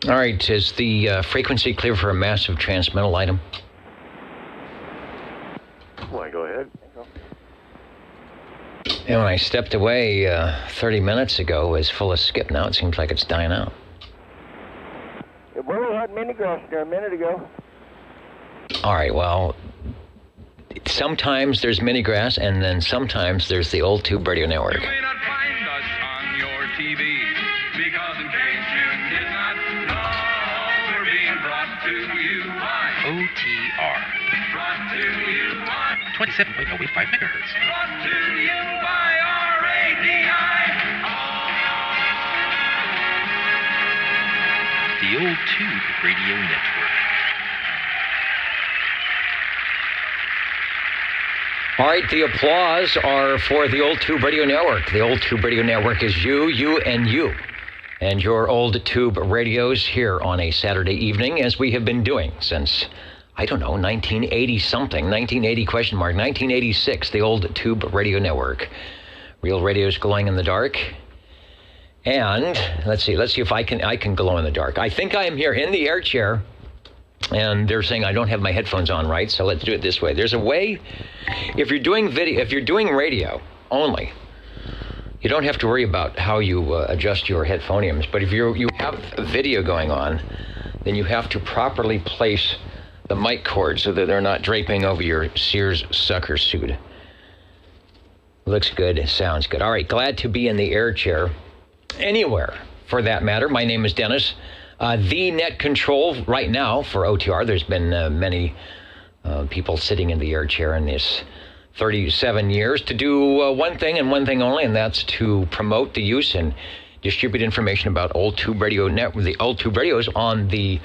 All right, is the frequency clear for a massive transmittal item? Why, go ahead. And when I stepped away 30 minutes ago, it was full of skip. Now it seems like it's dying out. Well, we had mini grass there a minute ago. All right, well, sometimes there's mini grass, and then sometimes there's the old Tube Radio Network. You may not find us on your TV, because in case you did not know, we're being brought to you by OTR. Brought to you by 27.085 megahertz. Brought to you by RADI. The Old Tube Radio Network. All right, the applause are for the old Tube Radio Network. The old Tube Radio Network is you, and you. And your old Tube radios here on a Saturday evening, as we have been doing since, I don't know, 1980-something, 1986, the old Tube Radio Network. Real radios glowing in the dark. And let's see if I can glow in the dark. I think I am here in the air chair, and they're saying I don't have my headphones on right, so let's do it this way. There's a way, if you're doing radio only, you don't have to worry about how you adjust your headphoniums. But if you have a video going on, then you have to properly place the mic cords so that they're not draping over your Sears sucker suit. Looks good, sounds good. All right, glad to be in the air chair. Anywhere, for that matter. My name is Dennis. The net control right now for OTR. There's been many people sitting in the air chair in this 37 years to do one thing and one thing only, and that's to promote the use and distribute information about old Tube Radio Network, the old Tube radios on the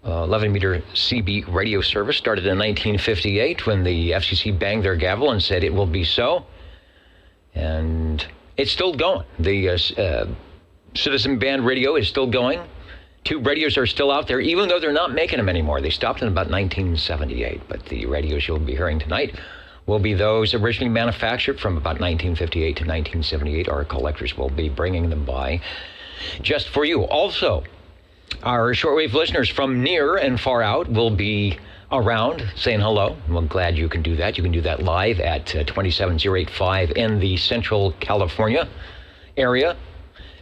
11-meter CB radio service. Started in 1958 when the FCC banged their gavel and said it will be so. And it's still going. The Citizen Band radio is still going. Tube radios are still out there, even though they're not making them anymore. They stopped in about 1978, but the radios you'll be hearing tonight will be those originally manufactured from about 1958 to 1978. Our collectors will be bringing them by just for you. Also, our shortwave listeners from near and far out will be around saying hello. I'm glad you can do that. You can do that live at 27085 in the Central California area.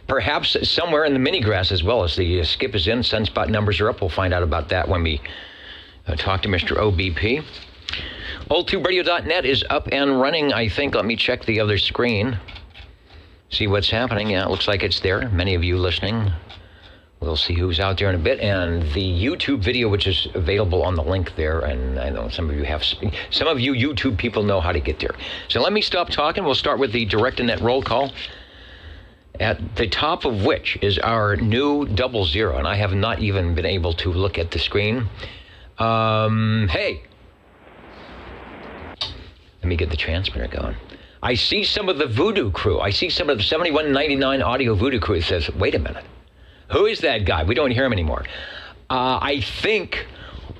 Perhaps somewhere in the mini grass as well, as the skip is in. Sunspot numbers are up. We'll find out about that when we talk to Mr. OBP. OldTubeRadio.net is up and running, I think. Let me check the other screen. See what's happening. Yeah, it looks like it's there. Many of you listening. We'll see who's out there in a bit. And the YouTube video, which is available on the link there. And I know some of you YouTube people know how to get there. So let me stop talking. We'll start with the direct-to-net roll call, at the top of which is our new 00. And I have not even been able to look at the screen. Hey. Let me get the transmitter going. I see some of the Voodoo crew. I see some of the 7199 audio Voodoo crew. It says, wait a minute. Who is that guy? We don't hear him anymore. I think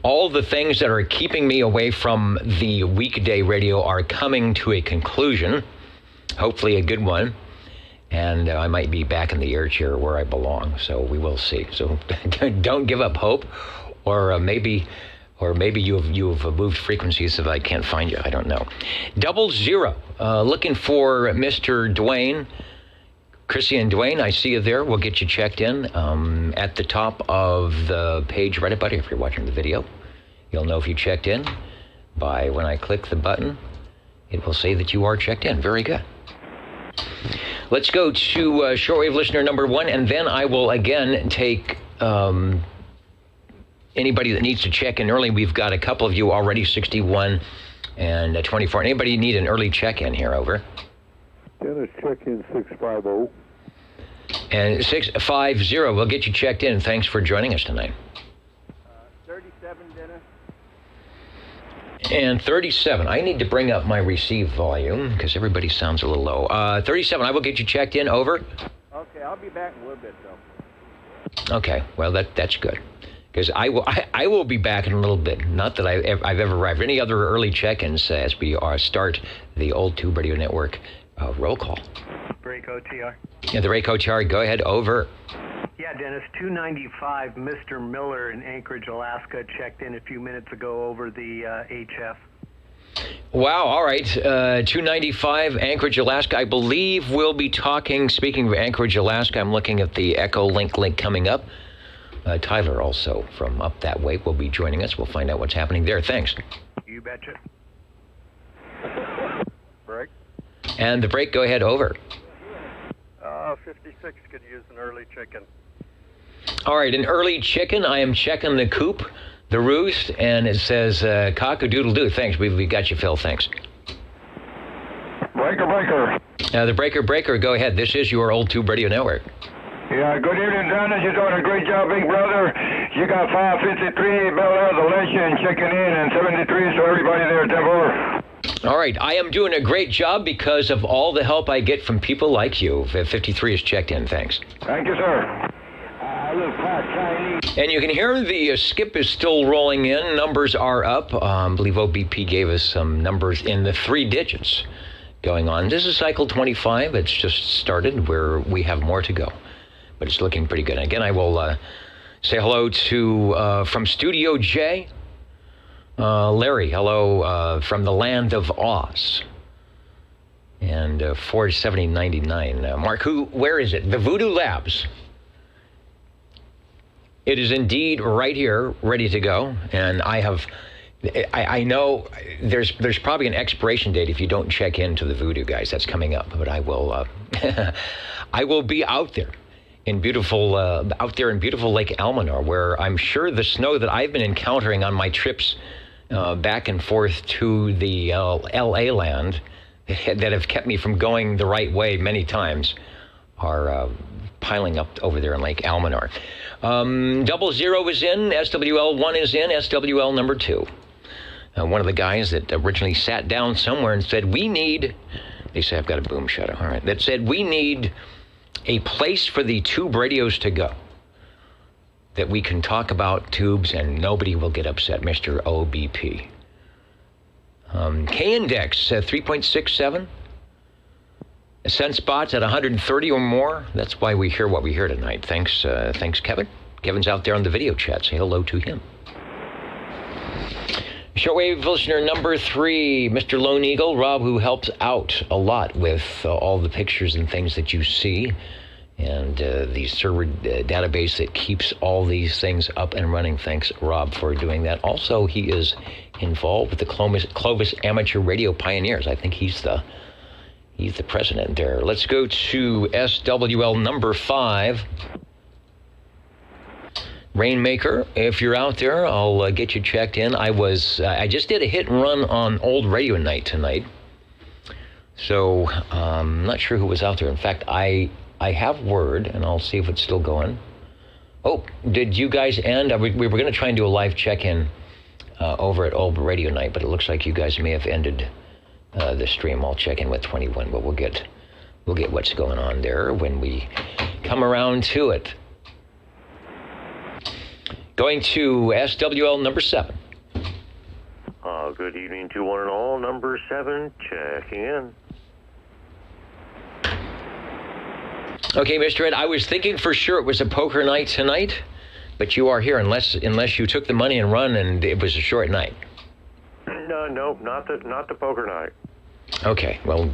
all the things that are keeping me away from the weekday radio are coming to a conclusion, hopefully a good one, and I might be back in the air chair where I belong, so we will see. So don't give up hope, or maybe you've moved frequencies so that I can't find you. I don't know. 00, looking for Mr. Dwayne. Chrissy and Dwayne, I see you there. We'll get you checked in at the top of the page right about here. If you're watching the video, you'll know if you checked in by when I click the button. It will say that you are checked in. Very good. Let's go to shortwave listener number 1, and then I will again take anybody that needs to check in early. We've got a couple of you already, 61 and 24. Anybody need an early check-in here? Over. Dennis, check in 650. And 650, we'll get you checked in. Thanks for joining us tonight. 37, Dennis. And 37, I need to bring up my receive volume because everybody sounds a little low. 37, I will get you checked in. Over. Okay, I'll be back in a little bit, though. Okay, well, that's good. Because I will be back in a little bit. Not that I've ever arrived. Any other early check-ins as we start the old Tube Radio Network roll call. Break OTR. Yeah, the Rake OTR, go ahead, over. Yeah, Yeah, Dennis, 295, Mr. Miller in Anchorage, Alaska, checked in a few minutes ago over the HF. Wow, all right. 295, Anchorage, Alaska. I believe we'll be talking, speaking of Anchorage, Alaska, I'm looking at the Echo link coming up. Tyler also from up that way will be joining us. We'll find out what's happening there. Thanks. You betcha. Break. And the break, go ahead, over. 56 could use an early chicken. All right, an early chicken. I am checking the coop, the roost, and it says cock-a-doodle-doo. Thanks. We got you, Phil. Thanks. Breaker. The breaker, go ahead. This is your Old Tube Radio Network. Yeah, good evening, Dennis. You're doing a great job, big brother. You got 553 Bel Air, the Lation, checking in, and 73, so everybody there, Denver. All right, I am doing a great job because of all the help I get from people like you. 53 is checked in, thanks. Thank you, sir. Look, Chinese. And you can hear the skip is still rolling in. Numbers are up. I believe OBP gave us some numbers in the 3 digits going on. This is cycle 25. It's just started where we have more to go. But it's looking pretty good. Again, I will say hello to, from Studio J, Larry. Hello from the land of Oz. And 47099. Mark, where is it? The Voodoo Labs. It is indeed right here, ready to go. And I know there's probably an expiration date if you don't check into the Voodoo, guys. That's coming up. But I will, I will be out there. Out there in beautiful Lake Almanor, where I'm sure the snow that I've been encountering on my trips back and forth to the LA land that have kept me from going the right way many times are piling up over there in Lake Almanor. 00 is in, SWL1 is in, SWL number 2. One of the guys that originally sat down somewhere and said, they say I've got a boom shutter, all right, that said we need a place for the tube radios to go, that we can talk about tubes and nobody will get upset, Mr. OBP. K-index, 3.67. Sunspots at 130 or more. That's why we hear what we hear tonight. Thanks, Kevin. Kevin's out there on the video chat. Say hello to him. Shortwave listener number 3, Mr. Lone Eagle, Rob, who helps out a lot with all the pictures and things that you see, and the server database that keeps all these things up and running. Thanks, Rob, for doing that. Also, he is involved with the Clovis Amateur Radio Pioneers. I think he's the president there. Let's go to SWL number 5. Rainmaker, if you're out there, I'll get you checked in. I just did a hit and run on Old Radio Night tonight, so I'm not sure who was out there. In fact, I have word, and I'll see if it's still going. Oh, did you guys end? We were going to try and do a live check-in over at Old Radio Night, but it looks like you guys may have ended the stream. I'll check in with 21, but we'll get what's going on there when we come around to it. Going to SWL number 7. Good evening to one and all. Number 7, checking in. Okay, Mr. Ed, I was thinking for sure it was a poker night tonight, but you are here unless you took the money and run and it was a short night. No, not the poker night. Okay, well,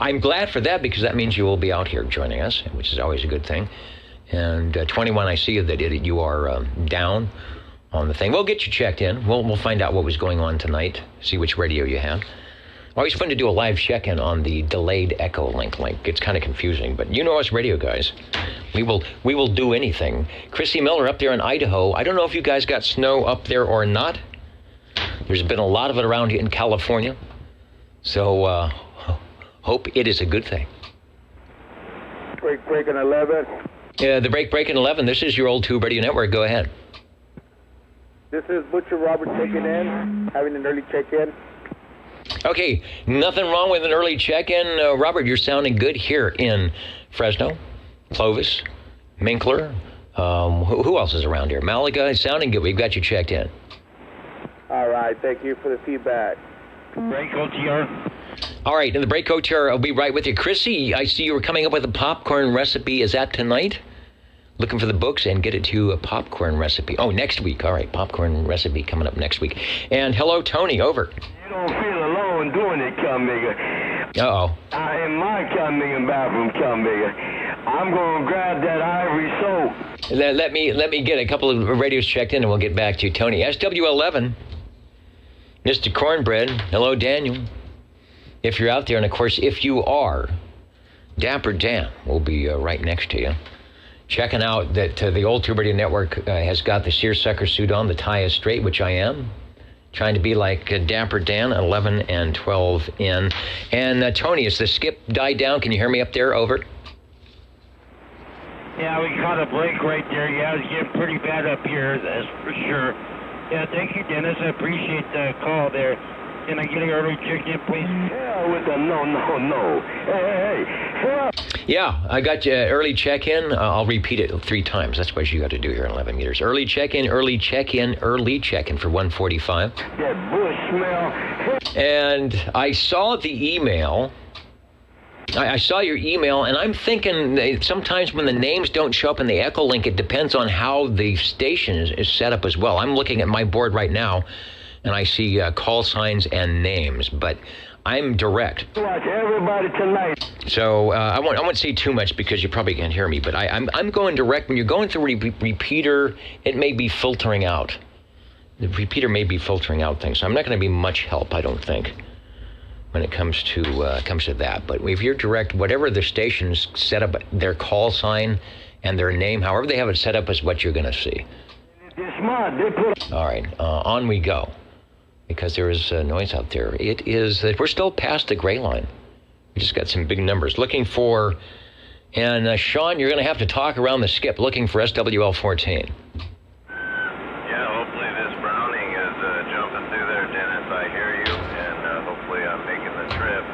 I'm glad for that because that means you will be out here joining us, which is always a good thing. And 21, I see that you are down on the thing. We'll get you checked in. We'll find out what was going on tonight, see which radio you have. Always fun to do a live check-in on the delayed Echo link. It's kind of confusing, but you know us radio guys. We will do anything. Chrissy Miller up there in Idaho. I don't know if you guys got snow up there or not. There's been a lot of it around here in California. So hope it is a good thing. Breaking 11. Yeah, the breaking 11. This is your Old Tube Radio Network. Go ahead. This is Butcher Robert checking in, having an early check-in. Okay, nothing wrong with an early check-in. Robert, you're sounding good here in Fresno, Clovis, Minkler. Who else is around here? Malaga is sounding good. We've got you checked in. All right, thank you for the feedback. Break OTR. All right, in the break OTR, I'll be right with you. Chrissy, I see you were coming up with a popcorn recipe. Is that tonight? looking for the books and get it to a popcorn recipe. Oh, next week. All right, popcorn recipe coming up next week. And hello, Tony, over. You don't feel alone doing it, Cumbinger. Uh-oh. In my Cumbinger bathroom, Cumbinger. I'm going to grab that ivory soap. Let me get a couple of radios checked in and we'll get back to you, Tony. SW11, Mr. Cornbread. Hello, Daniel. If you're out there, and of course, if you are, Dapper Dan will be right next to you. Checking out that the Old Tube Radio Network has got the seersucker suit on, the tie is straight, which I am. Trying to be like Dapper Dan, 11 and 12 in. And Tony, is the skip died down? Can you hear me up there? Over. Yeah, we caught a break right there. Yeah, it's getting pretty bad up here, that's for sure. Yeah, thank you, Dennis. I appreciate the call there. Can I get an early check-in, please? Yeah, with the no. Hey. Yeah, I got you early check-in. I'll repeat it 3 times. That's what you got to do here in 11 meters. Early check-in, early check-in, early check-in for 145. That bush smell. And I saw the email. I saw your email, and I'm thinking sometimes when the names don't show up in the echo link, it depends on how the station is set up as well. I'm looking at my board right now, and I see call signs and names, but I'm direct. Watch everybody tonight. So I won't say too much because you probably can't hear me, but I'm going direct. When you're going through repeater, it may be filtering out. The repeater may be filtering out things, so I'm not going to be much help, I don't think, when it comes to that. But if you're direct, whatever the station's set up, their call sign and their name, however they have it set up, is what you're going to see. All right, on we go. Because there is noise out there. It is that we're still past the gray line. We just got some big numbers. Looking for, and Sean, you're going to have to talk around the skip, looking for SWL14. Yeah, hopefully this Browning is jumping through there, Dennis. I hear you, and hopefully I'm making the trip.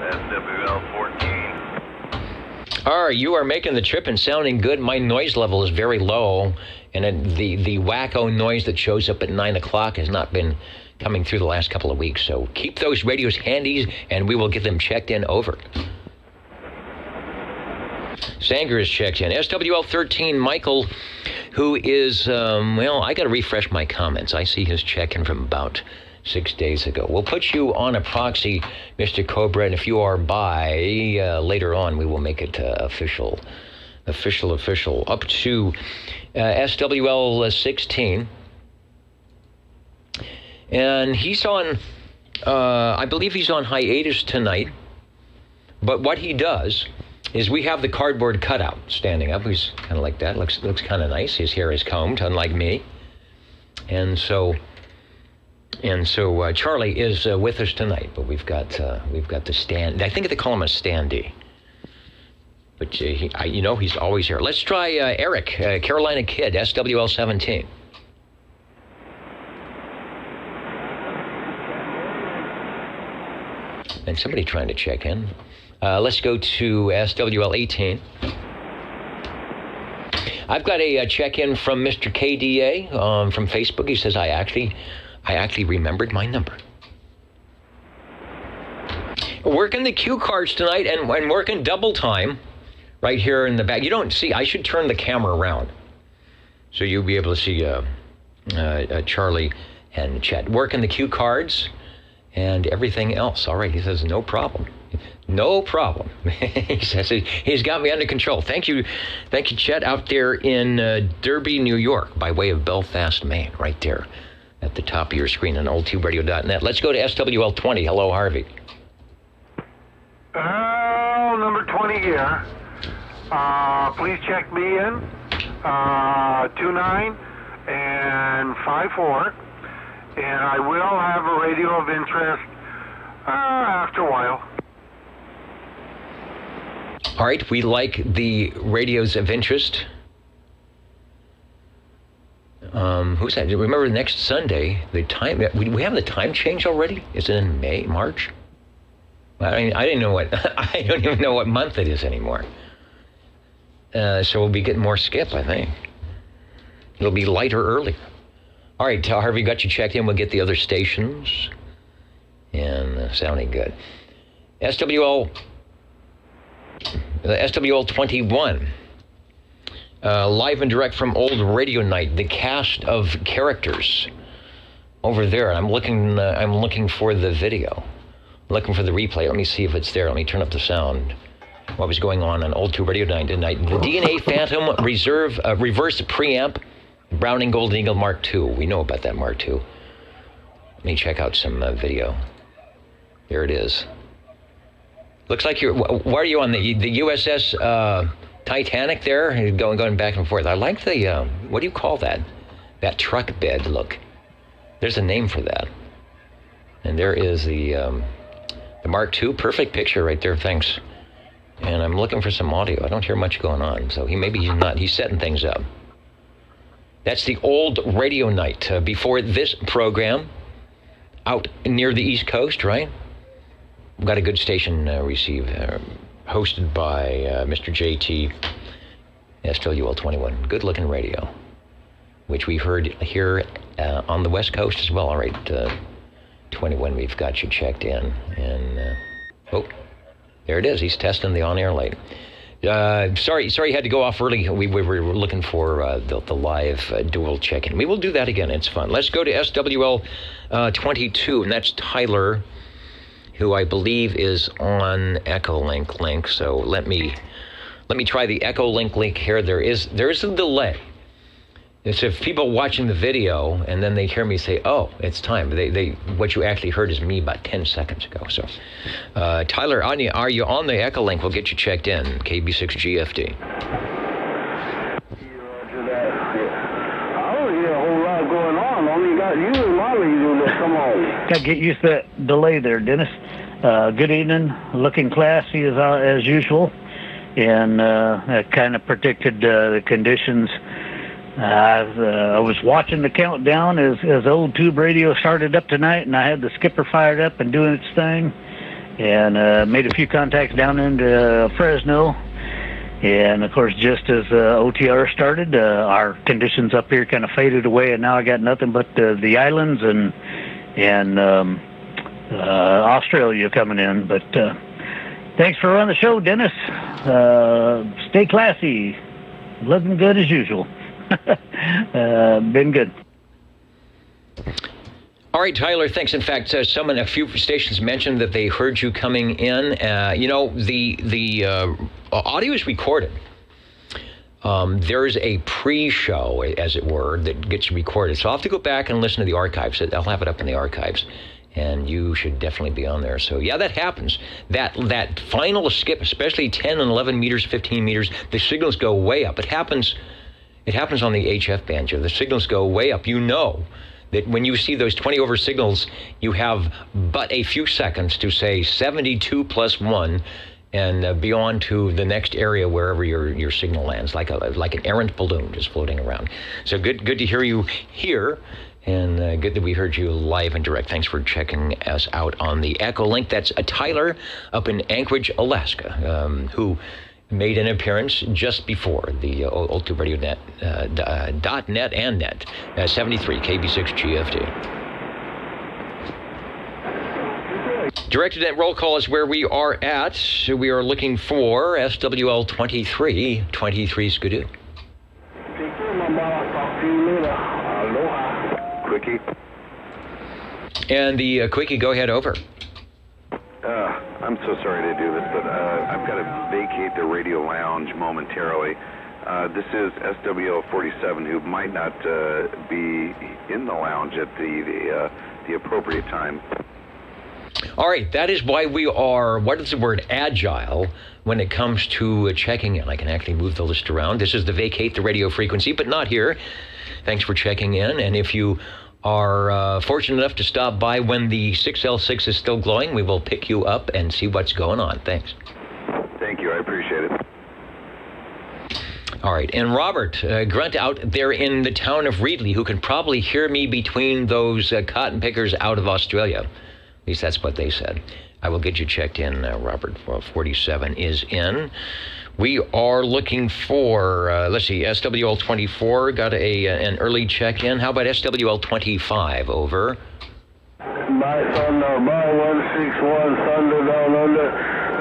SWL14. All right, you are making the trip and sounding good. My noise level is very low, and the wacko noise that shows up at 9 o'clock has not been coming through the last couple of weeks. So keep those radios handy, and we will get them checked in. Over. Sanger is checked in. SWL13, Michael, who is, I got to refresh my comments. I see his check-in from about 6 days ago. We'll put you on a proxy, Mr. Cobra, and if you are by later on, we will make it official. Up to SWL16. And he's on, I believe he's on hiatus tonight. But what he does is we have the cardboard cutout standing up. He's kind of like that. Looks kind of nice. His hair is combed, unlike me. And so Charlie is with us tonight. But we've got the stand. I think they call him a standee. But he's always here. Let's try Eric, Carolina Kid, SWL17. And somebody trying to check in. Let's go to SWL18. I've got a check-in from Mr. KDA from Facebook. He says, I actually remembered my number. Working the cue cards tonight and working double time right here in the back. You don't see, I should turn the camera around so you'll be able to see Charlie and Chet. Working the cue cards and everything else. All right, he says, no problem. No problem. He says he's got me under control. Thank you, Chet, out there in Derby, New York, by way of Belfast, Maine, right there at the top of your screen on oldtuberadio.net. Let's go to SWL20. Hello, Harvey. Number 20 here. Please check me in. 29 and 54. And I will have a radio of interest after a while. All right, we like the radios of interest. Who's that? Remember next Sunday, the time, we have the time change already? Is it in March? I didn't know I don't even know what month it is anymore. So we'll be getting more skip, I think. It'll be lighter early. All right, Harvey, got you checked in. We'll get the other stations. And sounding good. SWL 21. live and direct from Old Radio Night, the cast of characters over there. I'm looking for the video. I'm looking for the replay. Let me see if it's there. Let me turn up the sound. What was going on Old Tube Radio Night tonight? The DNA Phantom reverse preamp Browning Golden Eagle Mark II. We know about that Mark II. Let me check out some video. There it is. Looks like you're. Why are you on the USS Titanic there? Going back and forth. I like the. What do you call that? That truck bed look. There's a name for that. And there is the Mark II. Perfect picture right there. Thanks. And I'm looking for some audio. I don't hear much going on. So he's not. He's setting things up. That's the Old Radio Night. Before this program, out near the East Coast, right? We've got a good station hosted by Mr. JT, SWL 21. Good looking radio, which we heard here on the West Coast as well. All right, 21, we've got you checked in. And, there it is. He's testing the on-air light. Sorry, you had to go off early. We were looking for the live dual check-in. We will do that again. It's fun. Let's go to SWL 22, and that's Tyler, who I believe is on Echolink link. So let me try the Echolink link here. There is a delay. It's if people watching the video and then they hear me say, "Oh, it's time." What you actually heard is me about 10 seconds ago. So, Tyler, are you on the Echolink? We'll get you checked in. KB6 GFD. Roger that. I don't hear a whole lot going on. Only got you and Molly doing this. Come on. Got to get used to that delay there, Dennis. Good evening. Looking classy as usual, and that kind of predicted the conditions. I was watching the countdown as Old Tube Radio started up tonight, and I had the skipper fired up and doing its thing, and made a few contacts down into Fresno. And, of course, just as OTR started, our conditions up here kind of faded away, and now I got nothing but the islands and Australia coming in. But thanks for running the show, Dennis. Stay classy. Looking good as usual. Been good. All right, Tyler, thanks. In fact, a few stations mentioned that they heard you coming in. The audio is recorded. There's a pre-show, as it were, that gets recorded. So I'll have to go back and listen to the archives. I'll have it up in the archives, and you should definitely be on there. So, yeah, that happens. That final skip, especially 10 and 11 meters, 15 meters, the signals go way up. It happens on the HF band here. The signals go way up. You know that when you see those 20 over signals, you have but a few seconds to say 72 plus 1 and be on to the next area wherever your signal lands, like an errant balloon just floating around. So good to hear you here, and good that we heard you live and direct. Thanks for checking us out on the Echolink. That's Tyler up in Anchorage, Alaska, who made an appearance just before the Old Tube Radio Net, .net and net, 73 KB6 GFD. Directed at roll call is where we are at. So we are looking for SWL 23 Skidoo. Quickie. And the Quickie, go ahead, over. I'm so sorry to do this, but I've got to vacate the radio lounge momentarily. This is SWL 47, who might not be in the lounge at the appropriate time. All right, that is why we are, what is the word, agile when it comes to checking in. I can actually move the list around. This is the vacate the radio frequency, but not here. Thanks for checking in, and if you are fortunate enough to stop by when the 6L6 is still glowing, we will pick you up and see what's going on. Thanks. Thank you. I appreciate it. All right. And Robert Grunt out there in the town of Reedley, who can probably hear me between those cotton pickers out of Australia. At least that's what they said. I will get you checked in, Robert. 47 is in. We are looking for, let's see, SWL 24 got an early check-in. How about SWL 25? Over. By Thunder, by 161, Thunder down under,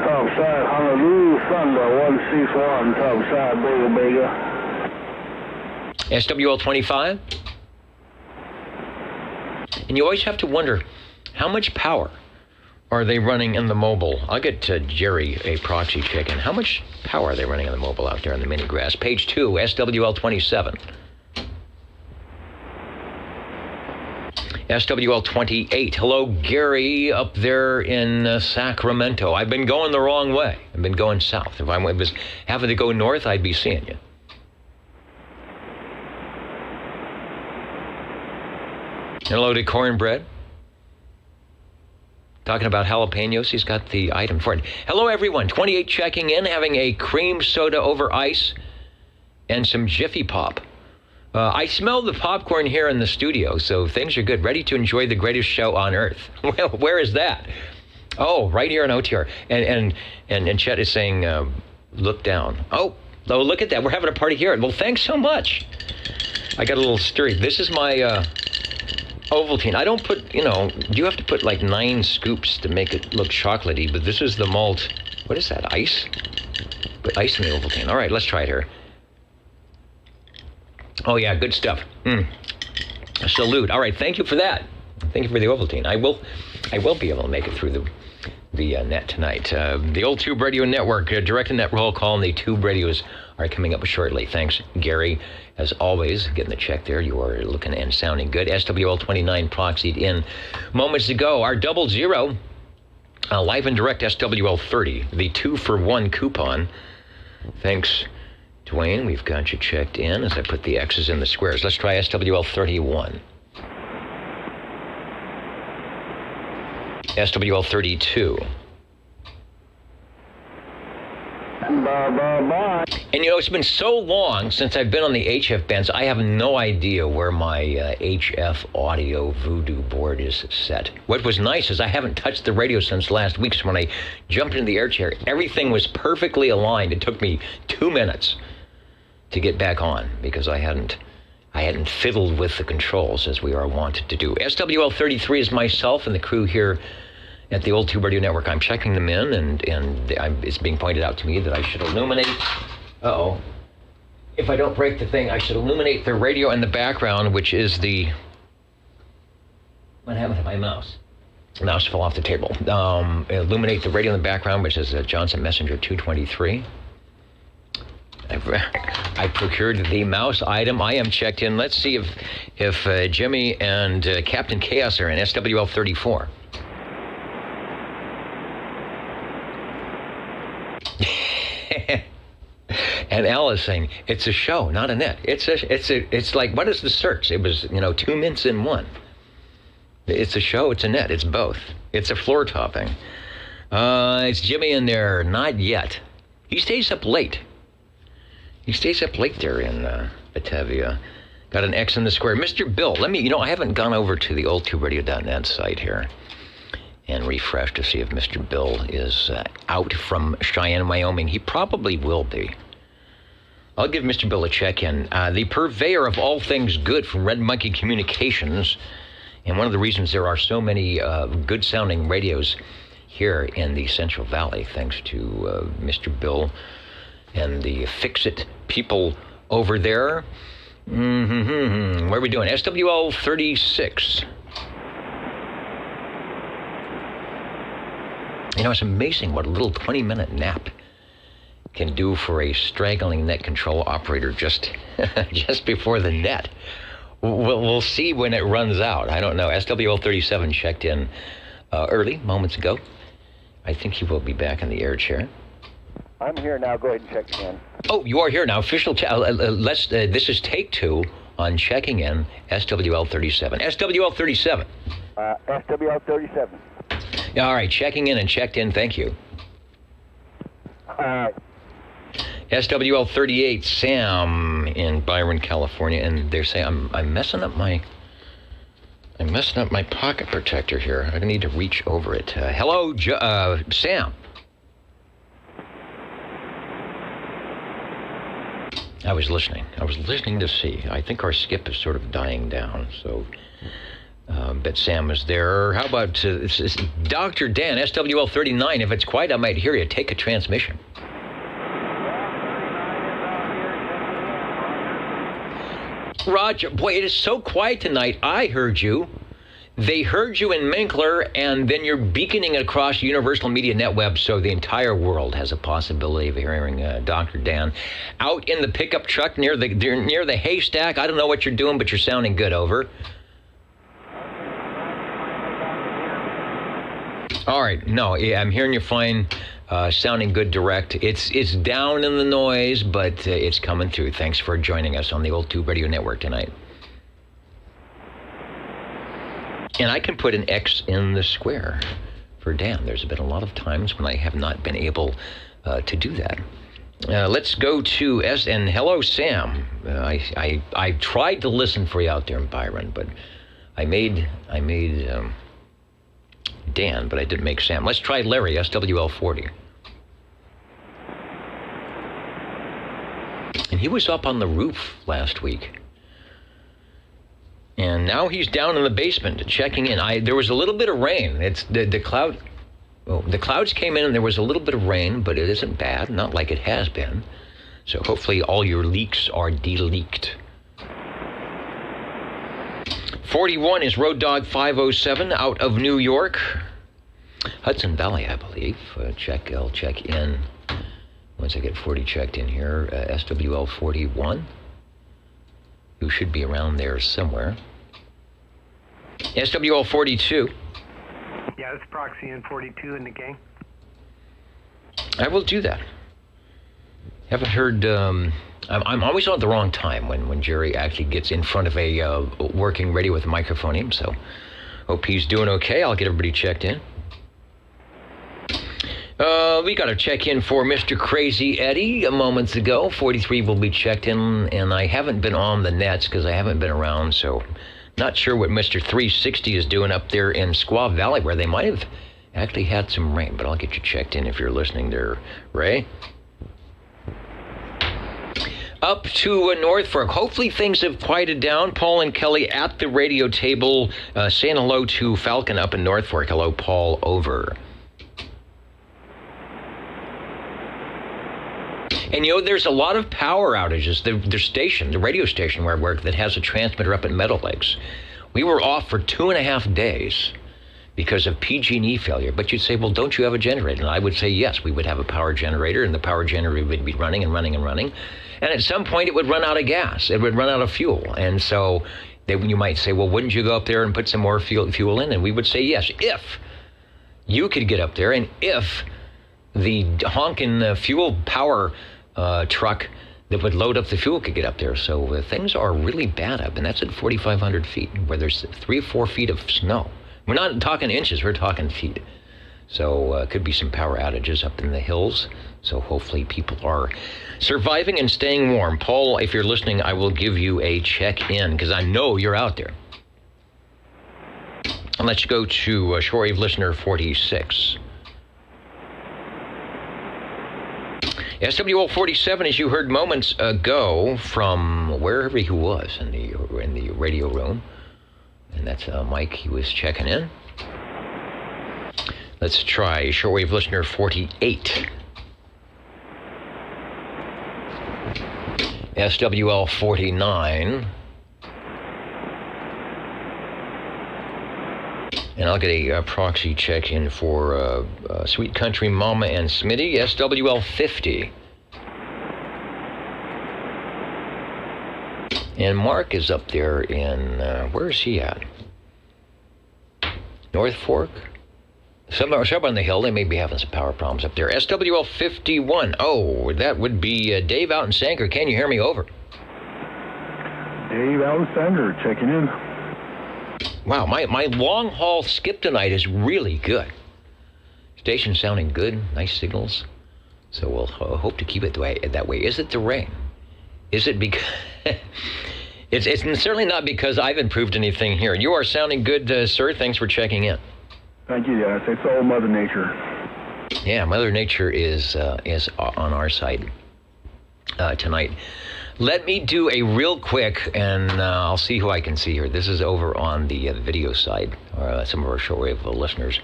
top side, Honolulu, Thunder, 161, top side, Bega, Bega. SWL 25. And you always have to wonder, how much power are they running in the mobile? I'll get Jerry a proxy check in. How much power are they running in the mobile out there in the mini grass? Page 2, SWL 27. SWL 28. Hello, Gary, up there in Sacramento. I've been going the wrong way. I've been going south. If I was having to go north, I'd be seeing you. Hello to Cornbread. Talking about jalapenos. He's got the item for it. Hello, everyone. 28 checking in, having a cream soda over ice and some Jiffy Pop. I smell the popcorn here in the studio, so things are good. Ready to enjoy the greatest show on earth. Well, where is that? Oh, right here in OTR. And Chet is saying, look down. Oh, look at that. We're having a party here. Well, thanks so much. I got a little stirry. This is my Ovaltine. I don't put, you have to put like 9 scoops to make it look chocolatey, but this is the malt. What is that, ice? Put ice in the Ovaltine. All right, let's try it here. Oh, yeah, good stuff. Salute. All right, thank you for that. Thank you for the Ovaltine. I will be able to make it through the net tonight. The Old Tube Radio Network, direct net roll call, and the Tube Radios are coming up shortly. Thanks, Gary. As always, getting the check there. You are looking and sounding good. SWL 29 proxied in moments ago. Our 00, live and direct SWL 30, the 2-for-1 coupon. Thanks, Dwayne. We've got you checked in as I put the X's in the squares. Let's try SWL 31. SWL 32. Bye. And it's been so long since I've been on the HF bands, I have no idea where my HF audio voodoo board is set. What was nice is I haven't touched the radio since last week, so when I jumped into the air chair, everything was perfectly aligned. It took me 2 minutes to get back on because I hadn't fiddled with the controls as we are wanted to do. SWL 33 is myself and the crew here at the Old Tube Radio Network. I'm checking them in, and it's being pointed out to me that I should illuminate. If I don't break the thing, I should illuminate the radio in the background, which is the. What happened to my mouse? The mouse fell off the table. Illuminate the radio in the background, which is Johnson Messenger 223. I procured the mouse item. I am checked in. Let's see if Jimmy and Captain Chaos are in SWL 34. And Al is saying it's a show, not a net. It's like, what is the search? It was 2 mints in one. It's a show. It's a net. It's both. It's a floor topping. It's Jimmy in there. Not yet. He stays up late. There in Batavia. Got an X in the square. Mr. Bill, I haven't gone over to the oldtuberadio.net site here and refresh to see if Mr. Bill is out from Cheyenne, Wyoming. He probably will be. I'll give Mr. Bill a check-in. The purveyor of all things good from Red Monkey Communications, and one of the reasons there are so many good-sounding radios here in the Central Valley, thanks to Mr. Bill and the Fix-It people over there. What are we doing? SWL 36. It's amazing what a little 20-minute nap can do for a straggling net control operator just before the net. We'll see when it runs out. I don't know. SWL 37 checked in early, moments ago. I think he will be back in the air chair. I'm here now. Go ahead and check in. Oh, you are here now. Official. This is take 2 on checking in SWL 37. SWL 37. SWL 37. All right, checking in and checked in. Thank you. SWL 38, Sam in Byron, California, and they're saying I'm messing up my pocket protector here. I need to reach over it. Hello, Sam. I was listening to see. I think our skip is sort of dying down, so. But Sam is there. How about Dr. Dan, SWL 39? If it's quiet, I might hear you. Take a transmission. Roger, boy, it is so quiet tonight. I heard you. They heard you in Minkler, and then you're beaconing across Universal Media NetWeb, so the entire world has a possibility of hearing Dr. Dan out in the pickup truck near the haystack. I don't know what you're doing, but you're sounding good. Over. All right. No, yeah, I'm hearing you fine. Sounding good direct. It's down in the noise, but it's coming through. Thanks for joining us on the Old Tube Radio Network tonight. And I can put an X in the square for Dan. There's been a lot of times when I have not been able to do that. Let's go to S. And hello, Sam. I tried to listen for you out there in Byron, but I made Dan, but I didn't make Sam. Let's try Larry, SWL40. And he was up on the roof last week. And now he's down in the basement checking in. There was a little bit of rain. It's the cloud. Oh, the clouds came in and there was a little bit of rain, but it isn't bad, not like it has been. So hopefully all your leaks are de-leaked. 41 is Road Dog 507 out of New York. Hudson Valley, I believe. I'll check in. Once I get 40 checked in here, SWL 41. Who should be around there somewhere. SWL 42. Yeah, it's Proxy in 42 in the gang. I will do that. Haven't heard. I'm always on at the wrong time when Jerry actually gets in front of a working radio with a microphone in. So hope he's doing okay. I'll get everybody checked in. We got a check-in for Mr. Crazy Eddie moments ago. 43 will be checked in, and I haven't been on the nets because I haven't been around, so not sure what Mr. 360 is doing up there in Squaw Valley, where they might have actually had some rain, but I'll get you checked in if you're listening there, Ray. Up to North Fork. Hopefully things have quieted down. Paul and Kelly at the radio table saying hello to Falcon up in North Fork. Hello, Paul. Over. And, you know, there's a lot of power outages. The radio station where I work that has a transmitter up in Meadow Lakes. We were off for 2.5 days because of PG&E failure. But you'd say, well, don't you have a generator? And I would say, yes, we would have a power generator, and the power generator would be running and running and running. And at some point, it would run out of gas. It would run out of fuel. And so you might say, well, wouldn't you go up there and put some more fuel in? And we would say, yes, if you could get up there and if the honking fuel power truck that would load up the fuel could get up there. So things are really bad up, and that's at 4,500 feet, where there's 3 or 4 feet of snow. We're not talking inches, we're talking feet. So could be some power outages up in the hills. So hopefully people are surviving and staying warm. Paul, if you're listening, I will give you a check-in, because I know you're out there. And let's go to Shorewave listener 46. SWL 47, as you heard moments ago, from wherever he was in the radio room, and that's Mike. He was checking in. Let's try shortwave listener 48. SWL 49. And I'll get a proxy check in for Sweet Country Mama and Smitty, SWL 50. And Mark is up there in, where is he at? North Fork? Somewhere on the hill. They may be having some power problems up there. SWL 51. Oh, that would be Dave out in Sanker. Can you hear me? Over. Dave out in Sanker, checking in. Wow, my long haul skip tonight is really good. Station sounding good, nice signals. So we'll hope to keep it that way. Is it the rain? Is it because... it's certainly not because I've improved anything here. You are sounding good, sir. Thanks for checking in. Thank you, Dennis. It's all Mother Nature. Yeah, Mother Nature is on our side tonight. Let me do a real quick, and I'll see who I can see here. This is over on the video side, some of our shortwave listeners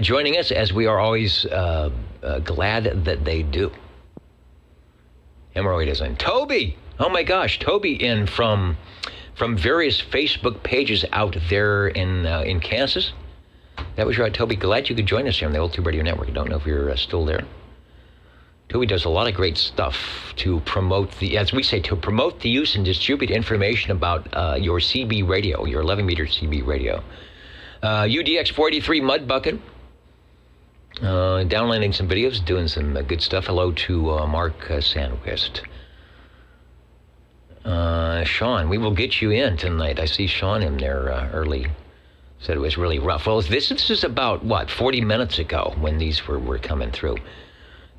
joining us, as we are always glad that they do. Hemorrhoid is in. Toby, Oh my gosh, Toby in from various Facebook pages out there in Kansas. That was right, Toby. Glad you could join us here on the Old Tube Radio Network. I don't know if you're still there. Toby does a lot of great stuff to promote as we say, to promote the use and distribute information about your CB radio, your 11-meter CB radio. UDX 483 Mud Bucket, downloading some videos, doing some good stuff. Hello to Mark Sandquist. Sean, we will get you in tonight. I see Sean in there early. Said it was really rough. Well, this is about, 40 minutes ago when these were coming through.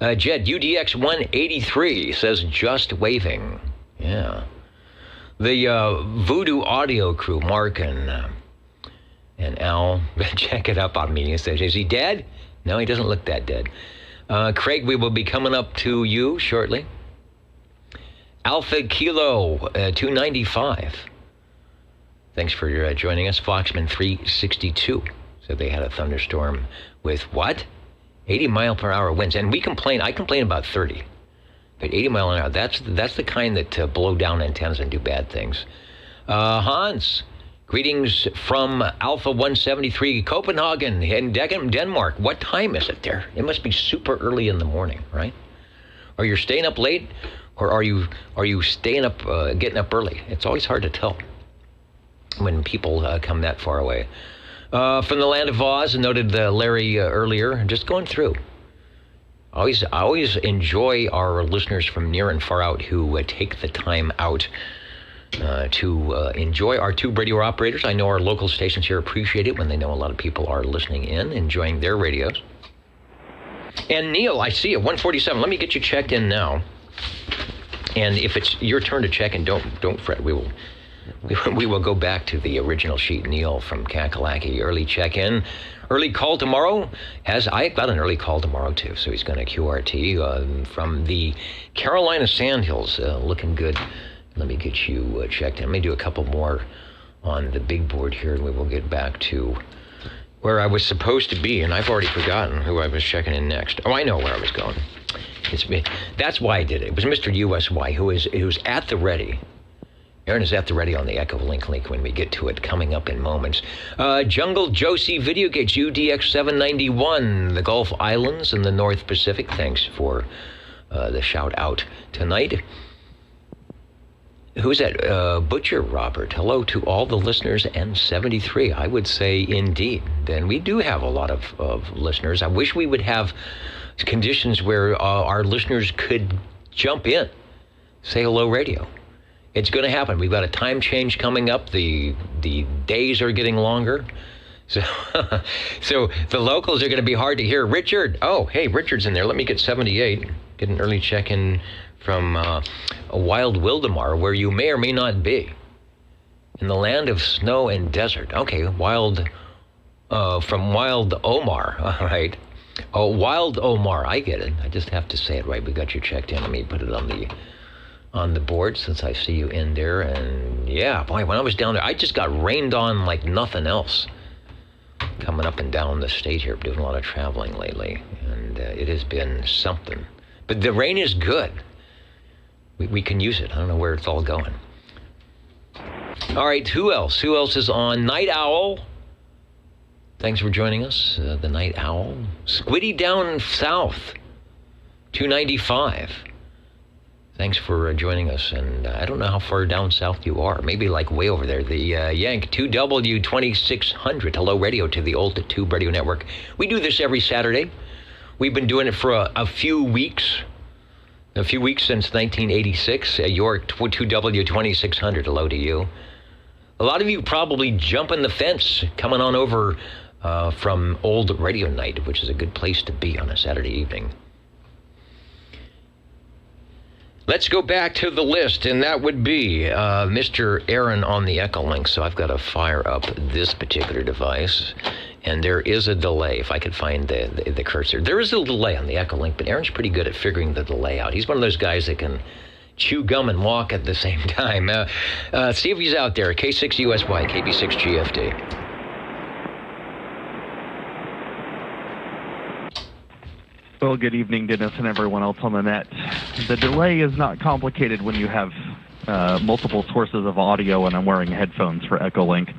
Jed, UDX 183 says just waving. Yeah. The Voodoo Audio crew, Mark and Al, check it up on me. He says, is he dead? No, he doesn't look that dead. Craig, we will be coming up to you shortly. Alpha Kilo 295. Thanks for joining us. Foxman 362 said they had a thunderstorm with what? 80 mile per hour winds. And I complain about 30. But 80 mile an hour, that's the kind that blow down antennas and do bad things. Hans, greetings from Alpha 173 Copenhagen in Denmark. What time is it there? It must be super early in the morning, right? Are you staying up late? Or are you staying up, getting up early? It's always hard to tell when people come that far away. From the land of Oz, noted Larry earlier, just going through. I always enjoy our listeners from near and far out who take the time out to enjoy our tube radio operators. I know our local stations here appreciate it when they know a lot of people are listening in, enjoying their radios. And Neil, I see it, 147. Let me get you checked in now. And if it's your turn to check in, don't fret. We will go back to the original sheet. Neil from Kakalaki, early check-in. Early call tomorrow. I got an early call tomorrow, too, so he's going to QRT from the Carolina Sandhills. Looking good. Let me get you checked in. Let me do a couple more on the big board here, and we will get back to where I was supposed to be, and I've already forgotten who I was checking in next. Oh, I know where I was going. It's me. That's why I did it. It was Mr. USY, who's at the ready. Aaron is at the ready on the Echo Link when we get to it, coming up in moments. Jungle Josie Video Gates, UDX 791, the Gulf Islands and the North Pacific. Thanks for the shout out tonight. Who's that? Butcher Robert. Hello to all the listeners, N73. I would say indeed. And we do have a lot of listeners. I wish we would have conditions where our listeners could jump in, say hello radio. It's going to happen. We've got a time change coming up. The days are getting longer. So the locals are going to be hard to hear. Richard. Oh, hey, Richard's in there. Let me get 78. Get an early check-in from Wild Wildemar, where you may or may not be. In the land of snow and desert. Okay, from Wild Omar. All right. Oh, Wild Omar. I get it. I just have to say it right. We got you checked in. Let me put it on the board since I see you in there. And yeah, boy, when I was down there, I just got rained on like nothing else. Coming up and down the state here, doing a lot of traveling lately, and it has been something. But the rain is good. We can use it. I don't know where it's all going. All right, who else? Who else is on? Night Owl. Thanks for joining us, the Night Owl. Squiddy down south, 295. Thanks for joining us, and I don't know how far down south you are. Maybe like way over there. The Yank 2W2600. Hello, radio to the Old Tube Radio Network. We do this every Saturday. We've been doing it for a few weeks. A few weeks since 1986. York 2W2600. Hello to you. A lot of you probably jumping the fence, coming on over from Old Radio Night, which is a good place to be on a Saturday evening. Let's go back to the list, and that would be Mr. Aaron on the Echolink. So I've got to fire up this particular device, and there is a delay. If I could find the cursor. There is a delay on the Echolink, but Aaron's pretty good at figuring the delay out. He's one of those guys that can chew gum and walk at the same time. See if he's out there. K6USY, KB6GFD. Well, good evening, Dennis, and everyone else on the net. The delay is not complicated when you have multiple sources of audio, and I'm wearing headphones for Echolink.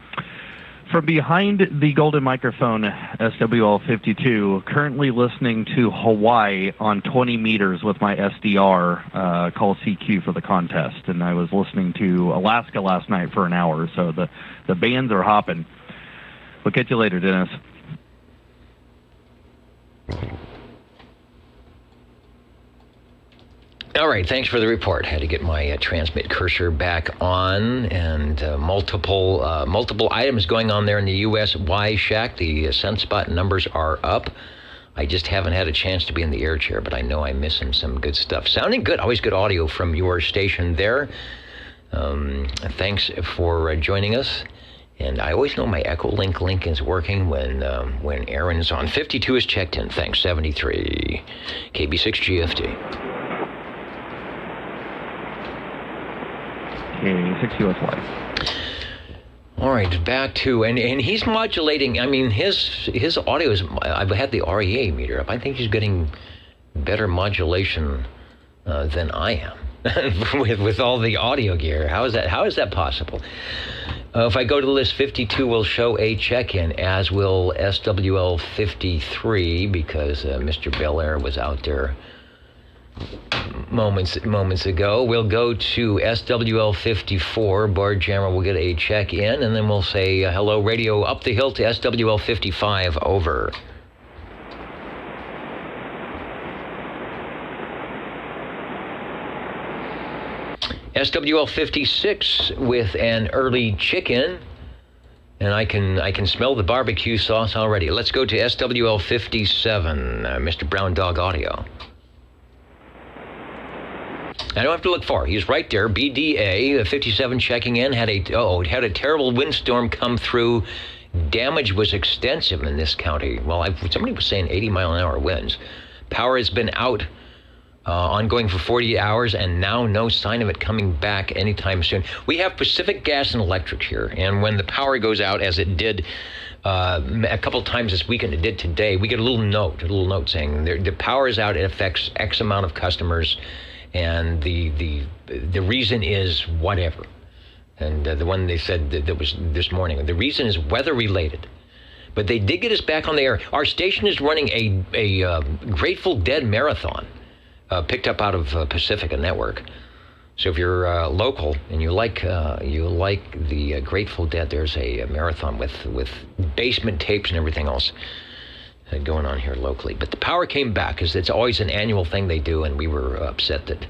From behind the golden microphone, SWL52, currently listening to Hawaii on 20 meters with my SDR, call CQ for the contest. And I was listening to Alaska last night for an hour, so the bands are hopping. We'll catch you later, Dennis. All right, thanks for the report. Had to get my transmit cursor back on, and multiple items going on there in the U.S. Y-Shack. The Sunspot numbers are up. I just haven't had a chance to be in the air chair, but I know I'm missing some good stuff. Sounding good. Always good audio from your station there. Thanks for joining us. And I always know my Echolink link is working when Aaron's on. 52 is checked in. Thanks, 73. KB6 GFT. K6USY. All right, back to, and he's modulating. I mean, his audio is, I've had the REA meter up. I think he's getting better modulation than I am with all the audio gear. How is that possible? If I go to the list, 52 will show a check-in, as will SWL 53, because Mr. Belair was out there moments ago. We'll go to SWL 54. Bard Jammer will get a check-in, and then we'll say hello, radio up the hill to SWL 55. Over. SWL 56 with an early chicken, and I can smell the barbecue sauce already. Let's go to SWL 57, Mr. Brown Dog Audio. I don't have to look far. He's right there. BDA 57 checking in. Had a terrible windstorm come through. Damage was extensive in this county. Well, somebody was saying 80-mile-an-hour winds. Power has been out, ongoing for 48 hours, and now no sign of it coming back anytime soon. We have Pacific Gas and Electric here, and when the power goes out, as it did a couple times this weekend, it did today, we get a little note saying the power is out. It affects X amount of customers. And the reason is whatever. And the one they said that was this morning, the reason is weather related. But they did get us back on the air. Our station is running a Grateful Dead marathon, picked up out of Pacifica Network. So if you're local and you like the Grateful Dead, there's a marathon with basement tapes and everything else going on here locally. But the power came back, because it's always an annual thing they do, and we were upset that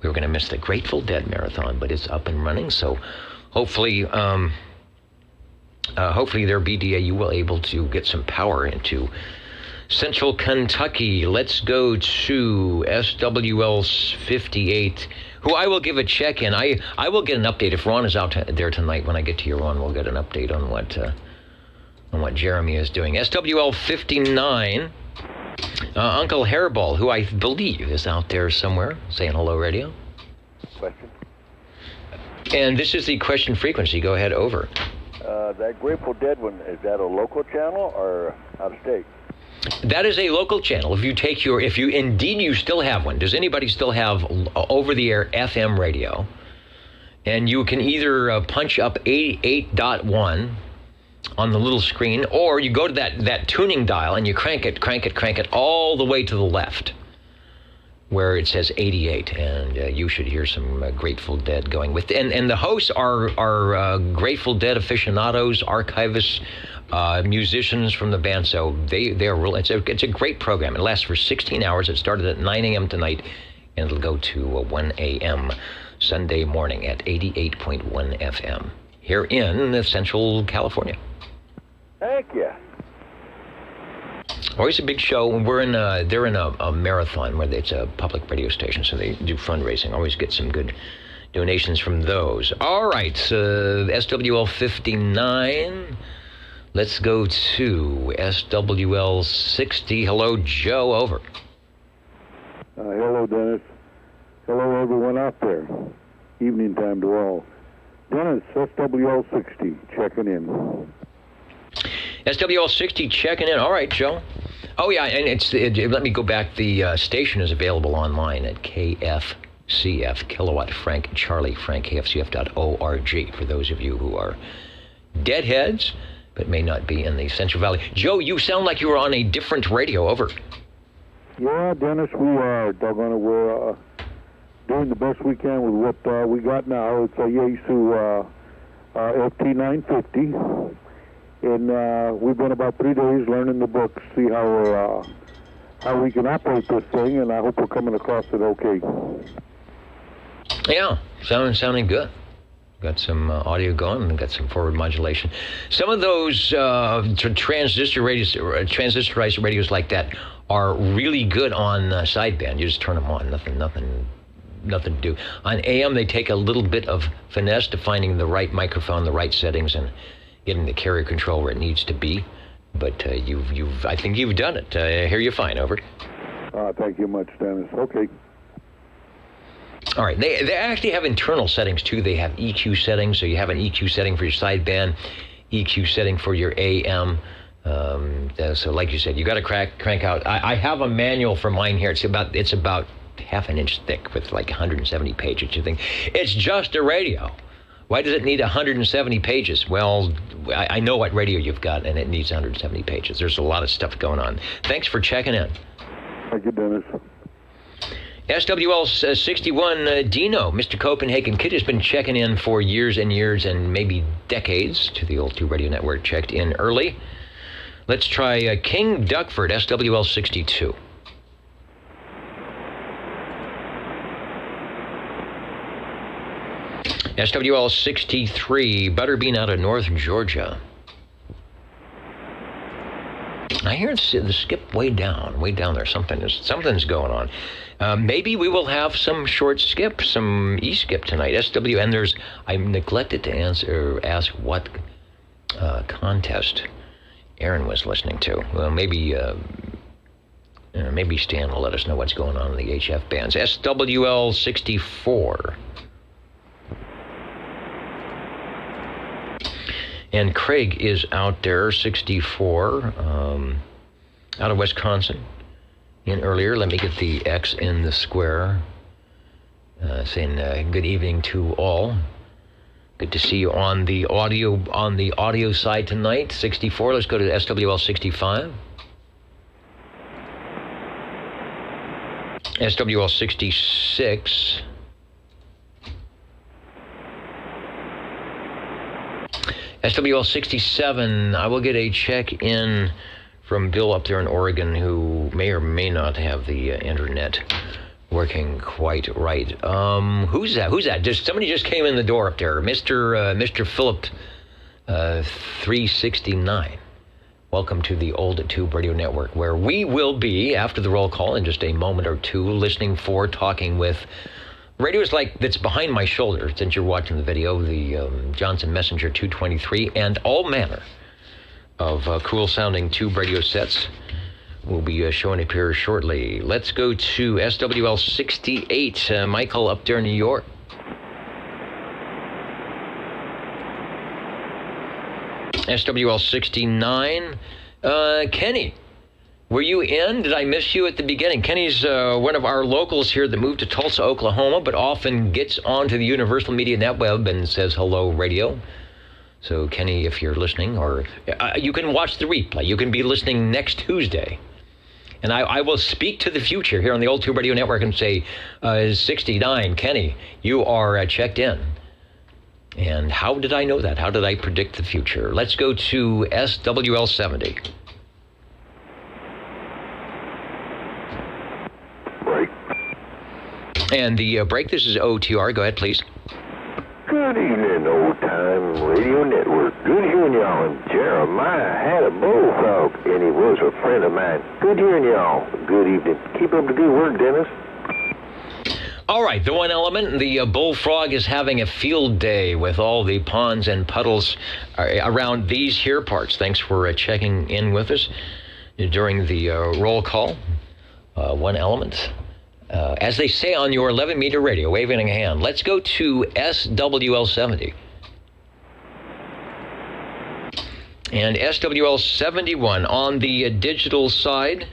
we were going to miss the Grateful Dead marathon, but it's up and running. So hopefully their BDA, you will able to get some power into Central Kentucky. Let's go to SWL 58, who I will give a check-in. I will get an update. If Ron is out there tonight, when I get to you, Ron, we'll get an update on what Jeremy is doing. SWL 59, Uncle Hairball, who I believe is out there somewhere, saying hello, radio. Question. And this is the question frequency. Go ahead, over. That Grateful Dead one, is that a local channel or out of state? That is a local channel. If you indeed still have one, does anybody still have over-the-air FM radio? And you can either punch up 88.1 on the little screen, or you go to that tuning dial and you crank it all the way to the left, where it says 88, and you should hear some Grateful Dead going with. And the hosts are Grateful Dead aficionados, archivists, musicians from the band. So they are real. It's a great program. It lasts for 16 hours. It started at 9 a.m. tonight, and it'll go to 1 a.m. Sunday morning at 88.1 FM here in Central California. Thank you. Always a big show. They're in a marathon where it's a public radio station, so they do fundraising. Always get some good donations from those. All right, SWL 59. Let's go to SWL 60. Hello, Joe. Over. Hello, Dennis. Hello, everyone out there. Evening time to all. Dennis, SWL 60, checking in. SWL 60 checking in. All right, Joe. Oh, yeah, and let me go back. The station is available online at KFUO. KFCF, Kilowatt Frank Charlie Frank, KFCF.org, for those of you who are deadheads but may not be in the Central Valley. Joe, you sound like you were on a different radio. Over. Yeah, Dennis, we are. Doggone it, we're doing the best we can with what we got now. It's a Yaesu FT950, and we've been about 3 days learning the book, see how we can operate this thing, and I hope we're coming across it okay. Yeah, sounding good. Got some audio going and got some forward modulation. Some of those transistorized radios like that are really good on sideband. You just turn them on, nothing to do. On AM, they take a little bit of finesse to finding the right microphone, the right settings, and getting the carrier control where it needs to be. But I think you've done it. I hear you fine. Over. Thank you much, Dennis. Okay. All right. They actually have internal settings too. They have EQ settings, so you have an EQ setting for your sideband, EQ setting for your AM. So, like you said, you got to crank out. I have a manual for mine here. It's about half an inch thick with like 170 pages. You think it's just a radio? Why does it need 170 pages? Well, I know what radio you've got, and it needs 170 pages. There's a lot of stuff going on. Thanks for checking in. Thank you, Dennis. SWL 61 Dino, Mr. Copenhagen Kid, has been checking in for years and years and maybe decades to the Old Tube Radio Network. Checked in early. Let's try King Duckford, SWL 62. SWL 63, Butterbean out of North Georgia. I hear the skip way down there. Something's going on. Maybe we will have some short skip, some e-skip tonight. SW, and I neglected to ask what contest Aaron was listening to. Well, maybe Stan will let us know what's going on in the HF bands. SWL 64. And Craig is out there, 64, out of Wisconsin. In earlier, let me get the X in the square, saying good evening to all. Good to see you on the audio side tonight. 64. Let's go to SWL 65. SWL 66. SWL 67, I will get a check-in from Bill up there in Oregon, who may or may not have the internet working quite right. Who's that? Somebody just came in the door up there. Mr. Phillip 369. Welcome to the Old Tube Radio Network, where we will be, after the roll call in just a moment or two, talking with radios like that's behind my shoulder, since you're watching the video, the Johnson Messenger 223, and all manner of cool-sounding tube radio sets will be showing up here shortly. Let's go to SWL 68. Michael up there in New York. SWL 69. Kenny. Were you in? Did I miss you at the beginning? Kenny's one of our locals here that moved to Tulsa, Oklahoma, but often gets onto the Universal Media Netweb and says hello, radio. So, Kenny, if you're listening, or you can watch the replay. You can be listening next Tuesday. And I will speak to the future here on the Old Tube Radio Network and say, 69, Kenny, you are checked in. And how did I know that? How did I predict the future? Let's go to SWL 70. And the break, this is OTR. Go ahead, please. Good evening, Old Time Radio Network. Good hearing y'all. And Jeremiah had a bullfrog, and he was a friend of mine. Good hearing y'all. Good evening. Keep up the good work, Dennis. All right, the one element, the bullfrog is having a field day with all the ponds and puddles around these here parts. Thanks for checking in with us during the roll call. One element. As they say on your 11-meter radio, waving a hand, let's go to SWL 70. And SWL 71 on the digital side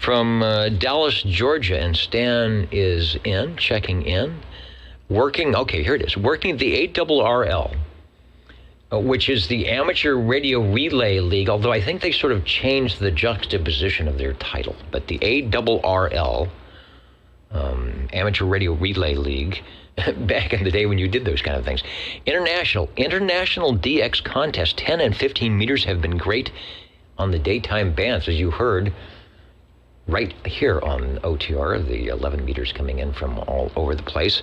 from Dallas, Georgia, and Stan is checking in. Okay, here it is. Working the ARRL, which is the Amateur Radio Relay League, although I think they sort of changed the juxtaposition of their title. But the ARRL, Amateur Radio Relay League, back in the day when you did those kind of things. International DX contest, 10 and 15 meters have been great on the daytime bands, as you heard right here on OTR, the 11 meters coming in from all over the place.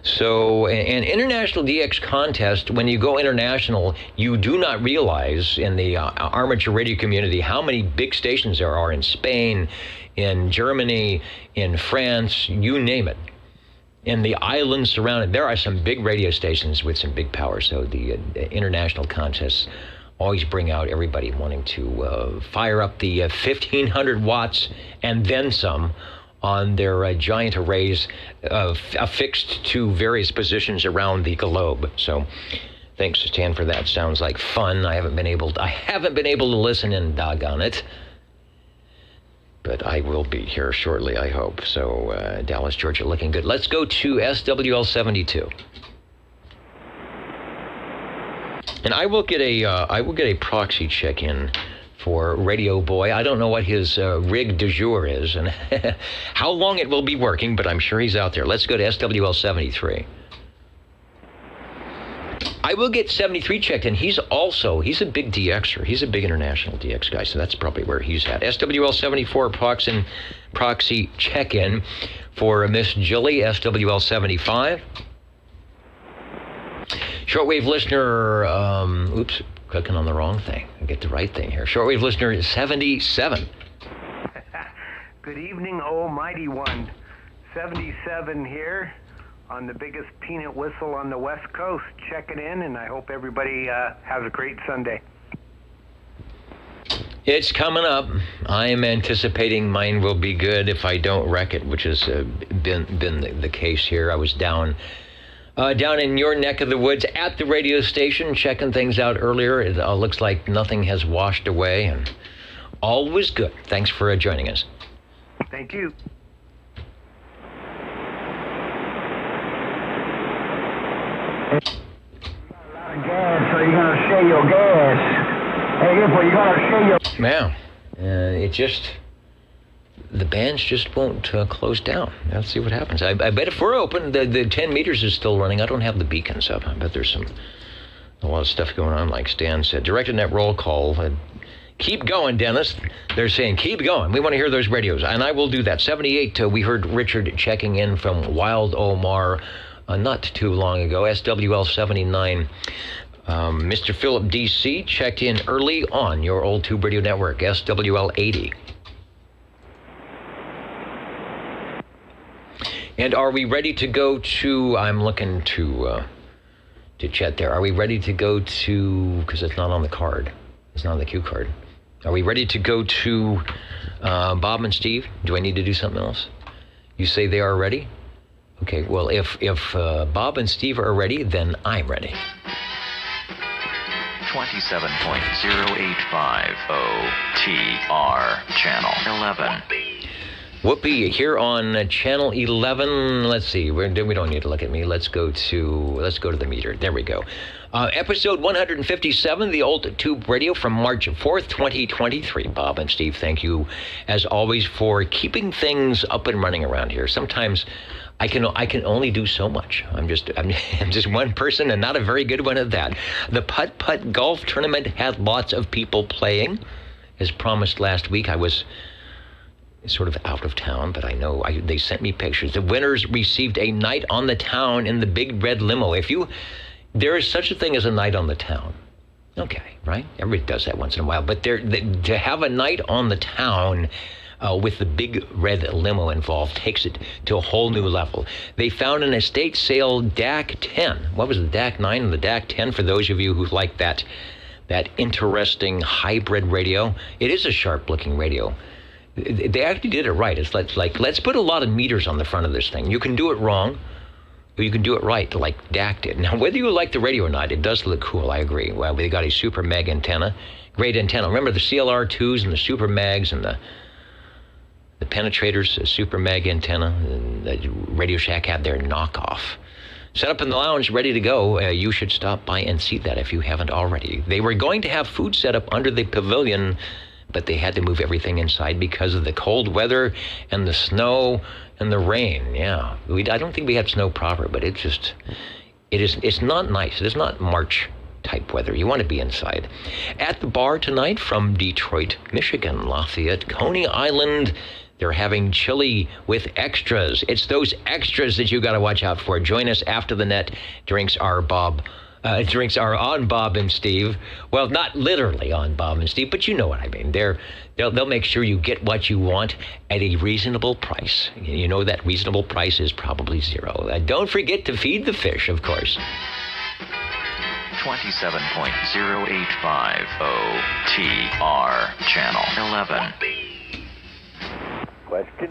So an international DX contest, when you go international, you do not realize in the amateur radio community how many big stations there are in Spain, in Germany, in France, you name it. In the islands surrounding, there are some big radio stations with some big power. So the international contests always bring out everybody wanting to fire up the 1,500 watts and then some on their giant arrays affixed to various positions around the globe. So thanks to Stan for that. Sounds like fun. I haven't been able to listen in, doggone it. But I will be here shortly, I hope. So Dallas, Georgia, looking good. Let's go to SWL 72. And I will get a proxy check-in for Radio Boy. I don't know what his rig du jour is and how long it will be working, but I'm sure he's out there. Let's go to SWL 73. I will get 73 checked in. He's a big DXer. He's a big international DX guy, so that's probably where he's at. SWL 74 proxy check-in for Miss Jilly, SWL 75. Shortwave listener, clicking on the wrong thing. I get the right thing here. Shortwave listener 77. Good evening, oh mighty one. 77 here on the biggest peanut whistle on the West Coast, checking in, and I hope everybody has a great Sunday. It's coming up. I am anticipating mine will be good if I don't wreck it, which has been the case here. I was down in your neck of the woods at the radio station, checking things out earlier. It looks like nothing has washed away, and all was good. Thanks for joining us. Thank you. Gas, so you're gonna share your gas. Hey, you're gonna share your. Yeah, the bands just won't close down. Let's see what happens. I bet if we're open, the 10 meters is still running. I don't have the beacons up. I bet there's a lot of stuff going on, like Stan said. Directed net roll call. Keep going, Dennis. They're saying, keep going. We want to hear those radios, and I will do that. 78, we heard Richard checking in from Wild Omar not too long ago. SWL 79. Mr. Philip DC checked in early on your old Tube Radio Network, SWL 80. And are we ready to go to, I'm looking to chat there. Are we ready to go to, because it's not on the card. It's not on the cue card. Are we ready to go to Bob and Steve? Do I need to do something else? You say they are ready? Okay, well, if Bob and Steve are ready, then I'm ready. 27.085 OTR Channel 11. Whoopee, here on Channel 11. Let's see, we don't need to look at me. Let's go to the meter. There we go. Episode 157, the old Tube Radio from March 4th, 2023. Bob and Steve, thank you, as always, for keeping things up and running around here. Sometimes I can only do so much. I'm just one person, and not a very good one at that. The Putt-Putt Golf Tournament had lots of people playing. As promised last week, I was sort of out of town, but I know they sent me pictures. The winners received a night on the town in the big red limo. There is such a thing as a night on the town. Okay, right? Everybody does that once in a while. But to have a night on the town with the big red limo involved takes it to a whole new level. They found an estate sale DAC 10. What was the DAC 9 and the DAC 10 for those of you who like that interesting hybrid radio? It is a sharp-looking radio. They actually did it right. It's like let's put a lot of meters on the front of this thing. You can do it wrong, or you can do it right, like DAC did. Now, whether you like the radio or not, it does look cool, I agree. Well, they got a Super Mag antenna. Great antenna. Remember the CLR2s and the Super Mags and the The Penetrators, a Super Mag antenna, that Radio Shack had their knockoff. Set up in the lounge, ready to go. You should stop by and see that if you haven't already. They were going to have food set up under the pavilion, but they had to move everything inside because of the cold weather and the snow and the rain. Yeah, I don't think we had snow proper, but it's not nice. It is not March type weather. You want to be inside. At the bar tonight from Detroit, Michigan, Lafayette, Coney Island, they're having chili with extras. It's those extras that you got to watch out for. Join us after the net. Drinks are on Bob and Steve. Well, not literally on Bob and Steve, but you know what I mean. They'll make sure you get what you want at a reasonable price. You know that reasonable price is probably zero. Don't forget to feed the fish, of course. 27.085 OTR Channel 11. Question?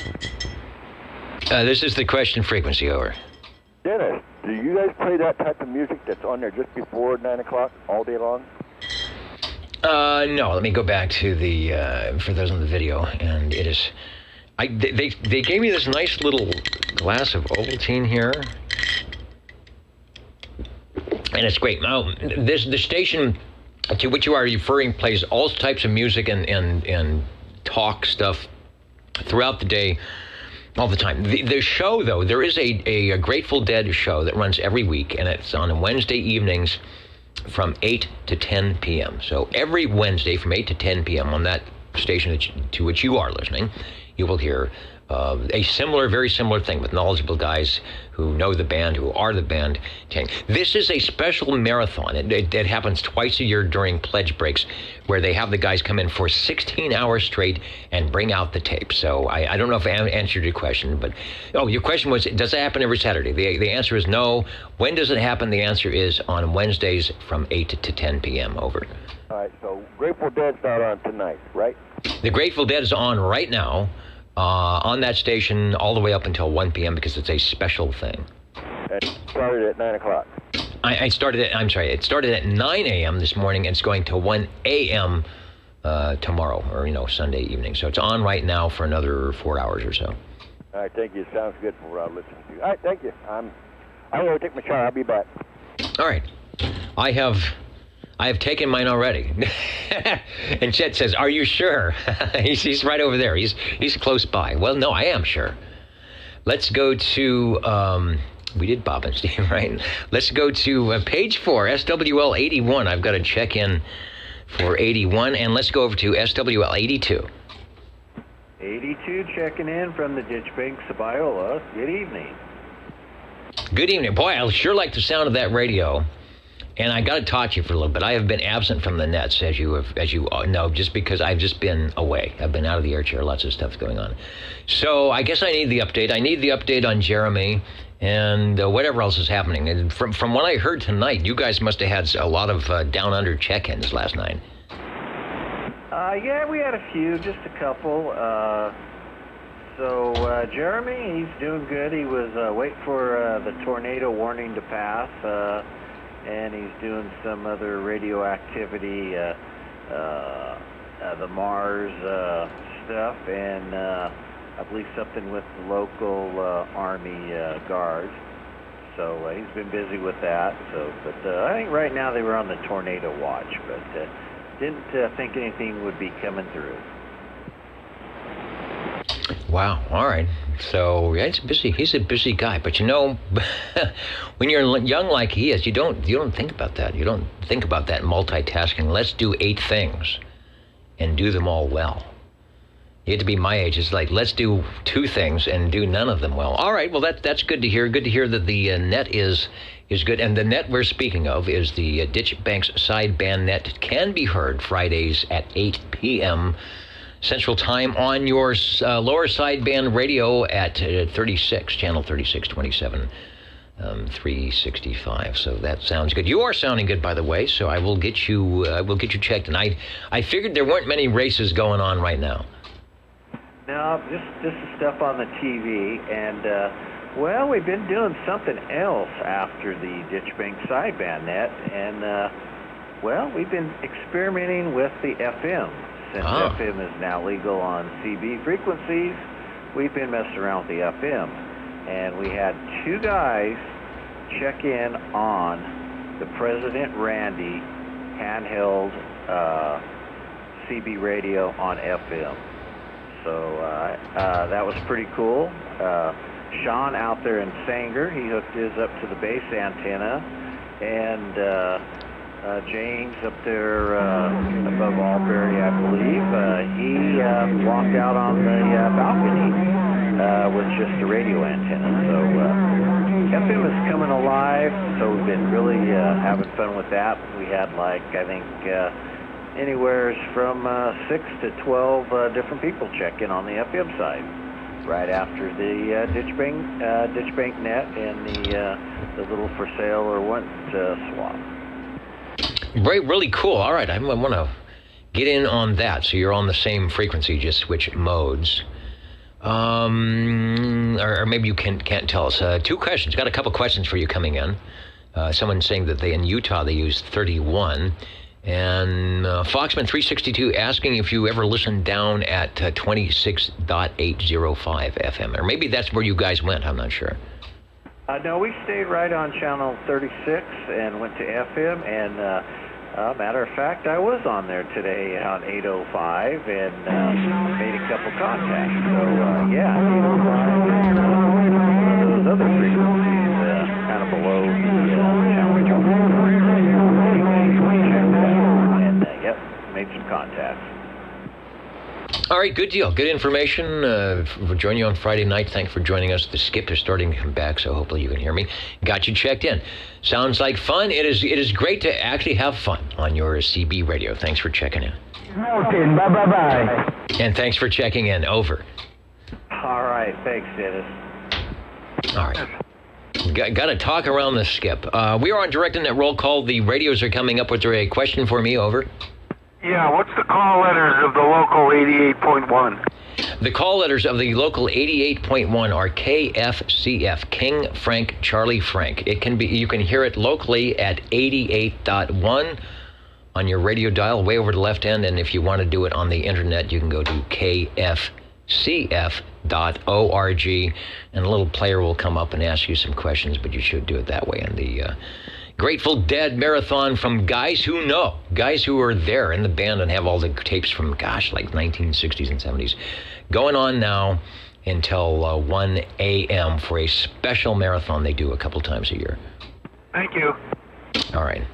This is the question frequency, over. Dennis, do you guys play that type of music that's on there just before 9 o'clock all day long? No, let me go back to the, for those on the video, and it is, they gave me this nice little glass of Ovaltine here, and it's great. Now, the station to which you are referring plays all types of music and talk stuff throughout the day, all the time. The show, though, there is a Grateful Dead show that runs every week, and it's on Wednesday evenings from 8 to 10 p.m. So every Wednesday from 8 to 10 p.m. on that station to which you are listening, you will hear a very similar thing with knowledgeable guys who know the band, who are the band. This is a special marathon. It happens twice a year during pledge breaks, where they have the guys come in for 16 hours straight and bring out the tape. So I don't know if I answered your question, but your question was, does it happen every Saturday? The answer is no. When does it happen? The answer is on Wednesdays from 8 to 10 p.m. Over. All right, so Grateful Dead's not on tonight, right? The Grateful Dead is on right now. On that station all the way up until 1 p.m. because it's a special thing. It started at 9 o'clock. It started at 9 a.m. this morning, and it's going to 1 a.m. Tomorrow, or, Sunday evening. So it's on right now for another 4 hours or so. All right, thank you. Sounds good from what I'm listening to. All right, thank you. I'm going to take my shower. I'll be back. All right. I have taken mine already. And Chet says, are you sure? he's right over there. He's close by. Well, no, I am sure. Let's go to, we did Bob and Steve, right? Let's go to page 4, SWL 81. I've got to check in for 81. And let's go over to SWL 82. 82 checking in from the Ditch Bank, Sabiola. Good evening. Good evening. Boy, I sure like the sound of that radio. And I got to talk to you for a little bit. I have been absent from the nets, as you know, just because I've just been away. I've been out of the air chair. Lots of stuff going on. So I guess I need the update. I need the update on Jeremy and whatever else is happening. And from what I heard tonight, you guys must have had a lot of down under check-ins last night. Yeah, we had a few, just a couple. So Jeremy, he's doing good. He was waiting for the tornado warning to pass. And he's doing some other radioactivity, the Mars stuff, and I believe something with the local Army guards. So he's been busy with that. But I think right now they were on the tornado watch, but didn't think anything would be coming through. Wow. All right. So yeah, he's a busy guy. But when you're young like he is, you don't think about that. You don't think about that multitasking. Let's do 8 things and do them all well. You get to be my age. It's like, let's do 2 things and do none of them well. All right. Well, that's good to hear. Good to hear that the net is good. And the net we're speaking of is the Ditch Banks sideband net. It can be heard Fridays at 8 p.m. Central Time on your lower sideband radio at 36, channel 3627, 365. So that sounds good. You are sounding good, by the way. So I will get you checked. And I figured there weren't many races going on right now. No, just the stuff on the TV, and well, we've been doing something else after the Ditch Bank sideband net, and well, we've been experimenting with the FM. Since FM is now legal on CB frequencies, we've been messing around with the FM, and we had two guys check in on the President Randy handheld CB radio on FM. So that was pretty cool. Sean out there in Sanger, he hooked his up to the base antenna, and James up there above Albury, I believe, he walked out on the balcony with just the radio antenna. So FM is coming alive, so we've been really having fun with that. We had like, I think, anywhere from 6 to 12 different people check in on the FM side right after the ditch bank net and the little for sale or want swap. Really cool. All right, I want to get in on that. So you're on the same frequency, just switch modes. Or maybe you can't tell us. Two questions. Got a couple questions for you coming in. Someone saying that in Utah they use 31. And Foxman 362 asking if you ever listened down at 26.805 FM. Or maybe that's where you guys went. I'm not sure. No, we stayed right on channel 36 and went to FM. And matter of fact, I was on there today on 805 and made a couple contacts. So, yeah, 805 those other frequencies kind of below the channel. And, yep, made some contacts. All right, good deal. Good information. We'll join you on Friday night. Thanks for joining us. The skip is starting to come back, so hopefully you can hear me. Got you checked in. Sounds like fun. It is great to actually have fun on your CB radio. Thanks for checking in. Bye-bye. And thanks for checking in. Over. All right. Thanks, Dennis. All right. Got to talk around the skip. We are on direct internet roll call. The radios are coming up. Was there a question for me? Over. Yeah, what's the call letters of the local 88.1? The call letters of the local 88.1 are KFCF, King Frank Charlie Frank. It can be, you can hear it locally at 88.1 on your radio dial, way over the left end. And if you want to do it on the internet, you can go to kfcf.org, and a little player will come up and ask you some questions, but you should do it that way. And the Grateful Dead marathon from guys who know, guys who are there in the band and have all the tapes from, like 1960s and 70s, going on now until 1 a.m. for a special marathon they do a couple times a year. Thank you. All right.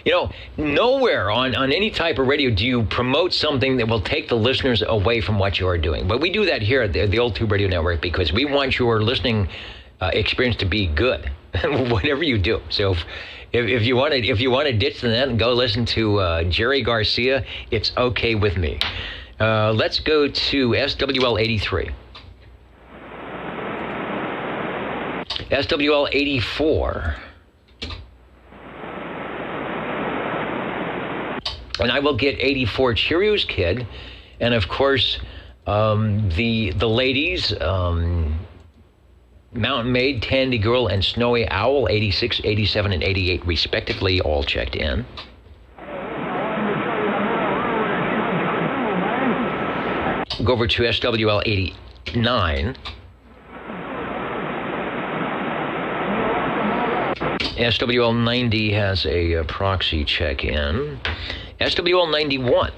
You know, nowhere on any type of radio do you promote something that will take the listeners away from what you are doing. But we do that here at the Old Tube Radio Network because we want your listening experience to be good, whatever you do. So if you want to ditch the net and go listen to Jerry Garcia, it's okay with me. Let's go to SWL 83. SWL 84. And I will get 84 Cheerios Kid, and of course the ladies, Mountain Maid, Tandy Girl, and Snowy Owl, 86, 87, and 88 respectively, all checked in. Go over to SWL 89. SWL 90 has a proxy check-in. SWL 91.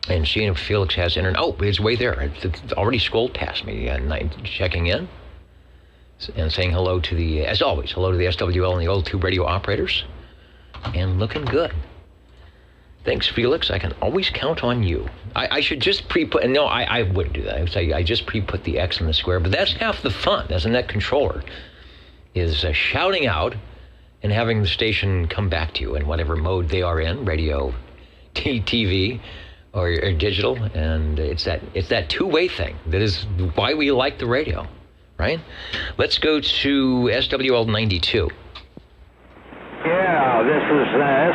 And seeing if Felix has internet. Oh, it's way there. It's already scrolled past me. Checking in and saying hello to the, as always, hello to the SWL and the Old Tube Radio operators. And looking good. Thanks, Felix. I can always count on you. I should just pre-put, no, I wouldn't do that. I would say I just pre-put the X in the square, but that's half the fun as a net controller, is shouting out and having the station come back to you in whatever mode they are in, radio, TV, or digital, and it's that two-way thing that is why we like the radio, right? Let's go to SWL 92. Yeah, this is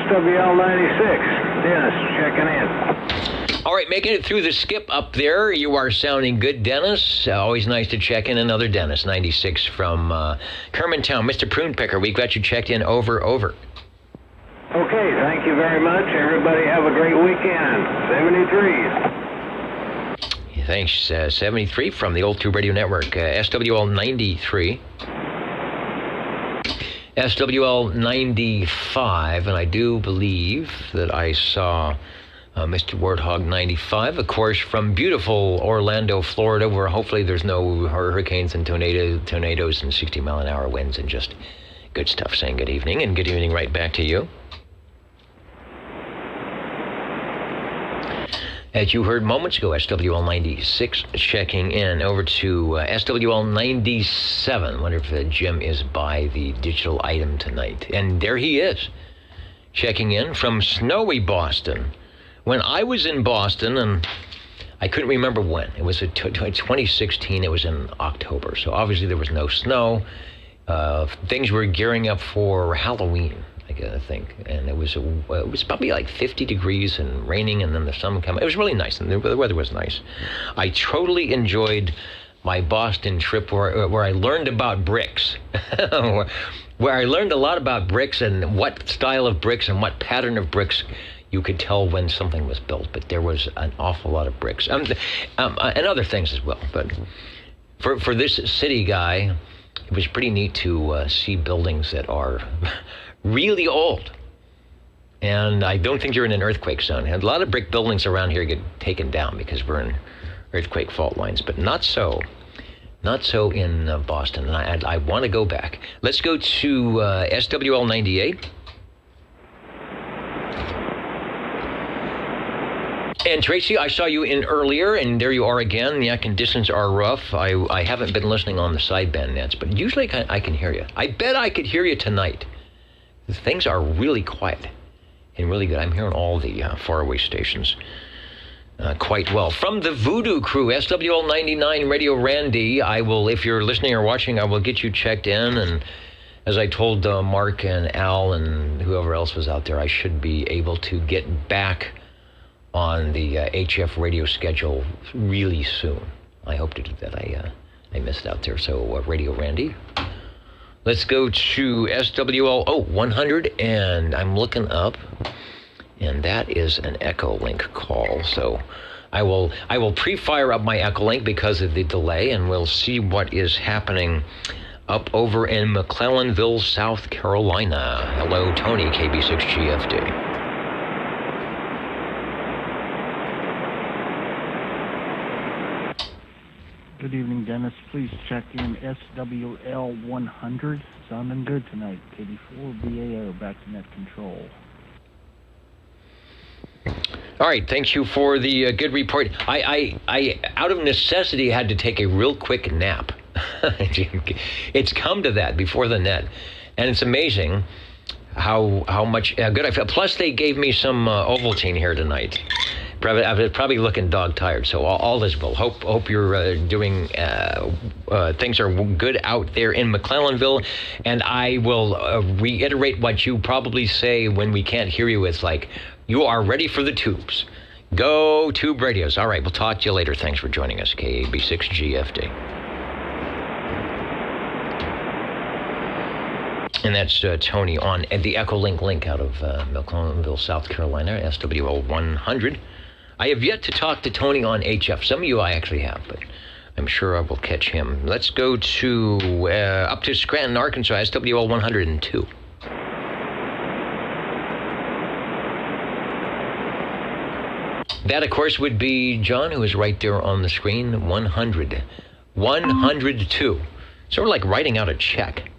SWL 96. Dennis checking in. All right, making it through the skip up there. You are sounding good, Dennis. Always nice to check in. Another Dennis, 96 from Kermantown. Mr. Prune Picker, we got you checked in. Over. Okay, thank you very much. Everybody have a great weekend. 73. Thanks, 73 from the Old Tube Radio Network. SWL 93. SWL 95, and I do believe that I saw Mr. Warthog 95, of course, from beautiful Orlando, Florida, where hopefully there's no hurricanes and tornadoes and 60-mile-an-hour winds and just good stuff. Saying good evening, and good evening right back to you. As you heard moments ago, SWL 96 checking in over to SWL 97. Wonder if Jim is by the digital item tonight. And there he is, checking in from snowy Boston. When I was in Boston, and I couldn't remember when. It was 2016. It was in October. So obviously there was no snow. Things were gearing up for Halloween, I think, and it was probably like 50 degrees and raining, and then the sun came. It was really nice, and the weather was nice. I totally enjoyed my Boston trip, where I learned about bricks, where I learned a lot about bricks and what style of bricks and what pattern of bricks you could tell when something was built. But there was an awful lot of bricks, and other things as well. But for this city guy, it was pretty neat to see buildings that are really old. And I don't think you're in an earthquake zone. And a lot of brick buildings around here get taken down because we're in earthquake fault lines, but not so in Boston. And I want to go back. Let's go to SWL 98. And Tracy, I saw you in earlier, and there you are again. The conditions are rough. I haven't been listening on the sideband nets, but usually I can hear you. I bet I could hear you tonight. Things are really quiet and really good. I'm hearing all the faraway stations quite well. From the Voodoo Crew, SWL 99 Radio Randy, I will, if you're listening or watching, I will get you checked in. And as I told Mark and Al and whoever else was out there, I should be able to get back on the HF radio schedule really soon. I hope to do that. I missed out there. So Radio Randy. Let's go to SWL 100, and I'm looking up, and that is an Echolink call. So I will pre-fire up my Echolink because of the delay, and we'll see what is happening up over in McClellanville, South Carolina. Hello, Tony, KB6GFD. Good evening, Dennis. Please check in SWL 100. Sounding good tonight. KD4 BAO back to net control. All right, thank you for the good report. I out of necessity had to take a real quick nap. It's come to that before the net, and it's amazing how much good I feel. Plus, they gave me some Ovaltine here tonight. I was probably looking dog tired, so all is well. Hope you're doing things are good out there in McClellanville, and I will reiterate what you probably say when we can't hear you. It's like, you are ready for the tubes. Go Tube Radios. All right, we'll talk to you later. Thanks for joining us, KB6GFD. And that's Tony on the Echolink link out of McClellanville, South Carolina, SWL 100. I have yet to talk to Tony on HF. Some of you I actually have, but I'm sure I will catch him. Let's go to up to Scranton, Arkansas, SWL 102. That, of course, would be John, who is right there on the screen, 100. 102. Sort of like writing out a check.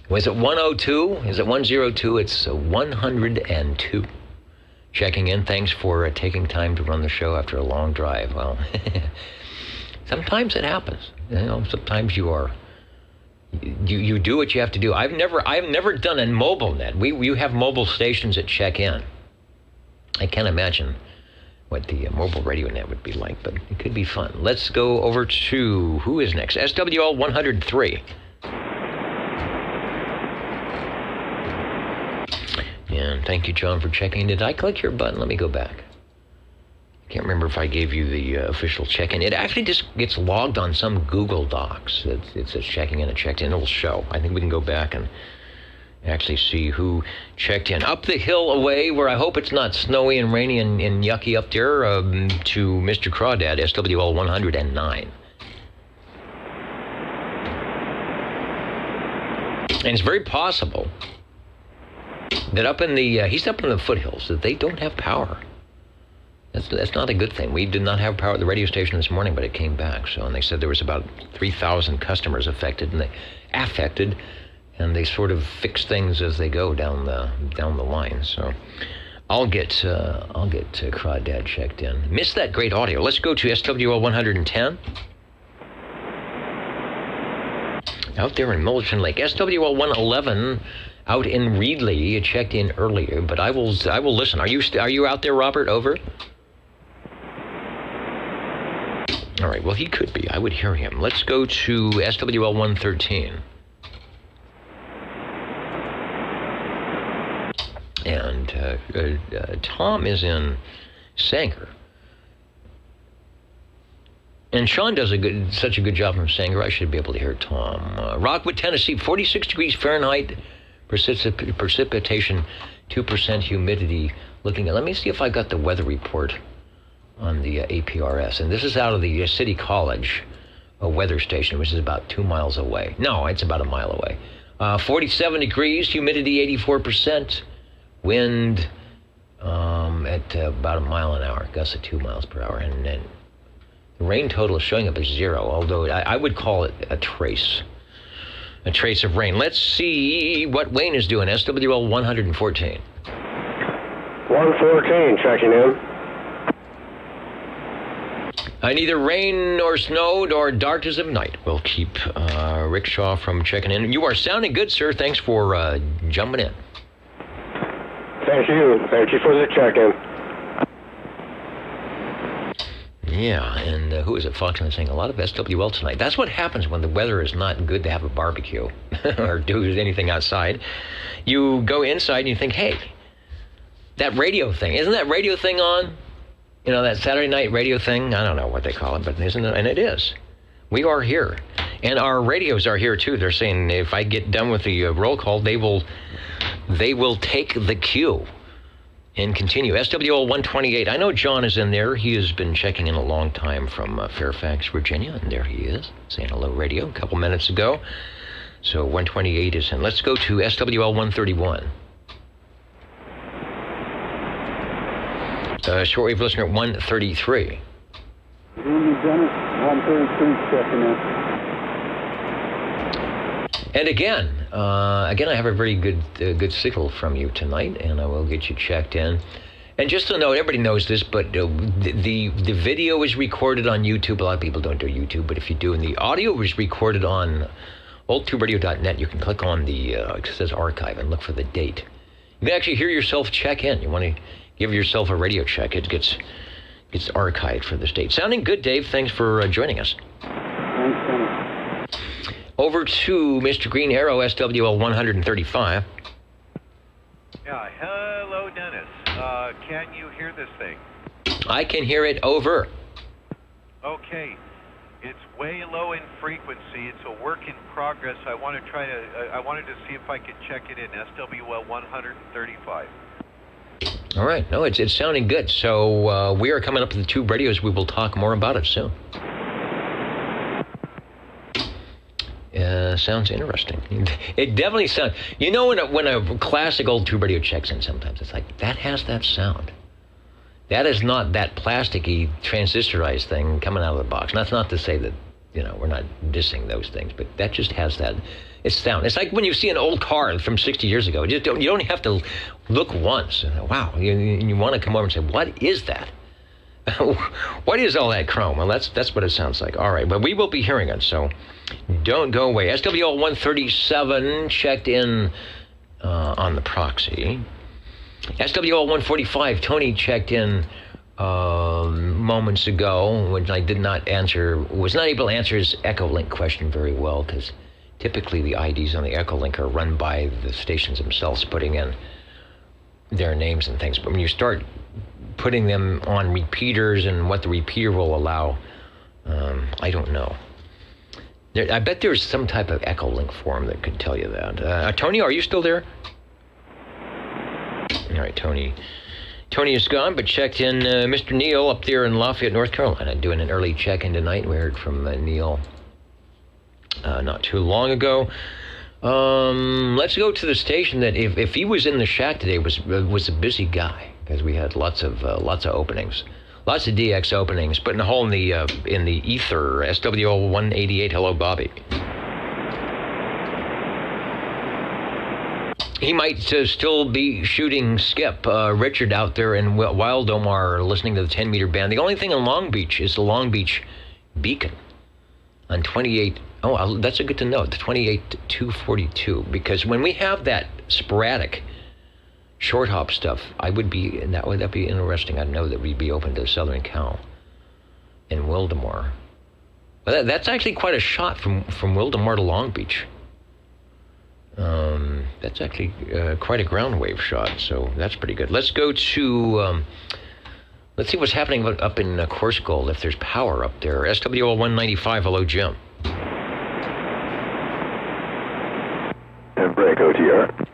Was it 102? Is it 102? It's 102. Checking in. Thanks for taking time to run the show after a long drive. Well, sometimes it happens. You know, sometimes you do what you have to do. I've never done a mobile net. We have mobile stations that check in. I can't imagine what the mobile radio net would be like, but it could be fun. Let's go over to who is next? SWL 103. And thank you, John, for checking in. Did I click your button? Let me go back. Can't remember if I gave you the official check-in. It actually just gets logged on some Google Docs. It says checking in and checked in. It'll show. I think we can go back and actually see who checked in. Up the hill away, where I hope it's not snowy and rainy and yucky up there, to Mr. Crawdad, SWL 109. And it's very possible that up in the, he's up in the foothills, that they don't have power. That's not a good thing. We did not have power at the radio station this morning, but it came back. So, and they said there was about 3,000 customers affected, and they sort of fix things as they go down the line. So, I'll get Crawdad checked in. Missed that great audio. Let's go to SWL 110. Out there in Millerton Lake, SWL 111. Out in Reedley, you checked in earlier, but I will listen. Are you out there, Robert? Over. All right. Well, he could be. I would hear him. Let's go to SWL 113. And Tom is in Sanger. And Sean does such a good job from Sanger, I should be able to hear Tom. Rockwood, Tennessee, 46 degrees Fahrenheit. Precipitation, 2% humidity. Let me see if I got the weather report on the APRS. And this is out of the City College weather station, which is about 2 miles away. No, it's about a mile away. 47 degrees, humidity 84%, wind at about a mile an hour, gusts at 2 miles per hour. And then the rain total is showing up as 0, although I would call it a trace of rain. Let's see what Wayne is doing. SWL 114. 114, checking in. Neither rain nor snow nor darkness of night will keep Rick Shaw from checking in. You are sounding good, sir. Thanks for jumping in. Thank you. Thank you for the check-in. Yeah, and who is it? Foxman saying a lot of SWL tonight. That's what happens when the weather is not good to have a barbecue or do anything outside. You go inside and you think, hey, that radio thing, isn't that radio thing on? You know, that Saturday night radio thing? I don't know what they call it, but isn't it? And it is. We are here. And our radios are here, too. They're saying if I get done with the roll call, they will take the cue and continue. SWL 128. I know John is in there. He has been checking in a long time from Fairfax, Virginia, and there he is, saying hello radio a couple minutes ago. So 128 is in. Let's go to SWL 131. Shortwave listener 133. Dennis, 133 checking in. And again, I have a very good signal from you tonight, and I will get you checked in. And just to note, everybody knows this, but the video is recorded on YouTube. A lot of people don't do YouTube, but if you do, and the audio is recorded on oldtuberadio.net, you can click on the it says archive and look for the date. You can actually hear yourself check in. You want to give yourself a radio check. It gets archived for this date. Sounding good, Dave. Thanks for joining us. Thanks, Dennis. Over to Mr. Green Arrow, SWL 135. Yeah, hello, Dennis. Can you hear this thing? I can hear it. Over. Okay. It's way low in frequency. It's a work in progress. I wanted to see if I could check it in. SWL 135. All right. No, it's sounding good. So we are coming up with the tube radios. We will talk more about it soon. Sounds interesting. It definitely sounds. You know, when a classic old tube radio checks in, sometimes it's like that has that sound. That is not that plasticky transistorized thing coming out of the box. And that's not to say that we're not dissing those things, but that just has that. It's sound. It's like when you see an old car from 60 years ago. You don't have to look once. Wow. You want to come over and say, what is that? What is all that chrome? Well, that's what it sounds like. All right, but we will be hearing it, so don't go away. SWL 137 checked in on the proxy. SWL 145, Tony checked in moments ago, which I did not answer, was not able to answer his Echolink question very well, because typically the IDs on the Echolink are run by the stations themselves, putting in their names and things. But when you start putting them on repeaters and what the repeater will allow, I don't know. I bet there's some type of Echolink forum that could tell you that. Tony, are you still there? All right, Tony. Tony is gone, but checked in Mr. Neil up there in Lafayette, North Carolina, doing an early check-in tonight. We heard from Neil not too long ago. Let's go to the station that, if he was in the shack today, was a busy guy, because we had lots of openings. Lots of DX openings, putting a hole in the ether. SWL 188. Hello, Bobby. He might still be shooting Skip. Richard out there in Wildomar listening to the 10-meter band. The only thing in Long Beach is the Long Beach Beacon on 28. Oh, that's good to know. The 28-242, because when we have that sporadic short hop stuff, that'd be interesting. I'd know that we'd be open to Southern Cal and Wildomar. But that's actually quite a shot from Wildomar to Long Beach. That's actually quite a ground wave shot, so that's pretty good. Let's go to, let's see what's happening up in Coarse Gold, if there's power up there. SWL 195, hello, Jim. Break OTR.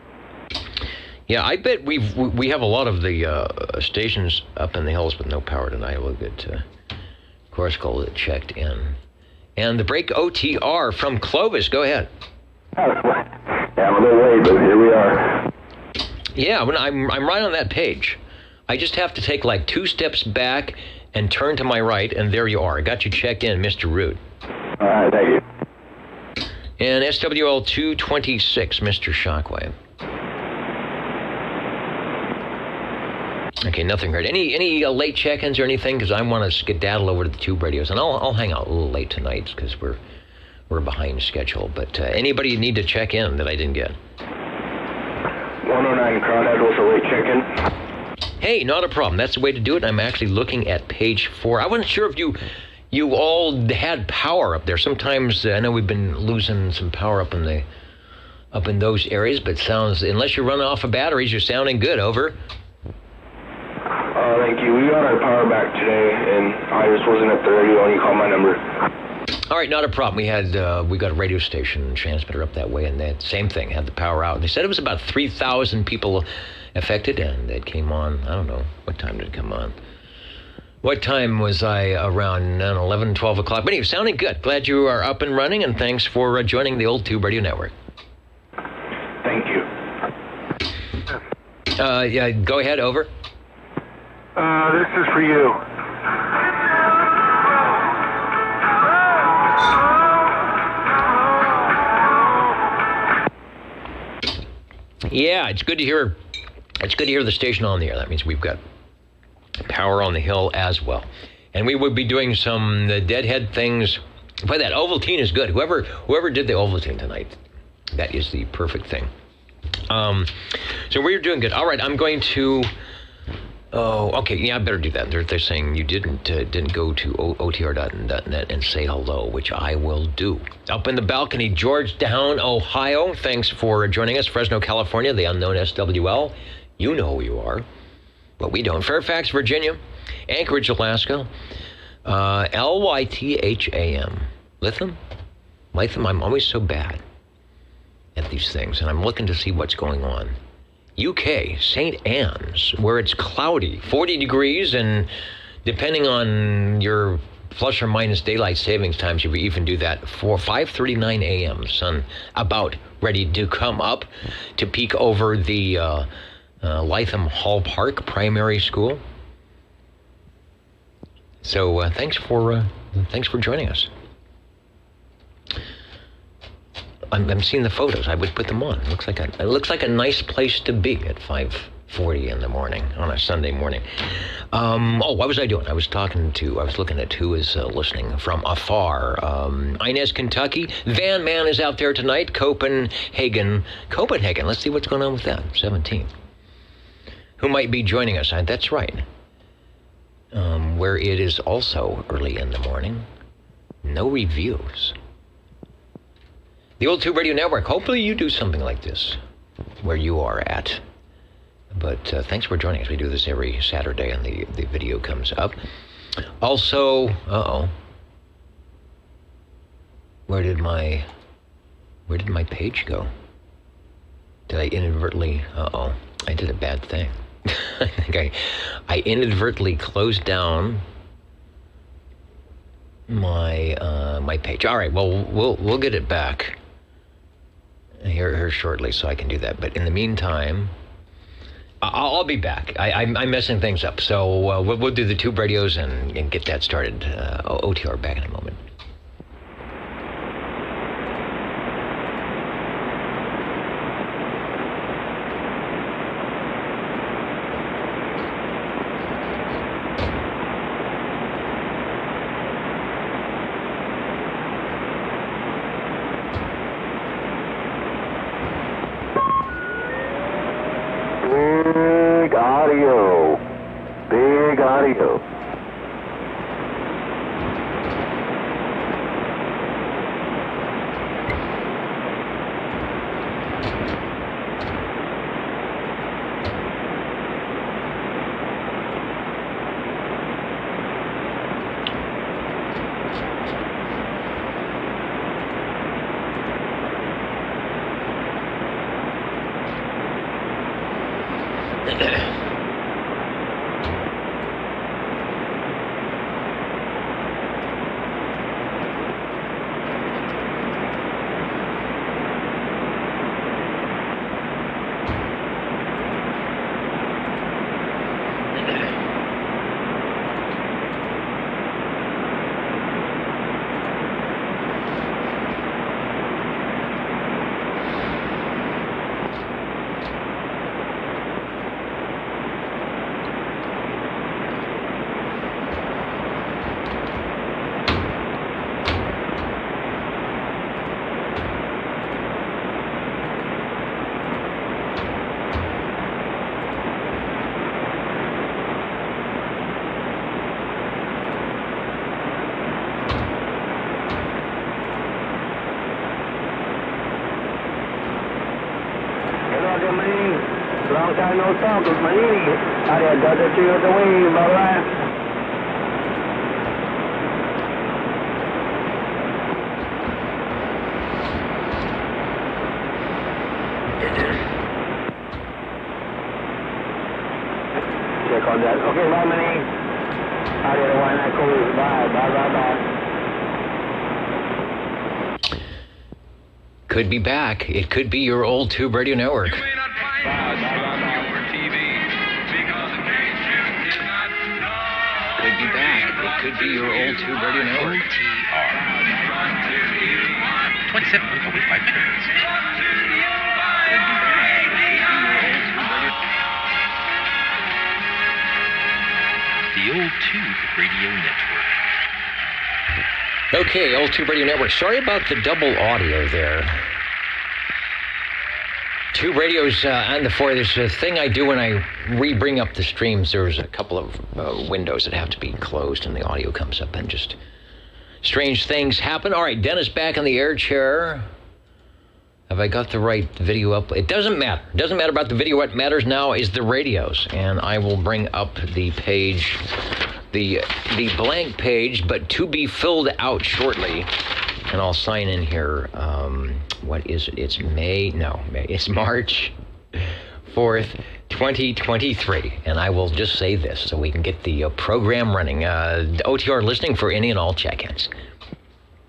Yeah, I bet we have a lot of the stations up in the hills with no power tonight. We'll get Coarse Gold that checked in. And the break OTR from Clovis, go ahead. I'm a little late, but here we are. Yeah, I'm right on that page. I just have to take like 2 steps back and turn to my right, and there you are. I got you checked in, Mr. Root. All right, thank you. And SWL 226, Mr. Shockwave. Okay, nothing heard. Any late check-ins or anything? Because I want to skedaddle over to the tube radios, and I'll hang out a little late tonight because we're behind schedule. But anybody need to check in that I didn't get? 109 Crawdad was a late check-in. Hey, not a problem. That's the way to do it. I'm actually looking at page 4. I wasn't sure if you all had power up there. Sometimes I know we've been losing some power up in those areas, but sounds, unless you're running off of batteries, you're sounding good. Over. Thank you. We got our power back today, and I just wasn't at the radio when you called my number. All right, not a problem. We got a radio station transmitter up that way, and that same thing, had the power out. They said it was about 3,000 people affected, and it came on. I don't know. What time did it come on? What time was I around 11, 12 o'clock? But anyway, sounding good. Glad you are up and running, and thanks for joining the Old Tube Radio Network. Thank you. Yeah, go ahead, over. This is for you. Yeah, it's good to hear. It's good to hear the station on the air. That means we've got power on the hill as well, and we would be doing some deadhead things. But that Ovaltine is good. Whoever did the Ovaltine tonight, that is the perfect thing. So we're doing good. All right, I'm going to. Oh, okay. Yeah, I better do that. They're saying you didn't go to otr.net and say hello, which I will do. Up in the balcony, Georgetown, Ohio. Thanks for joining us. Fresno, California, the unknown SWL. You know who you are, but we don't. Fairfax, Virginia. Anchorage, Alaska. LYTHAM. Lytham? I'm always so bad at these things, and I'm looking to see what's going on. UK, St. Anne's, where it's cloudy, 40 degrees, and depending on your plus or minus daylight savings times, you even do that for 5:39 a.m. Sun about ready to come up to peek over the Lytham Hall Park Primary School. So thanks for joining us. I'm seeing the photos. I would put them on. It looks like a nice place to be at 5:40 in the morning on a Sunday morning. What was I doing? I was looking at who is listening from afar. Inez, Kentucky. Van Man is out there tonight. Copenhagen. Let's see what's going on with that. 17. Who might be joining us? That's right. Where it is also early in the morning. No reviews. The Old Tube Radio Network. Hopefully you do something like this where you are at. But thanks for joining us. We do this every Saturday, and the video comes up. Also, where did my page go? Did I inadvertently? I did a bad thing. I think I inadvertently closed down my page. All right. Well, we'll get it back here shortly, so I can do that. But in the meantime, I'll be back. I'm messing things up, so we'll do the tube radios and get that started. OTR back in a moment. Big audio. Long time no talk with Manini. I had got the two of the way, bye-bye. Check on that. Okay, bye, Manini. I did a wine I close. Bye. Could be back. It could be your old Tube Radio Network. Could be back. It could be your old Tube Radio Network. 27 over 5 minutes. The Old Tube Radio Network. Okay, Old Tube Radio Network. Sorry about the double audio there. Tube Radio's on the floor. There's a thing I do when I re-bring up the streams. There's a couple of windows that have to be closed, and the audio comes up, and just strange things happen. All right, Dennis back in the air chair. Have I got the right video up? It doesn't matter. It doesn't matter about the video. What matters now is the radios, and I will bring up the page, the blank page, but to be filled out shortly. And I'll sign in here. What is it? It's May. It's March 4th, 2023. And I will just say this so we can get the program running. OTR listening for any and all check-ins.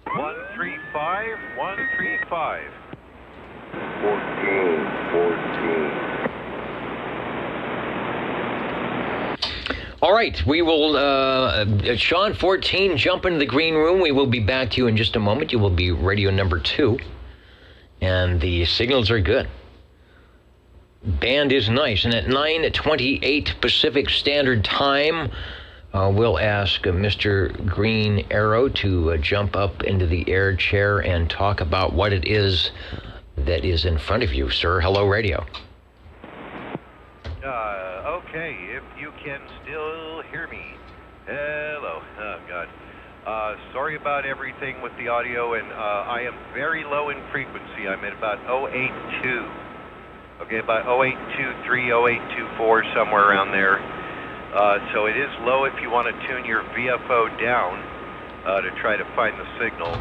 135, 135. 14. All right, we will, Sean 14, jump into the green room. We will be back to you in just a moment. You will be radio number 2. And the signals are good. Band is nice. And at 9:28 Pacific Standard Time, we'll ask Mr. Green Arrow to jump up into the air chair and talk about what it is that is in front of you, sir. Hello, radio. Okay, if you can still hear me. Hello. Oh, God. Sorry about everything with the audio, and I am very low in frequency. I'm at about 082. Okay, about 0823, 0824, somewhere around there. So it is low if you want to tune your VFO down to try to find the signal.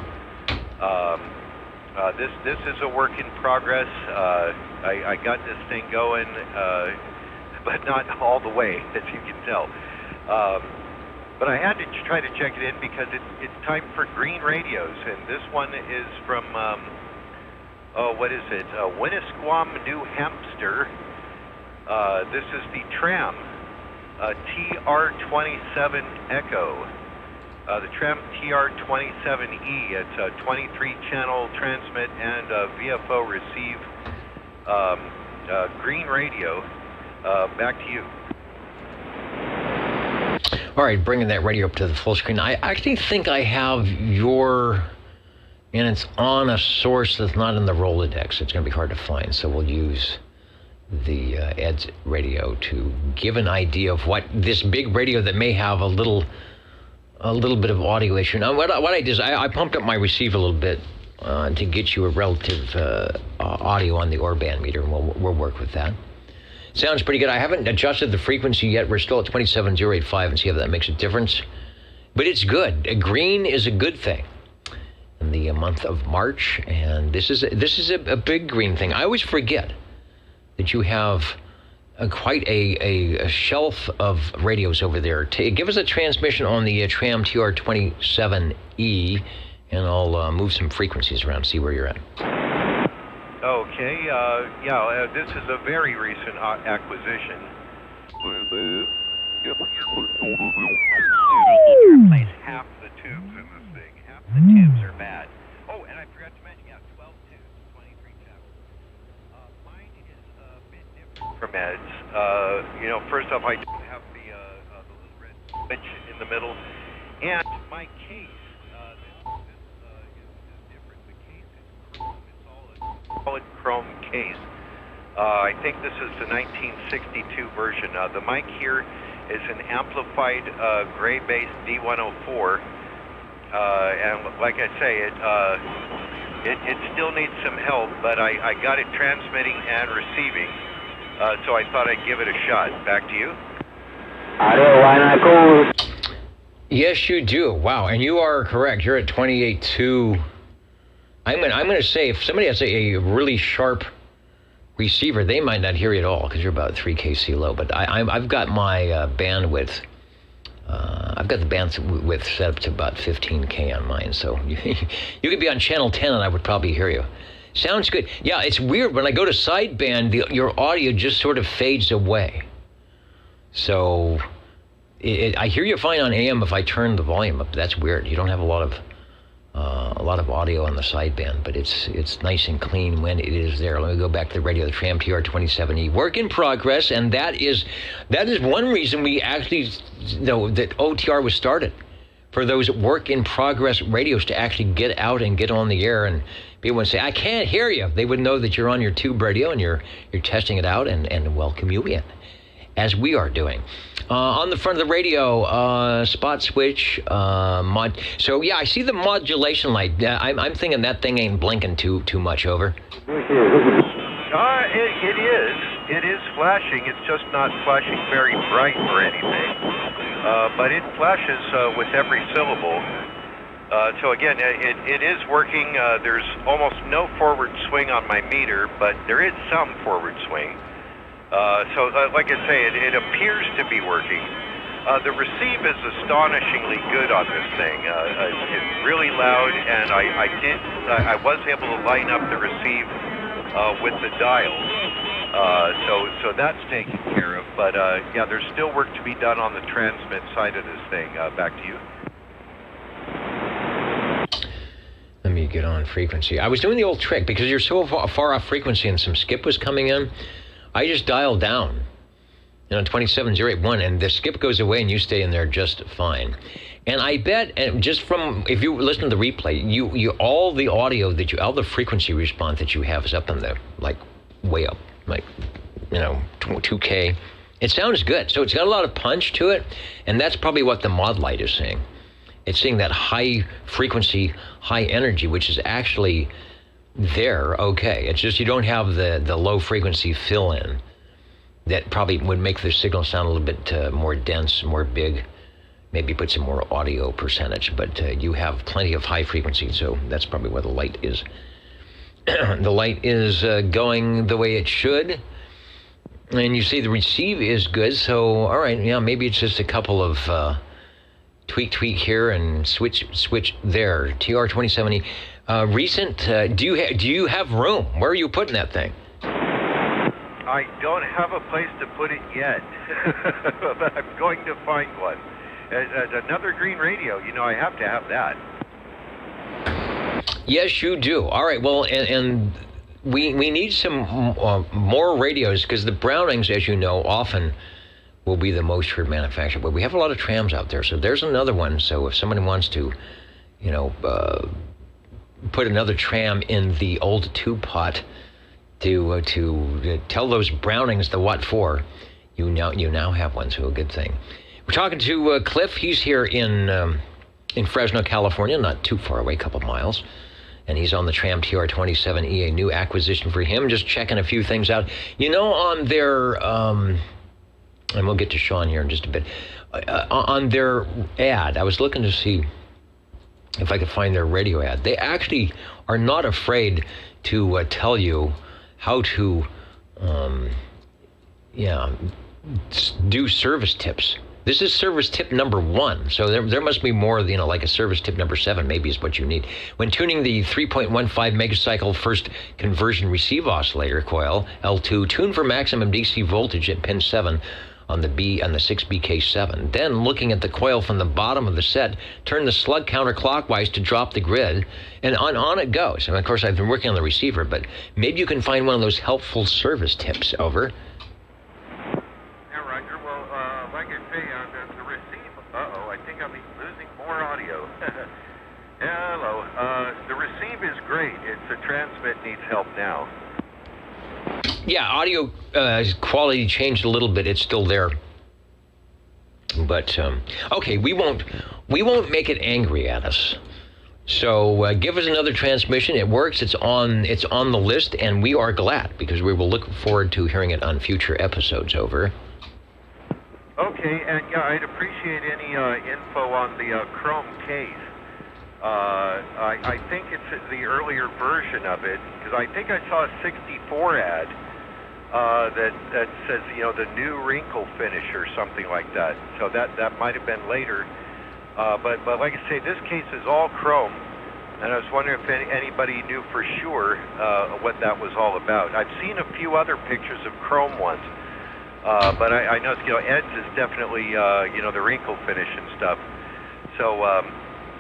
This is a work in progress. I got this thing going, but not all the way, as you can tell. But I had to try to check it in because it's time for green radios, and this one is from, what is it? Winnisquam, New Hampshire. This is the Tram TR27 Echo. The Tram TR27E. It's a 23-channel transmit and VFO receive green radio. Back to you. All right, bringing that radio up to the full screen. I actually think I have your, and it's on a source that's not in the Rolodex. It's going to be hard to find, so we'll use the Ed's radio to give an idea of what this big radio that may have a little bit of audio issue. Now, what I did is I pumped up my receiver a little bit to get you a relative audio on the Orban meter, and we'll work with that. Sounds pretty good. I haven't adjusted the frequency yet. We're still at 27085 and see if that makes a difference. But it's good. Green is a good thing in the month of March, and this is a big green thing. I always forget that you have quite a shelf of radios over there. Give us a transmission on the Tram TR27E, and I'll move some frequencies around, see where you're at. Okay, this is a very recent acquisition. Replace half the tubes in this thing. Half the tubes are bad. Oh, and I forgot to mention, 12 tubes, 23 channels. Mine is a bit different from Ed's. First off, I don't have the little red switch in the middle, and my case. Solid chrome case. I think this is the 1962 version. The mic here is an amplified gray-based D104, and like I say, it still needs some help, but I got it transmitting and receiving, so I thought I'd give it a shot. Back to you. Yes, you do. Wow, and you are correct. You're at 28.2. I'm going to say, if somebody has a really sharp receiver, they might not hear you at all because you're about 3 kc low. But I've got my bandwidth. I've got the bandwidth set up to about 15K on mine. So you could be on channel 10 and I would probably hear you. Sounds good. Yeah, it's weird. When I go to sideband, your audio just sort of fades away. So I hear you fine on AM if I turn the volume up. That's weird. You don't have a lot of audio on the sideband, but it's nice and clean when it is there. Let me go back to the radio, the Tram TR27E. Work in progress, and that is one reason we actually know that OTR was started, for those work in progress radios to actually get out and get on the air and be able to say, I can't hear you. They would know that you're on your tube radio and you're testing it out and welcome you in, as we are doing. On the front of the radio, spot switch, mod. So yeah, I see the modulation light. I'm thinking that thing ain't blinking too much over. It is flashing. It's just not flashing very bright or anything. But it flashes with every syllable. So again, it is working. There's almost no forward swing on my meter, but there is some forward swing. Like I say, it appears to be working. The receive is astonishingly good on this thing. It's really loud, and I was able to line up the receive with the dials. So that's taken care of. But yeah, there's still work to be done on the transmit side of this thing. Back to you. Let me get on frequency. I was doing the old trick because you're so far off frequency and some skip was coming in. I just dialed down, 27081, and the skip goes away and you stay in there just fine. And I bet, and just from, if you listen to the replay, you all the audio that all the frequency response that you have is up in the, like, way up, like, 2K. It sounds good. So it's got a lot of punch to it, and that's probably what the mod light is saying. It's seeing that high frequency, high energy, which is actually there, okay. It's just you don't have the low frequency fill in that probably would make the signal sound a little bit more dense, more big. Maybe put some more audio percentage, but you have plenty of high frequency, so that's probably where the light is. The light is going the way it should. And you see the receive is good, so all right, yeah, maybe it's just a couple of tweak here and switch there. TR27E. Recent, do you have room? Where are you putting that thing? I don't have a place to put it yet, but I'm going to find one. Another green radio, I have to have that. Yes, you do. All right, well, and we need some more radios, because the Brownings, as you know, often will be the most heard manufacturer. But we have a lot of trams out there, so there's another one. So if somebody wants to, put another tram in the old tube pot to tell those Brownings the what for, you now have one, so a good thing. We're talking to Cliff. He's here in Fresno, California, not too far away, a couple miles. And he's on the Tram TR27E, a new acquisition for him, just checking a few things out. On their, and we'll get to Sean here in just a bit, on their ad, I was looking to see if I could find their radio ad. They actually are not afraid to tell you how to, do service tips. This is service tip number 1, so there must be more, like a service tip number 7 maybe is what you need. When tuning the 3.15 megacycle first conversion receive oscillator coil, L2, tune for maximum DC voltage at pin 7 on the 6BK7. Then, looking at the coil from the bottom of the set, turn the slug counterclockwise to drop the grid, and on it goes. And of course, I've been working on the receiver, but maybe you can find one of those helpful service tips. Over. The receive is great. It's the transmit needs help now. Yeah, audio quality changed a little bit. It's still there, but okay. We won't make it angry at us. So give us another transmission. It works. It's on the list, and we are glad because we will look forward to hearing it on future episodes. Over. Okay, and yeah, I'd appreciate any info on the Chrome case. I think it's the earlier version of it, because I think I saw a 64 ad that says, the new wrinkle finish or something like that. So that might have been later. But like I say, this case is all chrome, and I was wondering if anybody knew for sure what that was all about. I've seen a few other pictures of chrome ones, but I know Ed's is definitely the wrinkle finish and stuff. So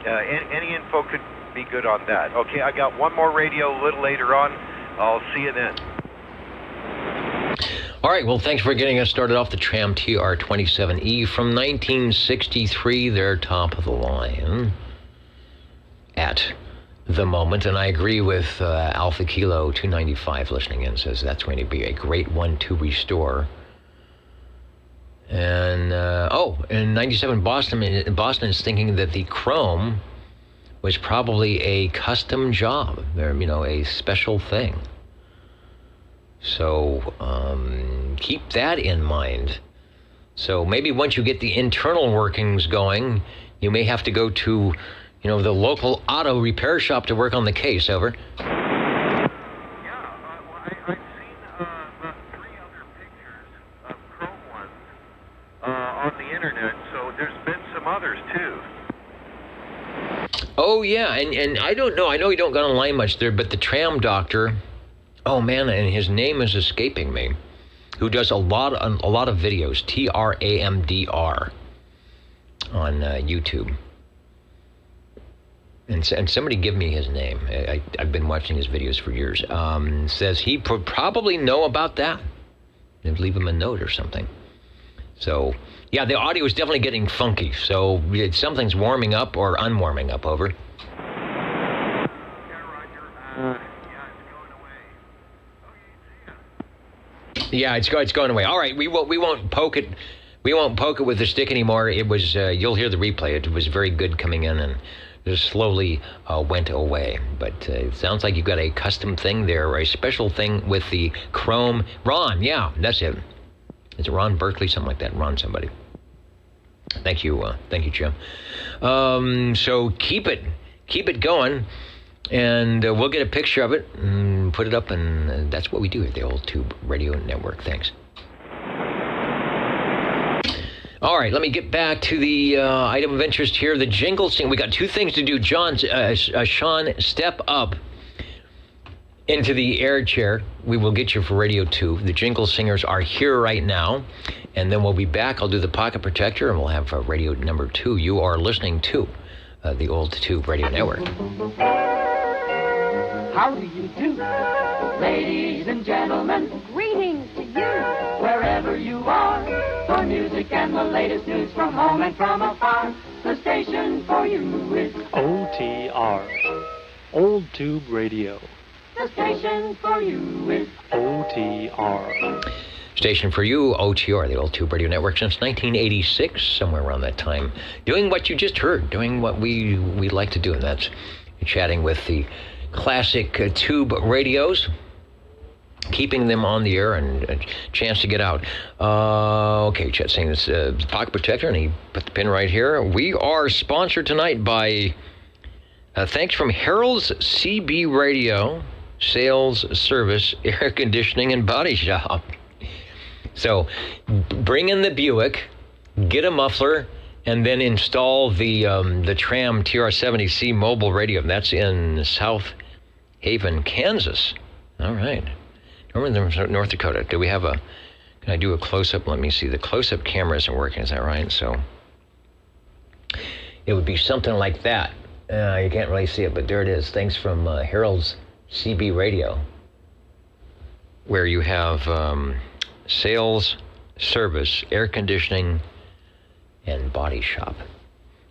any info could be good on that. Okay, I got one more radio a little later on. I'll see you then. All right, well, thanks for getting us started off. The Tram TR27E from 1963. They're top of the line at the moment. And I agree with Alpha Kilo 295 listening in, says that's going to be a great one to restore. And, in 97, Boston is thinking that the Chrome was probably a custom job, a special thing. So keep that in mind. So maybe once you get the internal workings going, you may have to go to, the local auto repair shop to work on the case. Over. On the internet, so there's been some others too. Oh yeah, and I don't know. I know you don't got online much there, but the Tram Doctor, oh man, and his name is escaping me, who does a lot of videos. TRAMDR on YouTube. And somebody give me his name. I've been watching his videos for years. Says he probably know about that. And leave him a note or something. So, yeah, the audio is definitely getting funky. So something's warming up or unwarming up. Over. Yeah, it's going away. All right, we won't poke it. We won't poke it with the stick anymore. It was you'll hear the replay. It was very good coming in and just slowly went away. But it sounds like you've got a custom thing there, or a special thing with the chrome. Ron, yeah, that's it. Is it Ron Berkeley? Something like that. Ron somebody. Thank you, Jim. So keep it going, and we'll get a picture of it and put it up, and that's what we do at the Old Tube Radio Network. Thanks. All right, let me get back to the item of interest here, the jingle sing. We got two things to do. Sean, step up into the air chair. We will get you for Radio 2. The jingle singers are here right now, and then we'll be back. I'll do the pocket protector, and we'll have radio number 2. You are listening to the Old Tube Radio Network. How do you do, ladies and gentlemen? Greetings to you, wherever you are. For music and the latest news from home and from afar, the station for you is OTR, Old Tube Radio. The station for you is OTR. Station for you, OTR, the Old Tube Radio Network, since 1986, somewhere around that time. Doing what you just heard, doing what we like to do, and that's chatting with the classic tube radios, keeping them on the air and a chance to get out. Okay, Chet's saying this pocket protector, and he put the pin right here. We are sponsored tonight by, thanks from Harold's CB Radio, Sales Service, Air Conditioning, and Body Shop. So bring in the Buick, get a muffler, and then install the Tram TR-70C mobile radio. That's in South Haven, Kansas. All right. North Dakota. Do we have can I do a close-up? Let me see. The close-up camera isn't working. Is that right? So it would be something like that. You can't really see it, but there it is. Thanks from Harold's CB Radio, where you have sales, service, air conditioning, and body shop.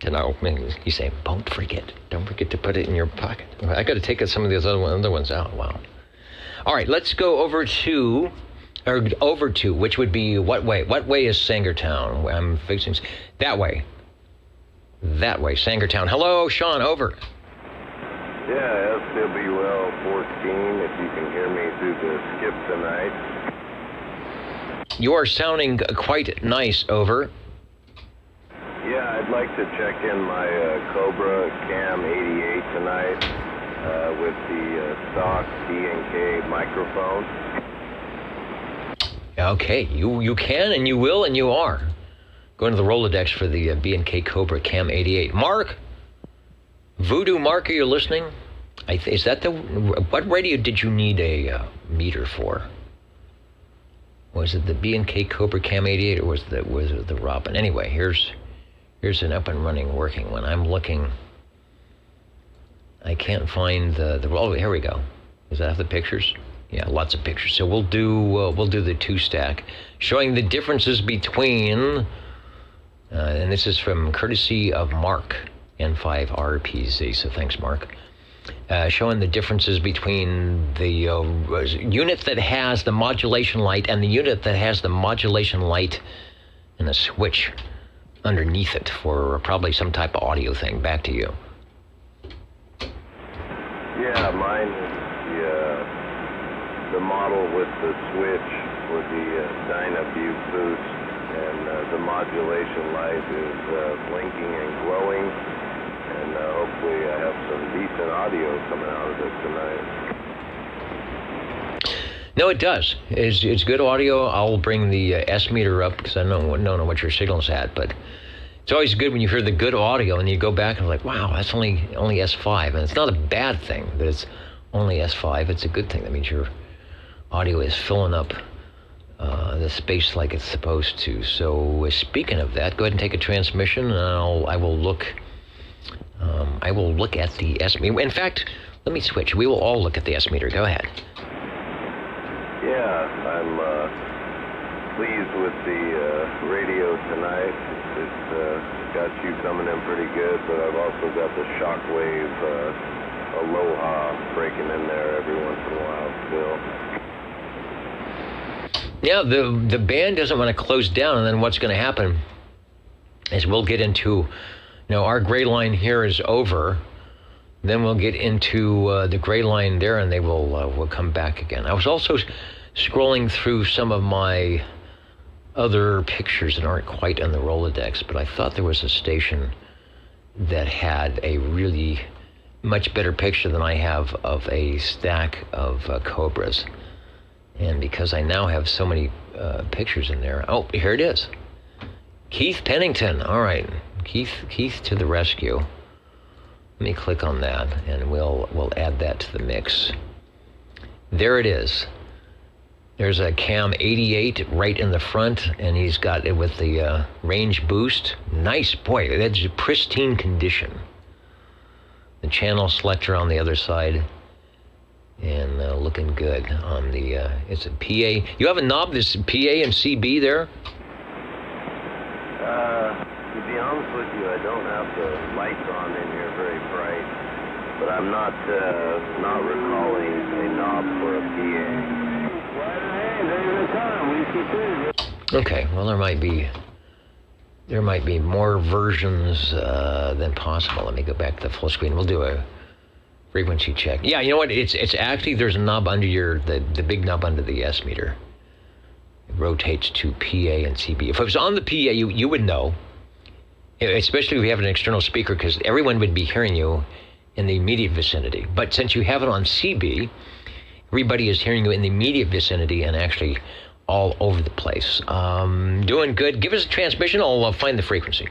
And you say, don't forget to put it in your pocket. I got to take some of these other ones out. Wow. All right, let's go over to, which would be what way? What way is Sangertown? I'm fixing that way. That way, Sangertown. Hello, Sean, over. Yeah, SWL 14, if you can hear me through the skip tonight. You are sounding quite nice, over. Yeah, I'd like to check in my Cobra Cam 88 tonight with the stock B&K microphone. Okay, you can and you will and you are. Going to the Rolodex for the B&K Cobra Cam 88. Mark, Voodoo Mark, are you listening? Is that what radio did you need a meter for? Was it the B&K Cobra Cam 88 or was it the Robin? Anyway, here's an up and running working one. I'm looking. I can't find oh, here we go. Does that have the pictures? Yeah, lots of pictures. So we'll do the 2-stack, showing the differences between. And this is from courtesy of Mark N5RPZ. So thanks, Mark. Showing the differences between the unit that has the modulation light and the unit that has the modulation light and a switch underneath it for probably some type of audio thing. Back to you. Yeah, mine is the model with the switch for the Dynabuke boost, and the modulation light is blinking and glowing, and hopefully I have some decent audio coming out of it tonight. No, it does. It's good audio. I'll bring the S meter up because I don't know what your signal's at, but it's always good when you hear the good audio and you go back and like, wow, that's only S5, and it's not a bad thing that it's only S5. It's a good thing. That means your audio is filling up the space like it's supposed to. So speaking of that, go ahead and take a transmission, and I will look at the S meter. In fact, let me switch. We will all look at the S meter. Go ahead. Yeah, I'm pleased with the radio tonight. It's got you coming in pretty good, but I've also got the Shockwave Aloha breaking in there every once in a while still. Yeah, the band doesn't want to close down, and then what's going to happen is we'll get into Now, our gray line here is over. Then we'll get into the gray line there, and they will come back again. I was also scrolling through some of my other pictures that aren't quite on the Rolodex, but I thought there was a station that had a really much better picture than I have of a stack of Cobras. And because I now have so many pictures in there, oh, here it is. Keith Pennington. All right, Keith to the rescue. Let me click on that, and we'll add that to the mix. There it is. There's a Cam 88 right in the front, and he's got it with the range boost. Nice, boy, that's pristine condition. The channel selector on the other side, and looking good on the, it's a PA. You have a knob, this PA and CB there? To be honest with you, I don't have the lights on in here very bright, but I'm not recalling a knob for a PA. Okay, well, there might be more versions than possible. Let me go back to the full screen. We'll do a frequency check. Yeah, you know what? It's actually, there's a knob under the big knob under the S meter. It rotates to PA and CB. If it was on the PA, you would know, especially if you have an external speaker, because everyone would be hearing you in the immediate vicinity. But since you have it on CB, everybody is hearing you in the immediate vicinity and actually all over the place. Doing good. Give us a transmission. I'll find the frequency.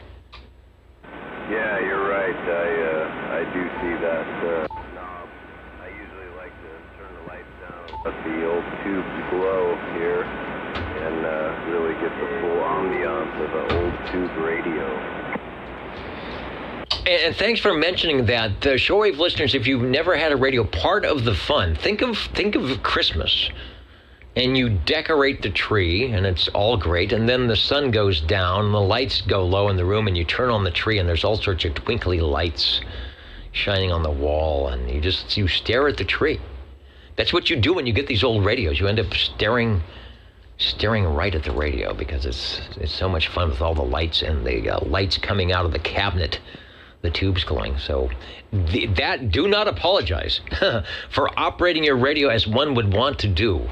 Yeah, you're right. I do see that knob. I usually like to turn the lights down, let the old tubes glow here, and really get the full ambiance of an old tube radio. And thanks for mentioning that. Shortwave listeners, if you've never had a radio, part of the fun, think of Christmas, and you decorate the tree, and it's all great, and then the sun goes down, the lights go low in the room, and you turn on the tree, and there's all sorts of twinkly lights shining on the wall, and you stare at the tree. That's what you do when you get these old radios. You end up staring right at the radio, because it's so much fun with all the lights and the lights coming out of the cabinet, the tubes glowing. So do not apologize for operating your radio as one would want to do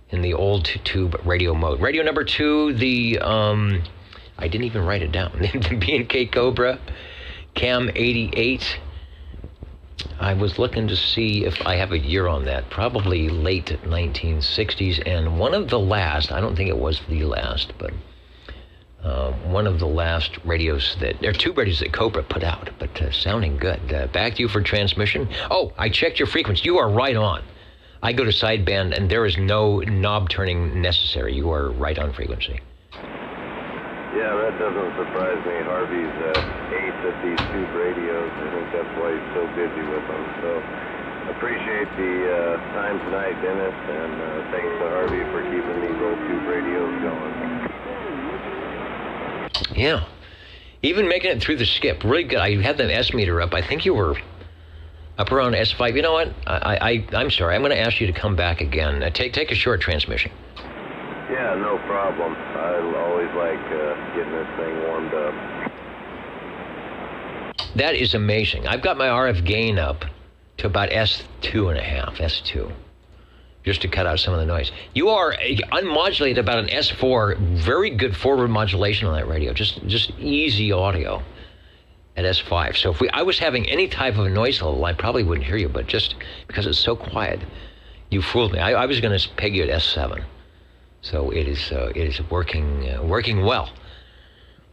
in the old tube radio mode. Radio number 2, I didn't even write it down. The B&K Cobra, Cam 88. I was looking to see if I have a year on that, probably late 1960s, and one of the last, I don't think it was the last, but one of the last radios there are 2 radios that Cobra put out, but sounding good. Back to you for transmission. Oh, I checked your frequency. You are right on. I go to sideband, and there is no knob turning necessary. You are right on frequency. Yeah, that doesn't surprise me. Harvey's ace at these tube radios. I think that's why he's so busy with them. So appreciate the time tonight, Dennis, and thanks to Harvey for keeping these old tube radios going. Yeah. Even making it through the skip. Really good. I had the S meter up. I think you were up around S5. You know what? I'm sorry. I'm going to ask you to come back again. Take a short transmission. Yeah, no problem. I always like getting this thing warmed up. That is amazing. I've got my RF gain up to about S2.5, S2, just to cut out some of the noise. You are unmodulated about an S4. Very good forward modulation on that radio. Just easy audio at S5. So if I was having any type of noise level, I probably wouldn't hear you, but just because it's so quiet, you fooled me. I was going to peg you at S7. So it is working well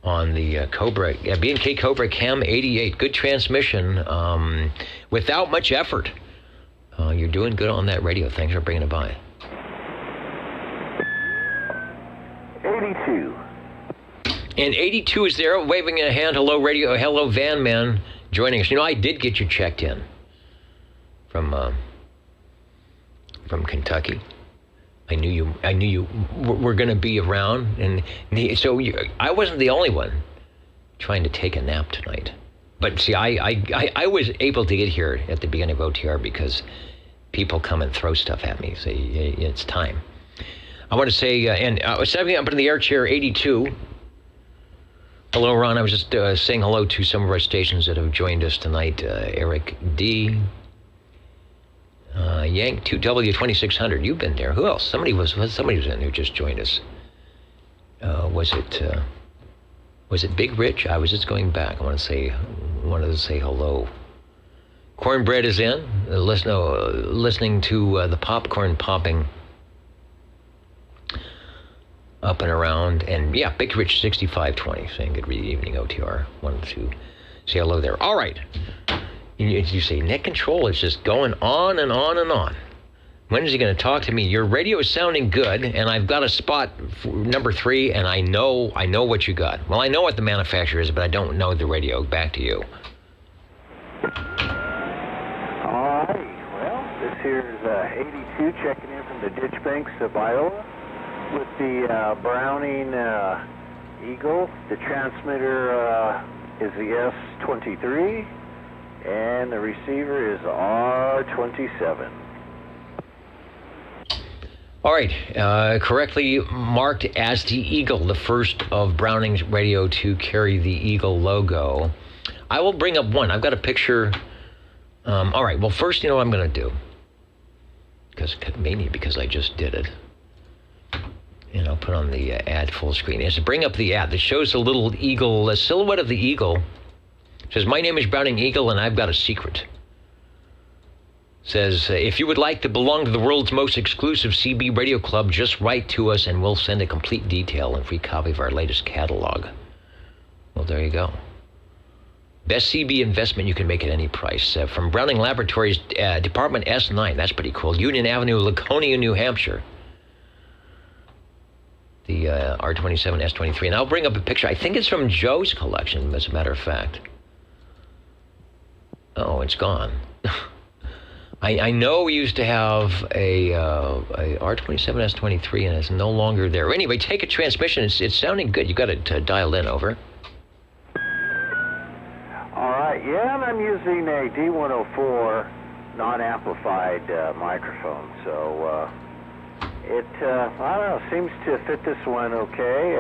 on the Cobra, B&K Cobra Cam 88. Good transmission without much effort. You're doing good on that radio. Thanks for bringing it by. 82. And 82 is there, waving a hand. Hello, radio. Hello, Van Man, joining us. You know, I did get you checked in from Kentucky. I knew you were going to be around, and so I wasn't the only one trying to take a nap tonight. But see, I was able to get here at the beginning of OTR because people come and throw stuff at me. Say it's time. I want to say, and stepping up into the air chair 82. Hello, Ron. I was just saying hello to some of our stations that have joined us tonight. Eric D. Yank 2W2600. You've been there. Who else? Somebody was in who just joined us. Was it Big Rich? I was just going back. I wanted to say hello. Cornbread is in. Listening to the popcorn popping up and around. And yeah, Big Rich 6520 saying good evening, OTR. Wanted to say hello there. All right. You say net control is just going on and on and on. When is he going to talk to me? Your radio is sounding good, and I've got a spot for number 3, and I know what you got. Well, I know what the manufacturer is, but I don't know the radio. Back to you. All right. Well, this here's 82 checking in from the Ditch Banks of Iowa with the Browning Eagle. The transmitter is the S23, and the receiver is R27. All right, correctly marked as the Eagle, the first of Browning's radio to carry the Eagle logo. I will bring up one. I've got a picture. All right, well, first, you know what I'm going to do? Mainly because I just did it. And I'll put on the ad full screen. Is to bring up the ad that shows the little eagle, a silhouette of the eagle. It says, my name is Browning Eagle, and I've got a secret. Says, if you would like to belong to the world's most exclusive CB radio club, just write to us and we'll send a complete detail and free copy of our latest catalog. Well, there you go. Best CB investment you can make at any price. From Browning Laboratories, Department S9, that's pretty cool. Union Avenue, Laconia, New Hampshire. The R27, S23. And I'll bring up a picture. I think it's from Joe's collection, as a matter of fact. Oh, it's gone. I know we used to have a R27 S23 and it's no longer there. Anyway, take a transmission. It's sounding good. You got it dialed in. Over. All right. Yeah, and I'm using a D104 non-amplified microphone. So it I don't know, seems to fit this one okay.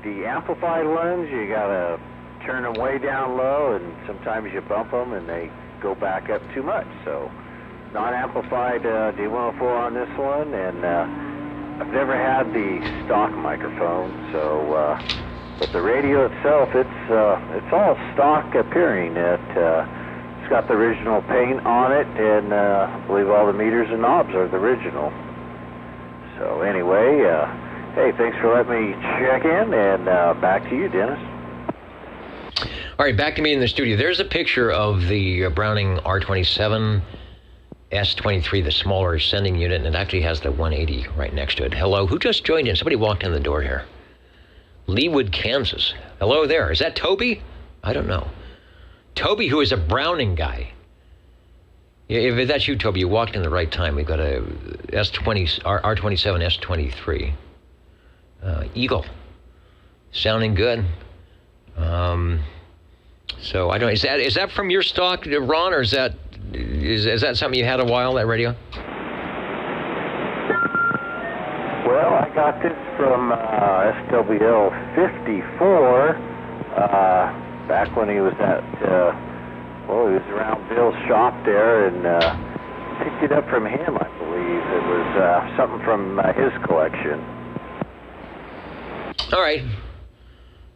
The amplified ones, you gotta turn them way down low, and sometimes you bump them and they go back up too much. So non-amplified D104 on this one, and I've never had the stock microphone, so but the radio itself, it's all stock appearing. It's got the original paint on it, and I believe all the meters and knobs are the original. So anyway, hey, thanks for letting me check in, and back to you, Dennis. All right, back to me in the studio. There's a picture of the Browning R27 S23, the smaller sending unit, and it actually has the 180 right next to it. Hello, who just joined in? Somebody walked in the door here. Leawood, Kansas. Hello there. Is that Toby? I don't know. Toby, who is a Browning guy. If that's you, Toby, you walked in the right time. We've got a R27 S23. Eagle. Sounding good. So I don't. Is that from your stock, Ron, or is that something you had a while, that radio? Well, I got this from SWL 54 back when he was at he was around Bill's shop there, and picked it up from him, I believe. It was something from his collection. All right.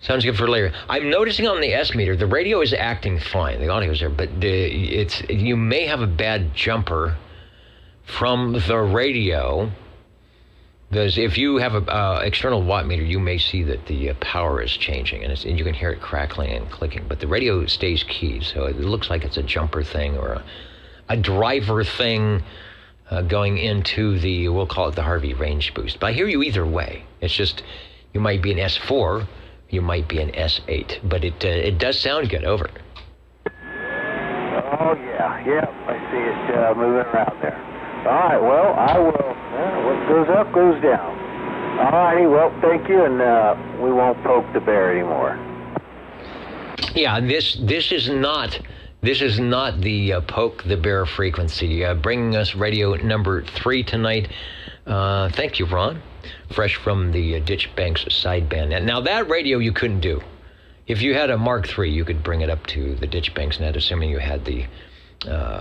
Sounds good for later. I'm noticing on the S meter, the radio is acting fine. The audio's there, but you may have a bad jumper from the radio. Because if you have a external watt meter, you may see that the power is changing, and you can hear it crackling and clicking. But the radio stays keyed, so it looks like it's a jumper thing or a driver thing going into the, we'll call it the Harvey range boost. But I hear you either way. It's just, you might be an S4, you might be an S8, but it does sound good. Over. Oh, yeah, I see it moving around there. All right, well, I will. What goes up goes down. All righty, well, thank you, and we won't poke the bear anymore. Yeah, this is not the poke the bear frequency. Bringing us radio number 3 tonight. Thank you, Ron. Fresh from the Ditchbanks sideband. And now that radio you couldn't do. If you had a Mark III, you could bring it up to the Ditchbanks net, assuming you had the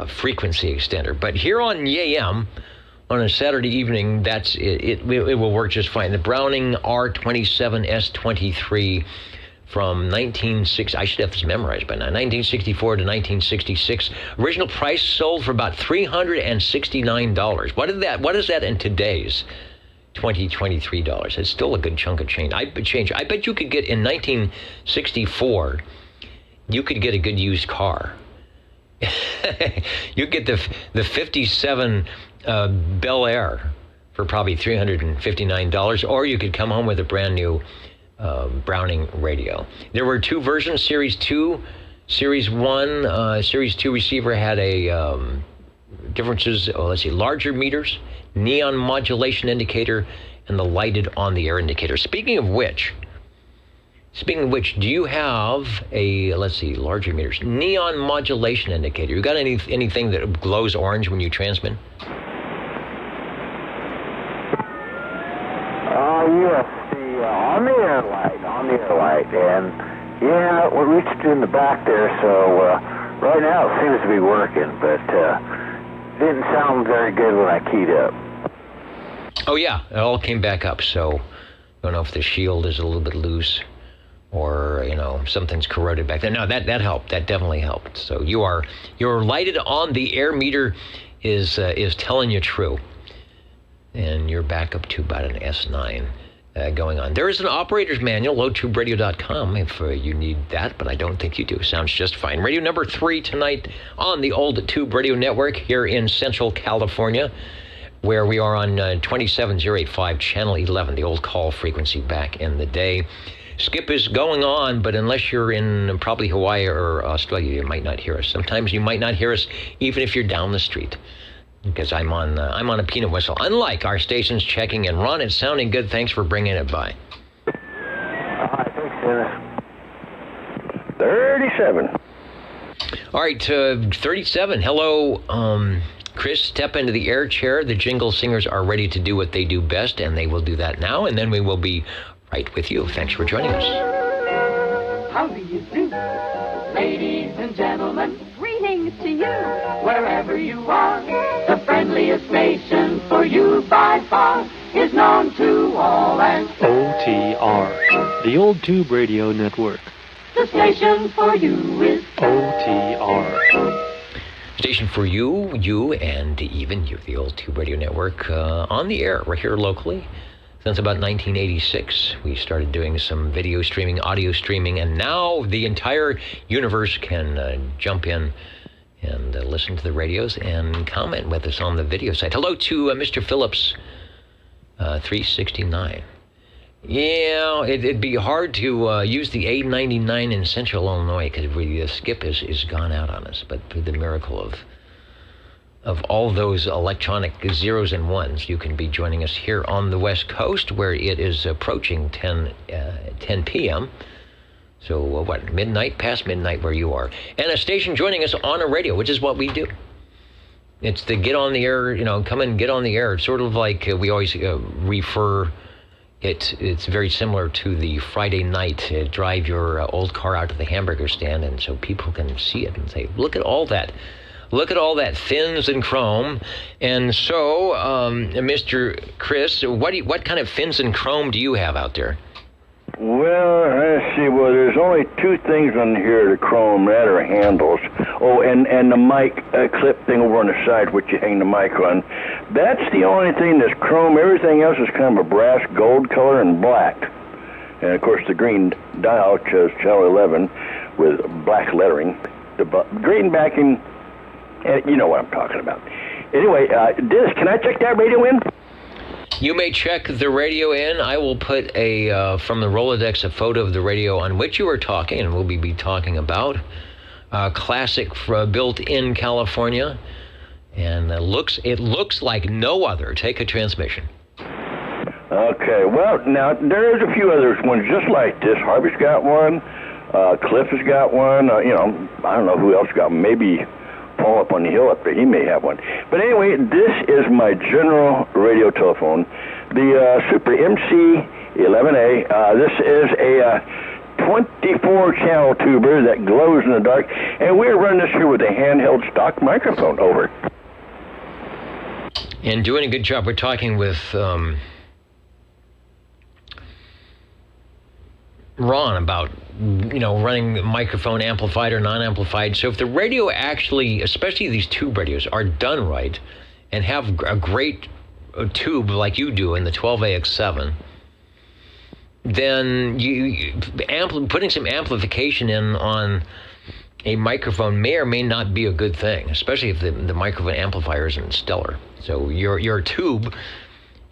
frequency extender. But here on YAM, on a Saturday evening, it will work just fine. The Browning R27S23 from 1960, I should have this memorized by now, 1964 to 1966. Original price sold for about $369. What is that in today's $23? It's still a good chunk of change. I bet you could get, in 1964, you could get a good used car. You get the 57 Bel Air for probably $359, or you could come home with a brand new Browning radio. There were two versions, Series 2, Series 1. Series 2 receiver had a differences, larger meters, neon modulation indicator, and the lighted on-the-air indicator. Speaking of which, do you have a, larger meters, neon modulation indicator? You got anything that glows orange when you transmit? Yes, the on-the-air light, and yeah, we reached in the back there, so right now it seems to be working, but didn't sound very good when I keyed up. Oh yeah, it all came back up, so I don't know if the shield is a little bit loose or, something's corroded back there. No, that helped. That definitely helped. So your lighted on the air meter is telling you true. And you're back up to about an S9 going on. There is an operator's manual, lowtuberadio.com, if you need that, but I don't think you do. Sounds just fine. Radio number 3 tonight on the Old Tube Radio Network here in Central California, where we are on 27085 Channel 11, the old call frequency back in the day. Skip is going on, but unless you're in probably Hawaii or Australia, you might not hear us. Sometimes you might not hear us even if you're down the street, because I'm on a peanut whistle. Unlike our stations checking in. Ron, it's sounding good. Thanks for bringing it by. Thanks, Dennis. 37. All right, 37. Hello, Chris. Step into the air chair. The jingle singers are ready to do what they do best, and they will do that now, and then we will be right with you. Thanks for joining us. How do you do? Ladies and gentlemen, greetings to you, wherever you are. The friendliest station for you by far is known to all and OTR, the Old Tube Radio Network. the station for you is OTR. Station for you, and even you, the Old Tube Radio Network, on the air. We're here locally. Since about 1986, we started doing some video streaming, audio streaming, and now the entire universe can jump in and listen to the radios and comment with us on the video site. Hello to Mr. Phillips, 369. Yeah, it'd be hard to use the A99 in Central Illinois because the skip is gone out on us. But through the miracle of all those electronic zeros and ones, you can be joining us here on the West Coast, where it is approaching 10 p.m. So midnight, past midnight where you are. And a station joining us on a radio, which is what we do. It's the get on the air, come and get on the air. It's sort of like we always refer it. It's very similar to the Friday night, drive your old car out to the hamburger stand, and so people can see it and say, look at all that. Look at all that fins and chrome. And so, Mr. Chris, what kind of fins and chrome do you have out there? Well, let's see. Well, there's only two things on here to chrome. That are handles. Oh, and the mic clip thing over on the side, which you hang the mic on. That's the only thing that's chrome. Everything else is kind of a brass gold color and black. And, of course, the green dial shows Channel 11 with black lettering. The green backing, you know what I'm talking about. Anyway, Dennis, can I check that radio in? You may check the radio in. I will put from the Rolodex, a photo of the radio on which you are talking, and we'll be talking about. Classic built in California, and it looks like no other. Take a transmission. Okay, well, now, there's a few other ones just like this. Harvey's got one. Cliff has got one. I don't know who else got one. Maybe Paul up on the hill up there. He may have one. But anyway, this is my general radio telephone, the Super MC11A. This is a 24-channel tuber that glows in the dark, and we're running this here with a handheld stock microphone. Over. And doing a good job. We're talking with Ron about, running microphone amplified or non-amplified. So if the radio actually, especially these tube radios, are done right and have a great tube like you do in the 12AX7, then putting some amplification in on a microphone may or may not be a good thing, especially if the microphone amplifier isn't stellar. So your tube,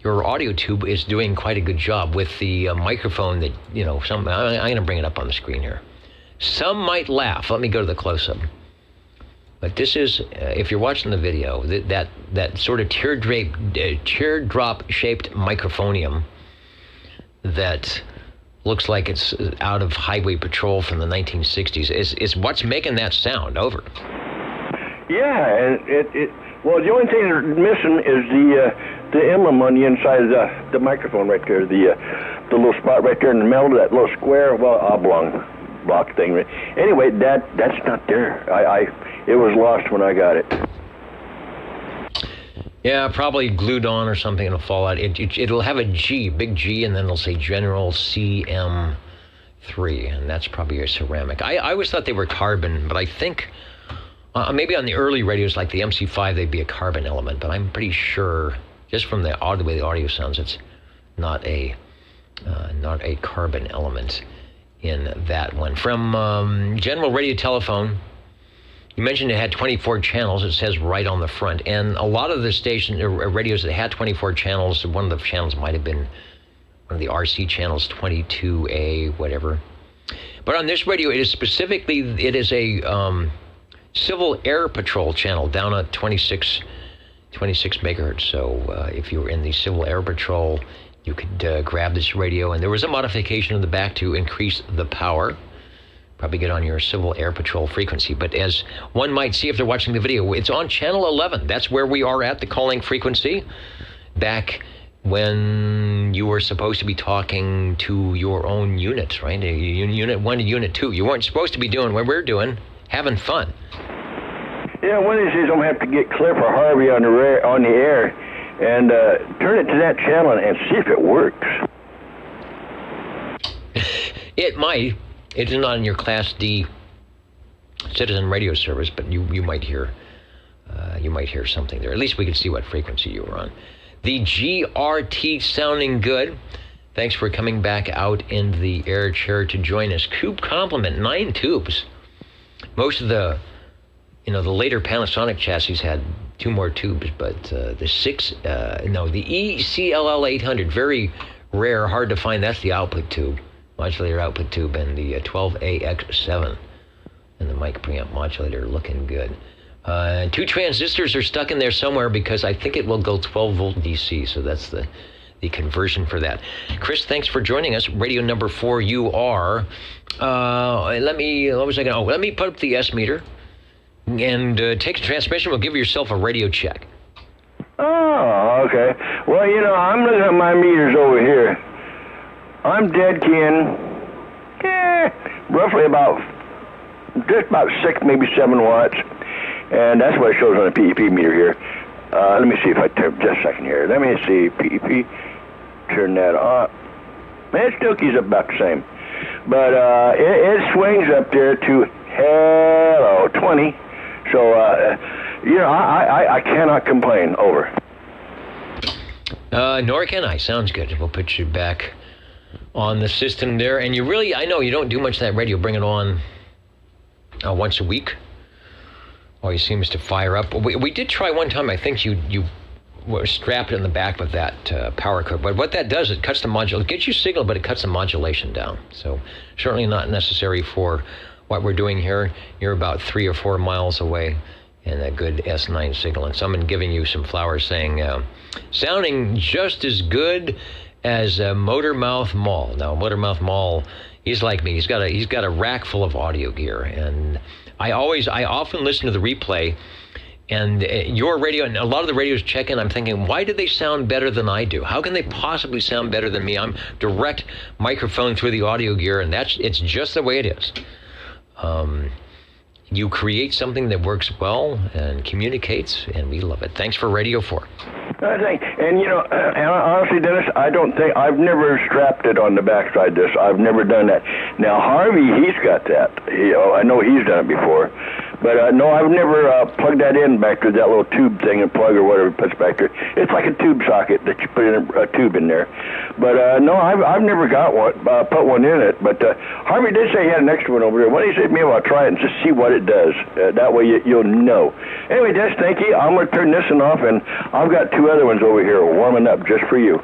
your audio tube, is doing quite a good job with the microphone that, I'm going to bring it up on the screen here. Some might laugh. Let me go to the close-up. But this is, if you're watching the video, that sort of teardrop-shaped microphonium that looks like it's out of Highway Patrol from the 1960s is what's making that sound. Over. Yeah, and well, the only thing they're missing is the emblem on the inside of the microphone right there, the little spot right there in the middle, that little square, oblong block thing. Anyway, that's not there. It was lost when I got it. Yeah, probably glued on or something. It'll fall out. It'll have a G, big G, and then it'll say General CM3, and that's probably a ceramic. I always thought they were carbon, but I think maybe on the early radios like the MC5 they'd be a carbon element, but I'm pretty sure just from the way the audio sounds, it's not a carbon element in that one. From General Radio Telephone, you mentioned it had 24 channels. It says right on the front. And a lot of the radios that had 24 channels, one of the channels might have been one of the RC channels, 22A, whatever. But on this radio, it is a Civil Air Patrol channel down at 26 megahertz. So if you were in the Civil Air Patrol, you could grab this radio. And there was a modification in the back to increase the power. Probably get on your Civil Air Patrol frequency. But as one might see if they're watching the video, it's on channel 11. That's where we are at the calling frequency. Back when you were supposed to be talking to your own units, right? Unit 1 to Unit 2. You weren't supposed to be doing what we're doing, having fun. Yeah, one of these days I'm going to have to get Cliff or Harvey on the air and turn it to that channel and see if it works. It might. It is not in your Class D citizen radio service, but you might hear something there. At least we could see what frequency you were on. The GRT sounding good. Thanks for coming back out in the air chair to join us. Tube complement, 9 tubes. Most of the later Panasonic chassis had 2 more tubes, but the ECLL 800, very rare, hard to find. That's the output tube. Modulator output tube, and the 12AX7 and the mic preamp modulator looking good. 2 transistors are stuck in there somewhere because I think it will go 12 volt DC, so that's the conversion for that. Chris, thanks for joining us. Radio number 4, you are. Let me put up the S meter and take a transmission. We'll give yourself a radio check. Oh, okay. Well, I'm looking at my meters over here. I'm dead keen, roughly just about 6, maybe 7 watts, and that's what it shows on the PEP meter here. Let me see if I turn just a second here. Let me see, PEP, turn that on. Man, it still keeps up about the same, but it swings up there to 20. So I cannot complain. Over. Nor can I. Sounds good. We'll put you back on the system there, and I know you don't do much of that radio. Bring it on once a week. Always seems to fire up. We did try one time. I think you were strapped in the back with that power cord. But what that does, it cuts the modulation. It gets you signal, but it cuts the modulation down. So certainly not necessary for what we're doing here. You're about 3 or 4 miles away, and a good S9 signal. And someone giving you some flowers saying, sounding just as good as Motormouth Mall. Now, Motormouth Mall, he's like me. He's got a rack full of audio gear, and I often listen to the replay. And your radio, and a lot of the radios check in, I'm thinking, why do they sound better than I do? How can they possibly sound better than me? I'm direct microphone through the audio gear, and it's just the way it is. You create something that works well and communicates, and we love it. Thanks for Radio 4. And, you know, honestly, Dennis, I've never strapped it on the backside of this. I've never done that. Now, Harvey, he's got that. I know he's done it before. But, no, I've never plugged that in back to that little tube thing and plug or whatever it puts back there. It's like a tube socket that you put in a tube in there. But, no, I've never got one, put one in it. But Harvey did say he had an extra one over there. Why don't you say to me, I'll try it and just see what it does. That way you'll know. Anyway, Des, thank you. I'm going to turn this one off, and I've got two other ones over here warming up just for you.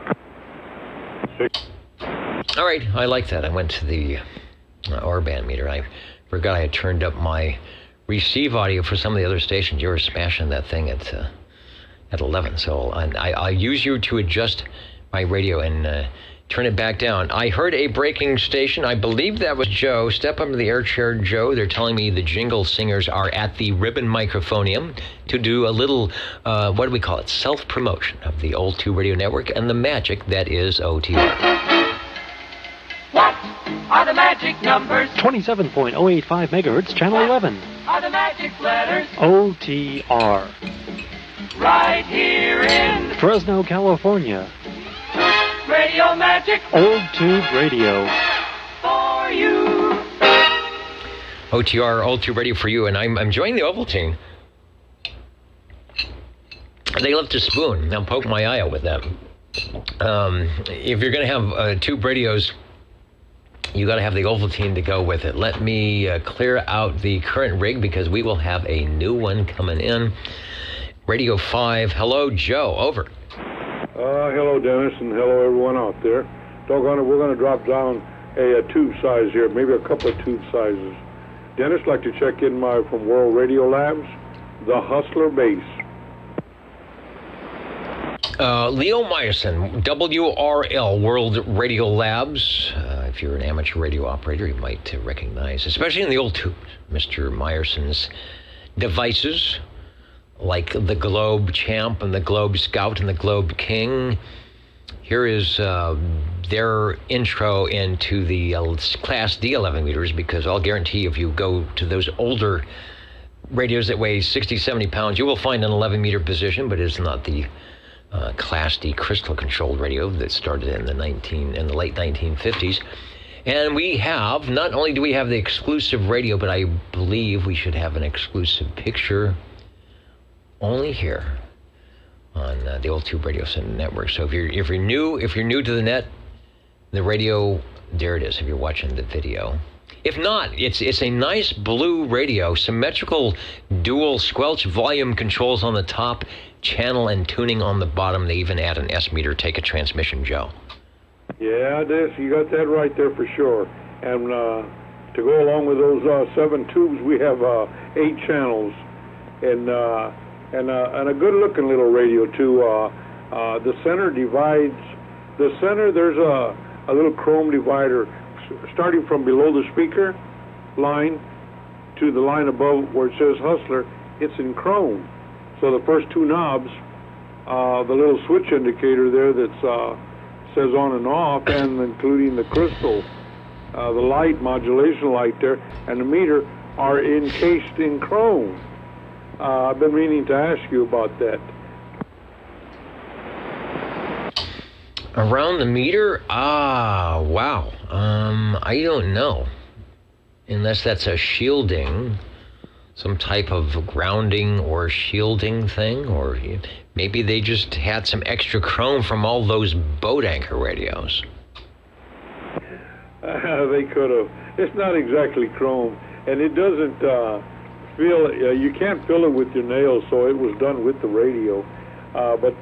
All right, I like that. I went to the R-band meter. I forgot I had turned up my receive audio for some of the other stations. You were smashing that thing at 11, so I'll use you to adjust my radio and turn it back down. I heard a breaking station. I believe that was Joe. Step up to the air chair, Joe. They're telling me the jingle singers are at the Ribbon Microphonium to do a little, what do we call it, self-promotion of the Old Tube Radio Network and the magic that is OTR. What are the magic numbers? 27.085 megahertz, channel 11. Are the magic letters? OTR. Right here in Fresno, California. Radio Magic. Old Tube Radio. For you. OTR, Old Tube Radio for you, and I'm enjoying the Ovaltine. They love to spoon. I'll poke my eye out with them. If you're going to have tube radios, you got to have the Ovaltine to go with it. Let me clear out the current rig because we will have a new one coming in. Radio 5. Hello, Joe. Over. Hello, Dennis, and hello, everyone out there. Doggone it, we're going to drop down a tube size here, maybe a couple of tube sizes. Dennis, like to check in from World Radio Labs, the Hustler Base. Leo Meyerson, WRL, World Radio Labs. If you're an amateur radio operator, you might recognize, especially in the old tubes, Mr. Meyerson's devices, like the Globe Champ and the Globe Scout and the Globe King. Here is their intro into the Class D 11 meters, because I'll guarantee if you go to those older radios that weigh 60, 70 pounds, you will find an 11 meter position, but it's not the Class D crystal controlled radio that started in the late 1950s. And we have, not only do we have the exclusive radio, but I believe we should have an exclusive picture only here on the Old Tube Radio Network. So if you're new to the net, the radio, there it is. If you're watching the video, if not, it's a nice blue radio, symmetrical dual squelch volume controls on the top, channel and tuning on the bottom. They even add an S meter. Take a transmission, Joe. Yeah, you got that right there for sure. And to go along with those 7 tubes, we have 8 channels, and a good-looking little radio too. The center divides. The center, there's a little chrome divider starting from below the speaker line to the line above where it says Hustler. It's in chrome. So the first 2 knobs, the little switch indicator there that says on and off, and including the crystal, the light, modulation light there, and the meter are encased in chrome. I've been meaning to ask you about that. Around the meter? Wow. I don't know. Unless that's a shielding, some type of grounding or shielding thing, or maybe they just had some extra chrome from all those boat anchor radios. They could have. It's not exactly chrome, and it doesn't you can't fill it with your nails, so it was done with the radio. But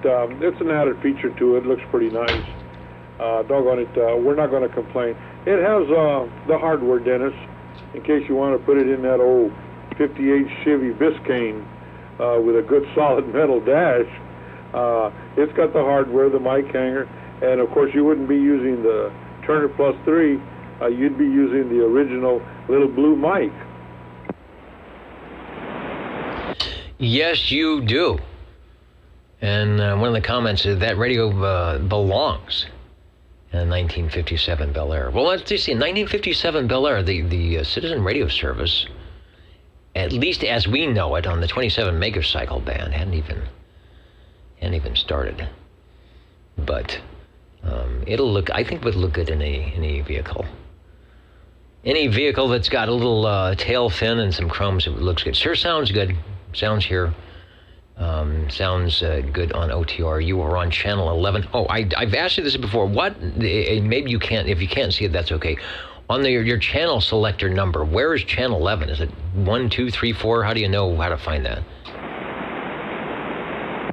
it's an added feature to it. Looks pretty nice. Doggone it, we're not going to complain. It has the hardware, Dennis, in case you want to put it in that old 58 Chevy Biscayne with a good solid metal dash. It's got the hardware, the mic hanger, And of course, you wouldn't be using the Turner Plus 3. You'd be using the original little blue mic. Yes, you do. And one of the comments is that radio belongs in a 1957 Bel Air. Well, let's see. In 1957 Bel Air, the Citizen Radio Service, at least as we know it, on the 27 megacycle band, hadn't even started. But I think would look good in any vehicle. Any vehicle that's got a little tail fin and some chromes, it looks good. Sure sounds good. Sounds here. Sounds good on OTR. You are on channel 11. Oh, I've asked you this before. What? Maybe you can't. If you can't see it, that's okay. On your channel selector number, where is channel 11? Is it 1, 2, 3, 4? How do you know how to find that?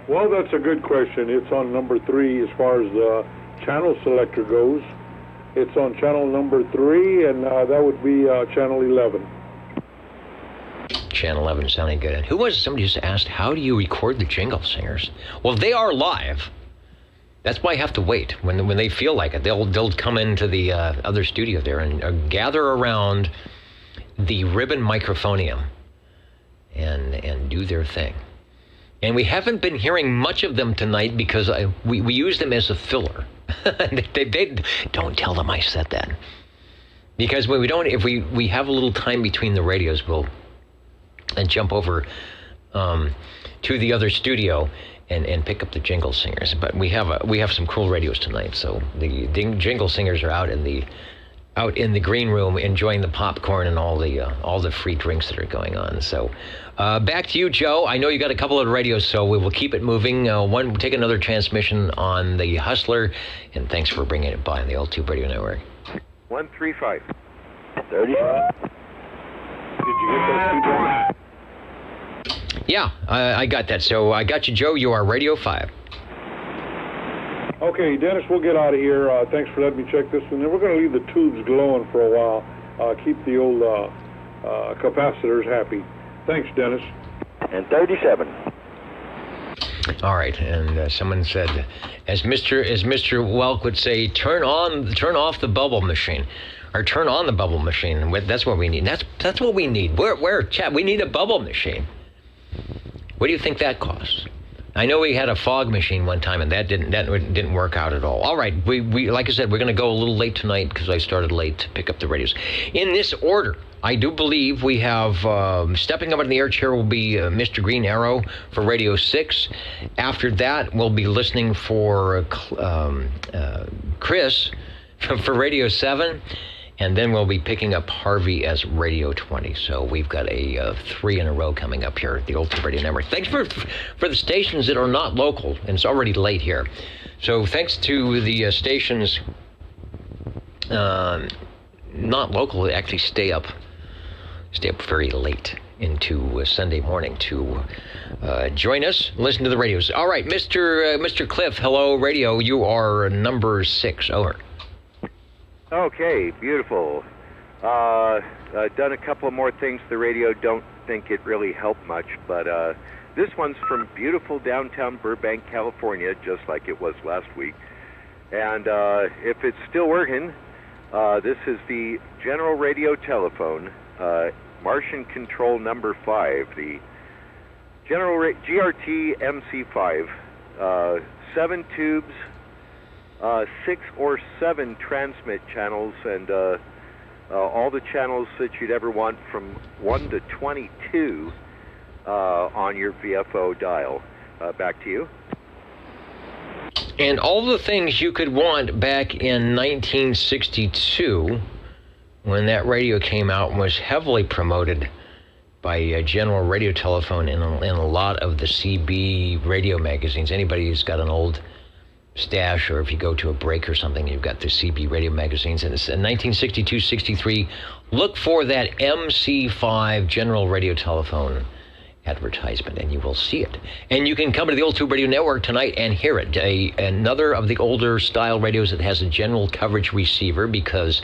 Well, that's a good question. It's on number 3 as far as the channel selector goes. It's on channel number 3, and that would be channel 11. Channel 11 sounding good. And who was it? Somebody just asked, how do you record the jingle singers? Well, they are live. That's why I have to wait. When they feel like it, they'll come into the other studio there and gather around the ribbon microphonium and do their thing. And we haven't been hearing much of them tonight because we use them as a filler. they don't tell them I said that. Because when if we have a little time between the radios, we'll jump over to the other studio and pick up the jingle singers. But we have some cool radios tonight, so the jingle singers are out in the green room enjoying the popcorn and all the free drinks that are going on. So back to you, Joe. I know you got a couple of radios, so we will keep it moving. Take another transmission on the Hustler, and thanks for bringing it by on the Old Tube Radio Network. 135. 30. Did you get that? Yeah, I got that. So I got you, Joe. You are Radio 5. Okay, Dennis, we'll get out of here. Thanks for letting me check this one. And we're going to leave the tubes glowing for a while. Keep the old capacitors happy. Thanks, Dennis. And 37. All right, and someone said, as Mr. Welk would say, turn off the bubble machine, or turn on the bubble machine. That's what we need. That's what we need. We're chat. We need a bubble machine. What do you think that costs? I know we had a fog machine one time, and that didn't work out at all. All right, we like I said, we're going to go a little late tonight because I started late to pick up the radios. In this order, I do believe we have stepping up in the air chair will be Mr. Green Arrow for Radio 6. After that, we'll be listening for Chris for Radio 7. And then we'll be picking up Harvey as Radio 20. So we've got a 3 in a row coming up here at the Old Tube Radio Network. Thanks for the stations that are not local, and it's already late here. So thanks to the stations not local that actually stay up very late into Sunday morning to join us, listen to the radios. All right, Mr. Cliff, hello, radio. You are number 6. Over. Okay, beautiful. Done a couple of more things to the radio. Don't think it really helped much, but this one's from beautiful downtown Burbank, California, just like it was last week. And if it's still working, this is the General Radio Telephone, Martian Control number 5, the General GRT MC5, 7 tubes, 6 or 7 transmit channels, and all the channels that you'd ever want from 1 to 22 on your VFO dial. Back to you. And all the things you could want back in 1962 when that radio came out and was heavily promoted by General Radio Telephone in a lot of the CB radio magazines. Anybody who's got an old stash, or if you go to a break or something, you've got the CB radio magazines, and it's in 1962-63. Look for that MC5 General Radio Telephone advertisement, and you will see it. And you can come to the Old Tube Radio Network tonight and hear it. Another of the older style radios that has a general coverage receiver, because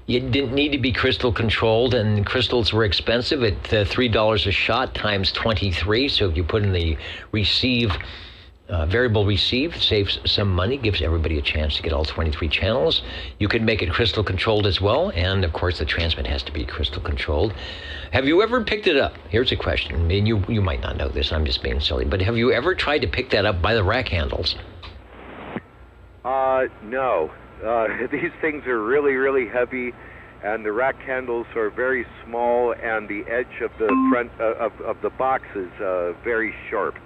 it didn't need to be crystal controlled, and crystals were expensive at $3 a shot times 23. So if you put in the receive Variable receive saves some money, gives everybody a chance to get all 23 channels. You can make it crystal controlled as well, and of course the transmit has to be crystal controlled. Have you ever picked it up? Here's a question, and you might not know this, I'm just being silly, but have you ever tried to pick that up by the rack handles? No. These things are really, really heavy, and the rack handles are very small, and the edge of the front of the box is very sharp.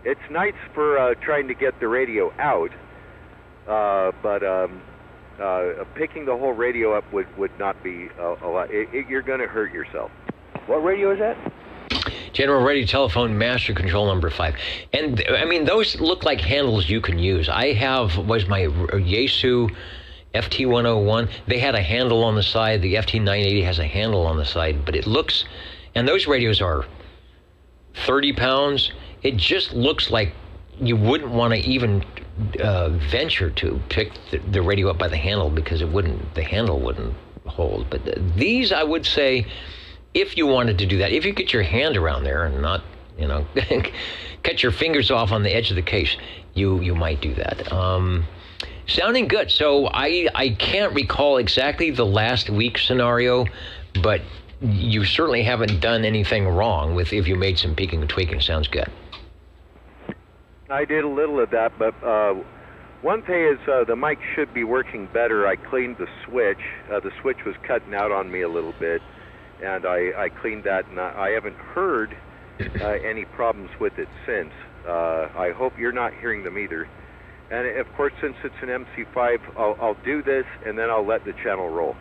It's nice for trying to get the radio out, but picking the whole radio up would not be a lot. You're going to hurt yourself. What radio is that? General Radio Telephone Master Control number 5. And, I mean, those look like handles you can use. I was my Yaesu FT101. They had a handle on the side. The FT980 has a handle on the side, but it looks, and those radios are 30 pounds. It just looks like you wouldn't want to even venture to pick the radio up by the handle because the handle wouldn't hold. But these, I would say, if you wanted to do that, if you get your hand around there and not, cut your fingers off on the edge of the case, you might do that. Sounding good. So I can't recall exactly the last week scenario, but you certainly haven't done anything wrong with if you made some peeking and tweaking. Sounds good. I did a little of that, but one thing is the mic should be working better. I cleaned the switch. The switch was cutting out on me a little bit, and I cleaned that, and I haven't heard any problems with it since. I hope you're not hearing them either. And, of course, since it's an MC5, I'll do this, and then I'll let the channel roll.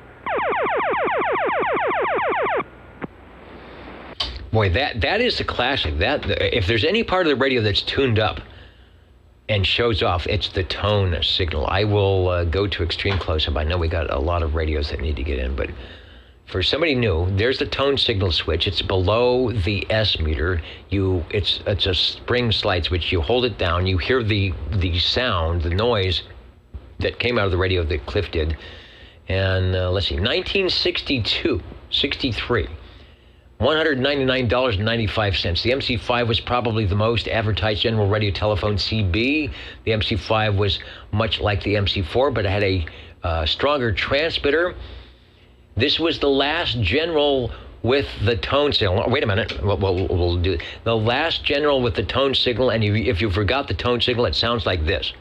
Boy, that is the classic. That if there's any part of the radio that's tuned up and shows off, it's the tone signal. I will go to extreme close-up. I know we got a lot of radios that need to get in, but for somebody new, there's the tone signal switch. It's below the S meter. It's a spring slide switch. You hold it down. You hear the sound, the noise that came out of the radio that Cliff did. And let's see, 1962, 63. $199.95. The MC5 was probably the most advertised general radio telephone CB. The MC5 was much like the MC4, but it had a stronger transmitter. This was the last general with the tone signal. Oh, wait a minute. We'll do it. The last general with the tone signal, and if you forgot the tone signal, it sounds like this.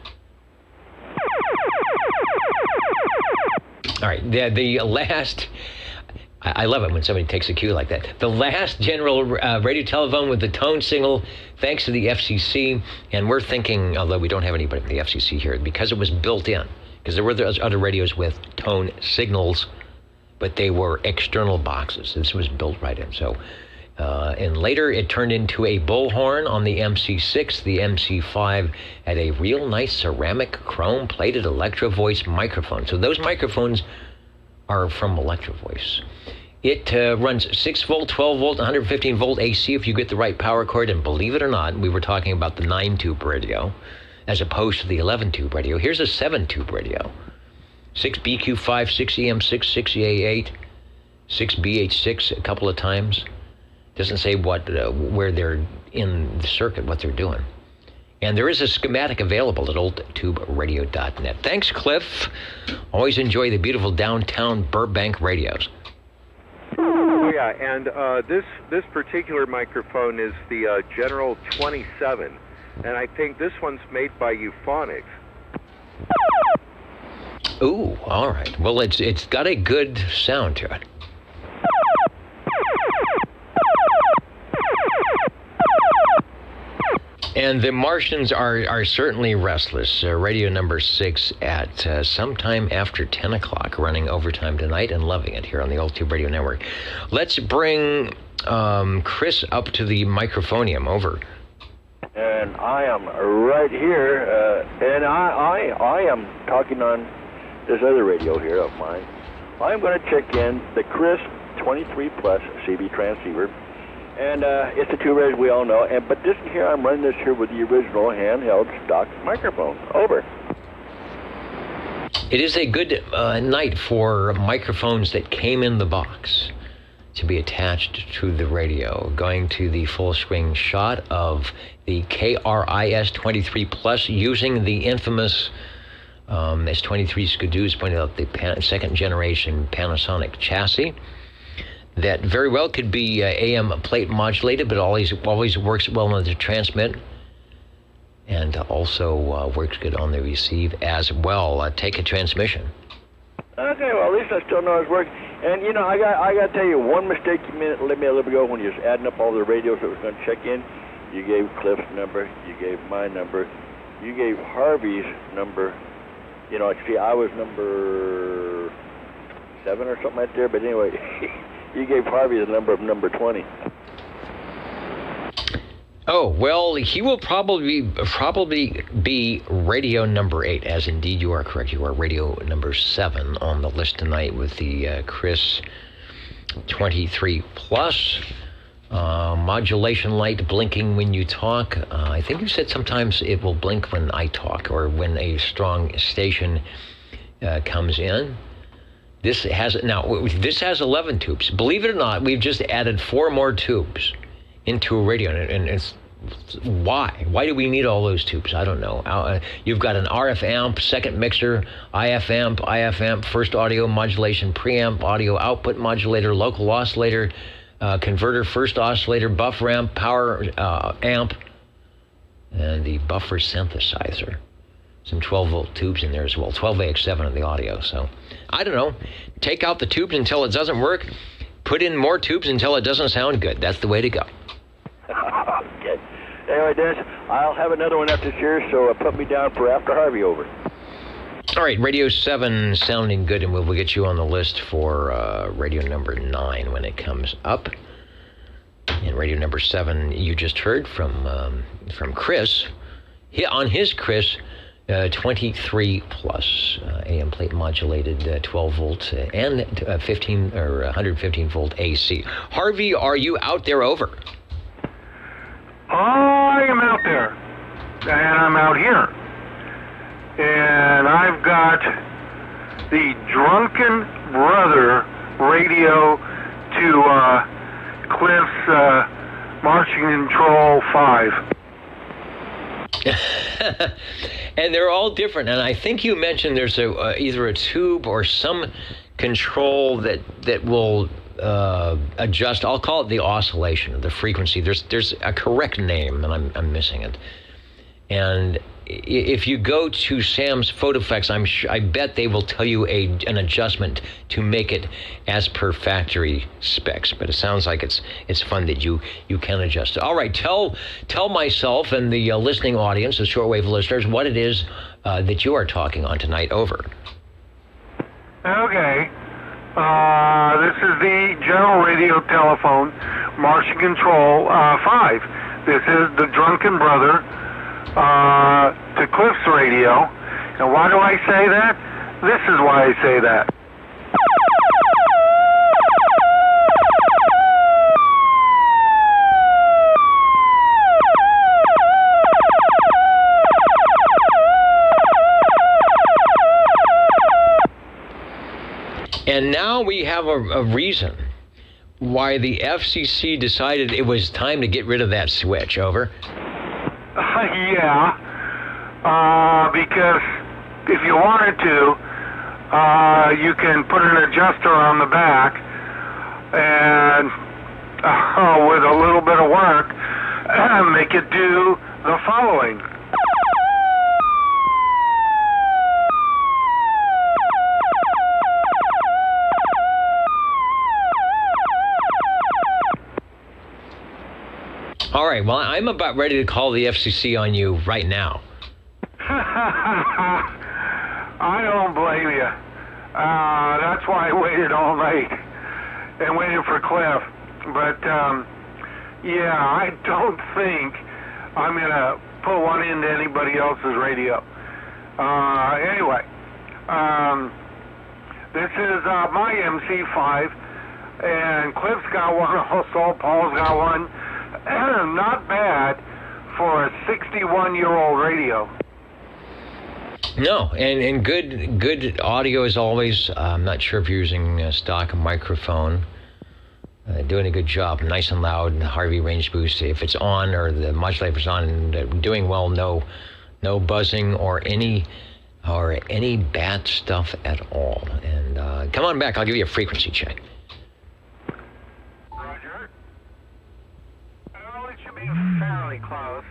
All right, the last... I love it when somebody takes a cue like that. The last general radio telephone with the tone signal, thanks to the FCC, and we're thinking, although we don't have anybody from the FCC here, because it was built in, because there were those other radios with tone signals, but they were external boxes. This was built right in. So, and later it turned into a bullhorn on the MC6. The MC5 had a real nice ceramic chrome-plated Electro Voice microphone. So those microphones are from Electro Voice. It runs 6 volt, 12 volt, 115 volt AC if you get the right power cord. And believe it or not, we were talking about the 9-tube radio as opposed to the 11-tube radio. Here's a 7-tube radio. 6 BQ5, 6 EM6, 6 EA8, 6 BH6 a couple of times. Doesn't say where they're in the circuit, what they're doing. And there is a schematic available at oldtuberadio.net. Thanks, Cliff. Always enjoy the beautiful downtown Burbank radios. Oh, yeah, and this particular microphone is the General 27, and I think this one's made by Euphonics. Ooh, all right. Well, it's got a good sound to it. And the Martians are certainly restless. Radio number 6 at sometime after 10 o'clock, running overtime tonight and loving it here on the Old Tube Radio Network. Let's bring Chris up to the microphonium. Over. And I am right here, and I am talking on this other radio here of mine. I'm going to check in the Chris 23 Plus CB transceiver. And it's a tube as we all know. But this here, I'm running this here with the original handheld stock microphone. Over. It is a good night for microphones that came in the box. to be attached to the radio. Going to the full screen shot of the KRIS 23 Plus using the infamous S23 Skidoos pointed out the second generation Panasonic chassis that very well could be AM plate modulated, but always works well on the transmit, and also works good on the receive as well. Take a transmission. Okay, well, at least I still know it's working. And, you know, I got to tell you, one mistake you made a little bit ago when you was adding up all the radios that was going to check in. You gave Cliff's number, you gave my number, you gave Harvey's number. You know, see, I was number 7 or something right there, but anyway, you gave Harvey the number 20. Oh, well, he will probably be radio number 8, as indeed you are correct. You are radio number 7 on the list tonight with the Chris 23 Plus. Modulation light blinking when you talk. I think you said sometimes it will blink when I talk or when a strong station comes in. This has 11 tubes. Believe it or not, we've just added 4 more tubes into a radio, and it's why do we need all those tubes? I don't know. You've got an RF amp, second mixer, IF amp, first audio modulation, preamp, audio output modulator, local oscillator, converter, first oscillator, buffer amp, power amp, and the buffer synthesizer. Some 12-volt tubes in there as well, 12AX7 in the audio. So I don't know. Take out the tubes until it doesn't work. Put in more tubes until it doesn't sound good. That's the way to go. Okay. Anyway, Dennis, I'll have another one after here, so put me down for after Harvey over. All right, Radio 7 sounding good, and we'll get you on the list for radio number 9 when it comes up. And radio number 7, you just heard from Chris. On his Chris 23 Plus, AM plate modulated 12 volt and 15 or 115 volt AC. Harvey, are you out there? Over. I am out there, and I'm out here, and I've got the Drunken Brother radio to Cliff's Marching Control 5. And they're all different, and I think you mentioned there's either a tube or some control that will adjust. I'll call it the oscillation, the frequency. There's a correct name, and I'm missing it. And if you go to Sam's PhotoFX, I bet they will tell you an adjustment to make it as per factory specs. But it sounds like it's fun that you can adjust it. All right, tell myself and the listening audience, the shortwave listeners, what it is that you are talking on tonight. Over. Okay. This is the General Radio Telephone Marching Control 5. This is the Drunken Brother to Cliff's radio. And why do I say that? This is why I say that. And now we have a reason why the FCC decided it was time to get rid of that switch. Over. Yeah, because if you wanted to, you can put an adjuster on the back and with a little bit of work, make it do the following. All right, well, I'm about ready to call the FCC on you right now. I don't blame you. That's why I waited all night and waited for Cliff. But, yeah, I don't think I'm going to put one into anybody else's radio. Anyway, this is my MC5, and Cliff's got one also, Paul's got one. Not bad for a 61-year-old radio. No, and good audio as always. I'm not sure if you're using a stock microphone, Doing a good job, nice and loud. Harvey range boost, if it's on or the modulator's on, doing well. No buzzing or any bad stuff at all. And come on back, I'll give you a frequency check. Roger. Well, it should be fairly close.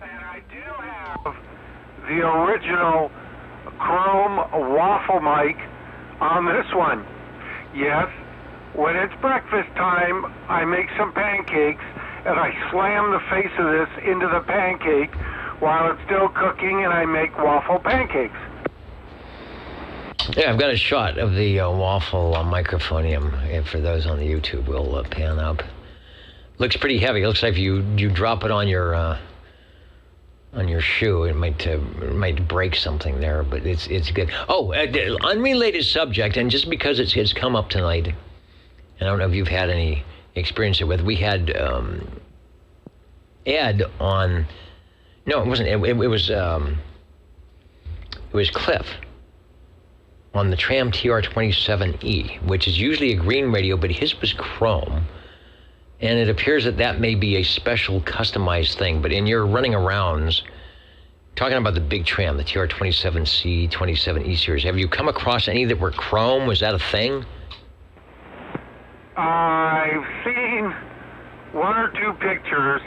And I do have the original Chrome waffle mic on this one. Yes. When it's breakfast time, I make some pancakes, and I slam the face of this into the pancake while it's still cooking, and I make waffle pancakes. Yeah, I've got a shot of the waffle microphonium. For those on the YouTube, we'll pan up. Looks pretty heavy. It looks like if you drop it on your shoe, it might break something there, but it's good. Oh, unrelated subject, and just because it's come up tonight. I don't know if you've had any experience with. We had Ed on. No, it wasn't. It was Cliff on the Tram TR27E, which is usually a green radio, but his was chrome, and it appears that may be a special customized thing. But in your running arounds, talking about the big tram, the TR27C, 27E series, have you come across any that were chrome? Was that a thing? I've seen one or two pictures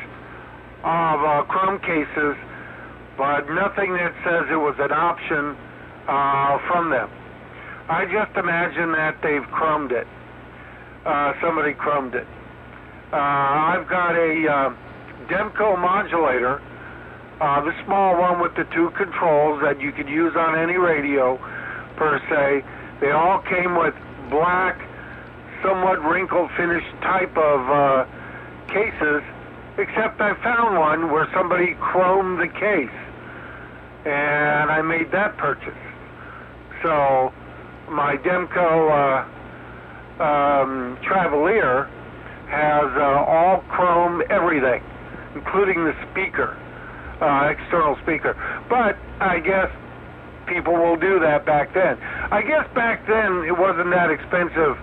of chrome cases, but nothing that says it was an option from them. I just imagine that they've chromed it. Somebody chromed it. I've got a Demco modulator, the small one with the two controls that you could use on any radio, per se. They all came with black, somewhat wrinkled finished type of cases, except I found one where somebody chromed the case, and I made that purchase. So my Demco Travelier has all chrome everything, including the speaker, external speaker. But I guess people will do that back then. I guess back then it wasn't that expensive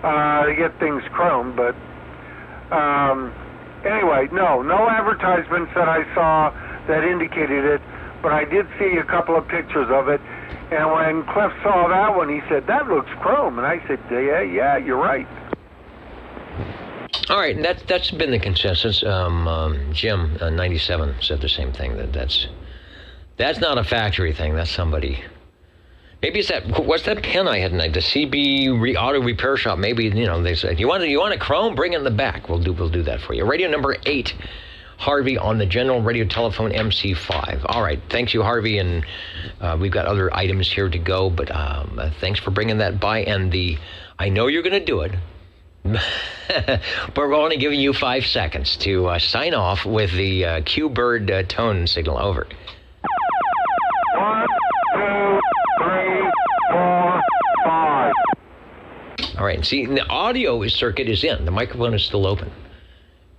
to get things chromed, but anyway, no advertisements that I saw that indicated it, but I did see a couple of pictures of it, and when Cliff saw that one, he said, "That looks chrome," and I said, yeah, you're right. All right, that's been the consensus. Jim, 97, said the same thing, that's not a factory thing, that's somebody. Maybe it's what's that pen I had tonight? The CB Auto Repair Shop. Maybe, they said, you want a chrome? Bring it in the back. We'll do that for you. Radio number 8, Harvey on the General Radio Telephone MC5. All right, thanks you, Harvey, and we've got other items here to go, but thanks for bringing that by. And I know you're going to do it, but we're only giving you 5 seconds to sign off with the Q-Bird tone signal. Over. 1, 2, 3, 4, 5. All right, see, the audio circuit is in. The microphone is still open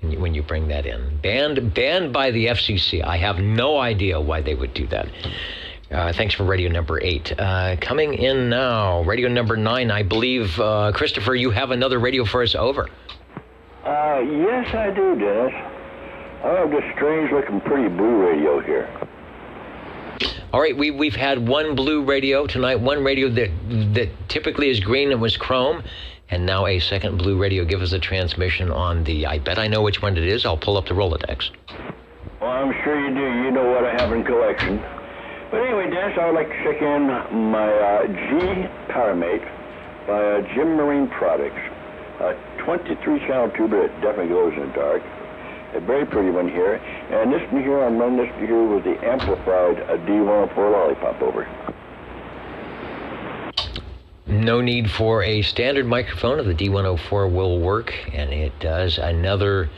when you bring that in. Banned by the FCC. I have no idea why they would do that. Thanks for radio number 8. Coming in now, radio number 9. I believe, Christopher, you have another radio for us. Over. Yes, I do, Dennis. I have this strange-looking pretty blue radio here. All right, we've had one blue radio tonight, one radio that typically is green and was chrome, and now a second blue radio. Give us a transmission on the, I bet I know which one it is. I'll pull up the Rolodex. Well, I'm sure you do. You know what I have in collection. But anyway, Dennis, I would like to check in my G Powermate by Jim Marine Products. 23-channel tuber that definitely goes in the dark. A very pretty one here. And this one here, I'm running this one here with the amplified D104 Lollipop. Over. No need for a standard microphone of the D104 will work, and it does. Another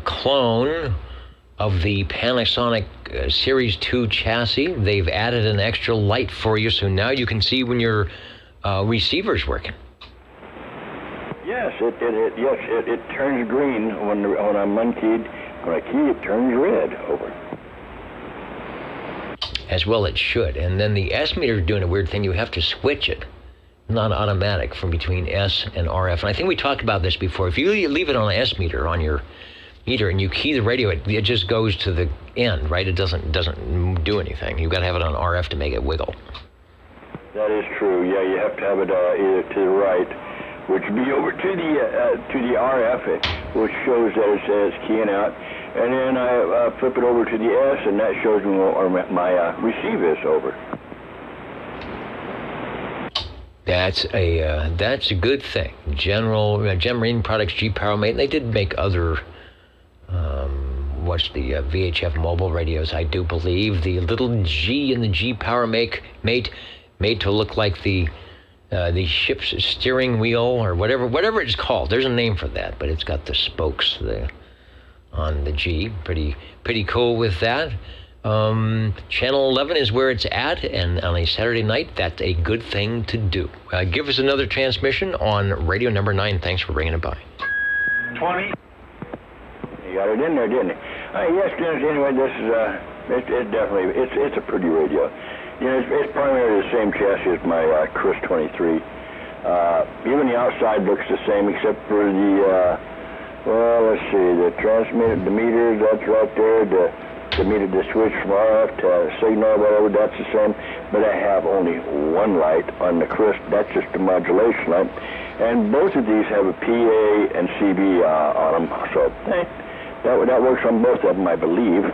clone of the Panasonic Series 2 chassis. They've added an extra light for you, so now you can see when your receiver's working. Yes, it turns green when I'm unkeyed. When I key, it turns red. Over. As well it should. And then the S meter is doing a weird thing. You have to switch it. not automatic from between S and RF. And I think we talked about this before. If you leave it on an S meter on your meter and you key the radio, it just goes to the end, right? It doesn't do anything. You've got to have it on RF to make it wiggle. That is true. Yeah, you have to have it either to the right, which would be over to the RF, which shows that it says keying out, and then I flip it over to the S, and that shows me where my receive is over. That's a good thing. Gem Marine Products G PowerMate. They did make other VHF mobile radios, I do believe. The little G in the G PowerMate made to look like the ship's steering wheel or whatever it's called. There's a name for that, but it's got the spokes on the G. Pretty cool with that. Channel 11 is where it's at, and on a Saturday night, that's a good thing to do. Give us another transmission on radio number 9. Thanks for bringing it by. 20. You got it in there, didn't you? Yes, Dennis. Anyway, this is it definitely it's a pretty radio. You know, it's primarily the same chassis as my Chris 23. Even the outside looks the same, except for the let's see, the transmitter, the meters. That's right there. The meter to switch from RF to signal, whatever, that's the same. But I have only one light on the Chris. That's just a modulation light. And both of these have a PA and CB on them. So that works on both of them, I believe.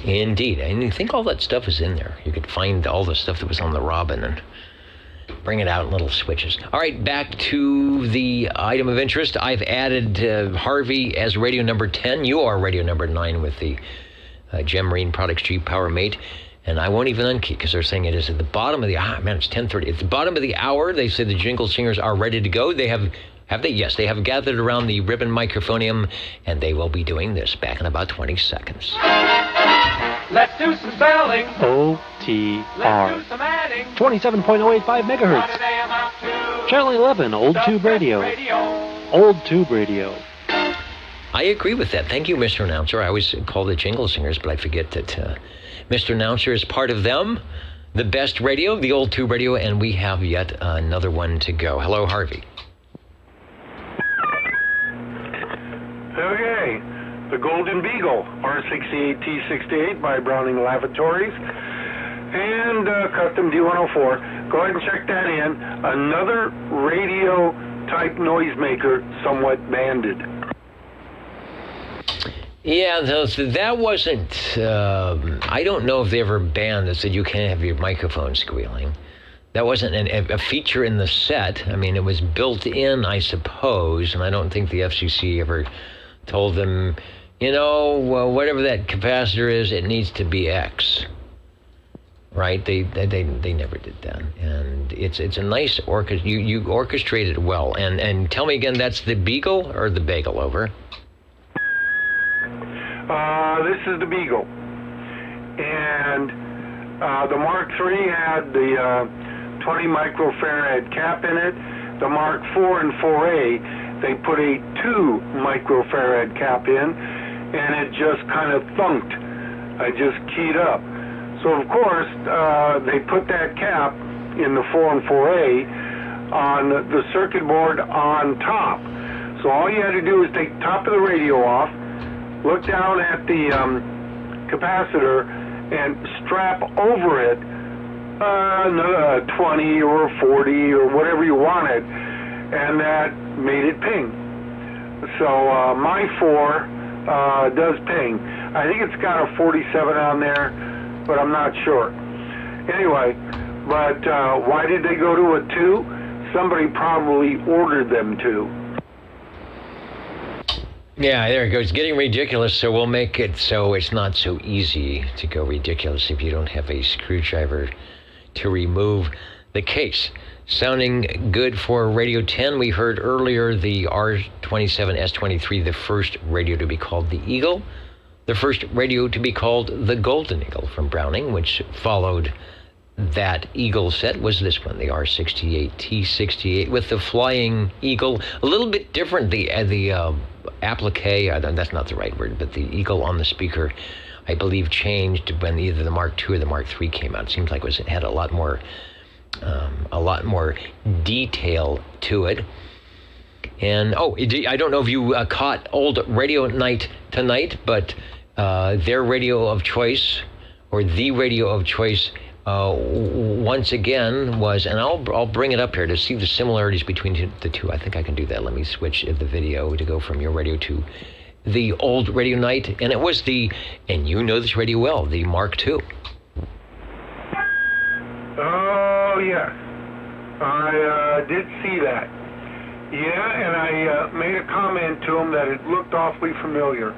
Indeed. And you think all that stuff is in there. You could find all the stuff that was on the Robin and bring it out in little switches. All right, back to the item of interest. I've added Harvey as radio number 10. You are radio number 9 with the Gem Marine Products G PowerMate. And I won't even unkey because they're saying it is at the bottom of the hour. Man, it's 10:30. At the bottom of the hour, they say the Jingle Singers are ready to go. They have they? Yes, they have gathered around the ribbon microphonium, and they will be doing this back in about 20 seconds. Let's do some spelling. OTR. Let's do some adding. 27.085 megahertz. Channel 11, Old Tube Radio. Old Tube Radio. I agree with that. Thank you, Mr. Announcer. I always call the Jingle Singers, but I forget that Mr. Announcer is part of them. The best radio, the Old Tube Radio, and we have yet another one to go. Hello, Harvey. Okay, the Golden Beagle, R68T68 by Browning Lavatories, and custom D104. Go ahead and check that in. Another radio-type noisemaker, somewhat banded. Yeah, that wasn't, I don't know if they ever banned that said you can't have your microphone squealing. That wasn't a feature in the set. I mean, it was built in, I suppose, and I don't think the FCC ever told them, whatever that capacitor is, it needs to be X. Right? They never did that. And it's a nice you orchestrate it well. And tell me again, that's the Beagle or the Bagel, over? This is the Beagle. And the Mark III had the 20 microfarad cap in it. The Mark IV and 4A, they put a 2 microfarad cap in, and it just kind of thunked. I just keyed up. So, of course, they put that cap in the 4 and 4A on the circuit board on top. So all you had to do is take the top of the radio off, look down at the capacitor, and strap over it 20 or 40 or whatever you wanted, and that made it ping. So my 4 does ping. I think it's got a 47 on there, but I'm not sure. Anyway, but why did they go to a 2? Somebody probably ordered them to. Yeah, there it goes. Getting ridiculous, so we'll make it so it's not so easy to go ridiculous if you don't have a screwdriver to remove the case. Sounding good for Radio 10. We heard earlier the R27S23, the first radio to be called the Eagle, the first radio to be called the Golden Eagle from Browning, which followed that Eagle set was this one, the R68T68 with the Flying Eagle. A little bit different, the applique, that's not the right word, but the Eagle on the speaker, I believe, changed when either the Mark II or the Mark III came out. It seems like it had a lot more a lot more detail to it. And, I don't know if you caught Old Radio Night tonight, but their radio of choice, or the radio of choice, once again was, and I'll bring it up here to see the similarities between the two. I think I can do that. Let me switch the video to go from your radio to the Old Radio Night, and it was and you know this radio well, the Mark II. Oh, yes. I did see that. Yeah, and I made a comment to him that it looked awfully familiar.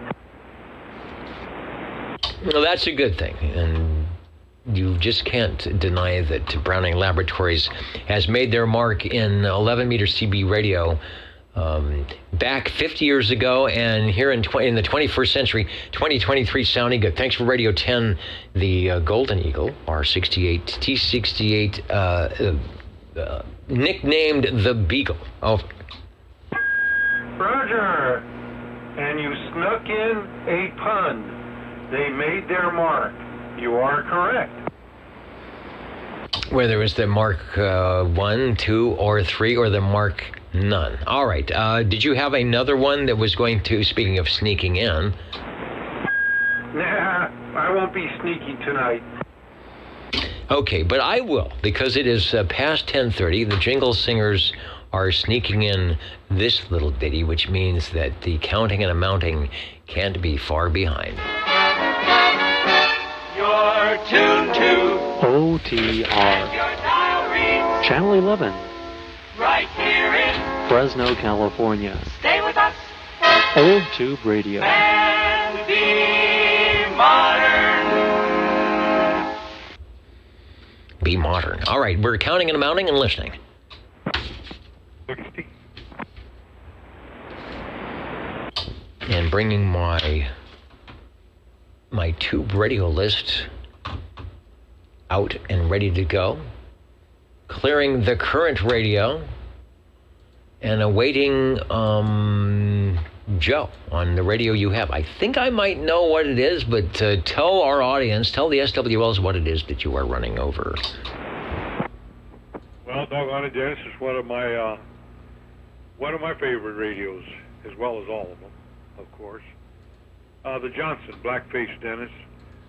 Well, that's a good thing, and you just can't deny that Browning Laboratories has made their mark in 11-meter CB radio back 50 years ago, and here in the 21st century, 2023, sounding good. Thanks for Radio 10, the Golden Eagle, R68, T68, nicknamed the Beagle. Over. Roger, and you snuck in a pun. They made their mark. You are correct. Whether it was the Mark 1, 2, or 3, or the Mark none. All right. Did you have another one that was going to, speaking of sneaking in? Nah, I won't be sneaky tonight. Okay, but I will, because it is past 10:30. The Jingle Singers are sneaking in this little ditty, which means that the counting and amounting can't be far behind. You're tuned to OTR, Channel 11, right here in Fresno, California. Stay with us Old Tube Radio. and be modern. Be modern. All right, we're counting and amounting and listening. 60. And bringing my tube radio list out and ready to go. Clearing the current radio and awaiting Joe on the radio you have. I think I might know what it is, but tell our audience, tell the SWLs what it is that you are running over. Well, doggone it, Dennis, is one of my favorite radios, as well as all of them, of course. The Johnson, blackface Dennis,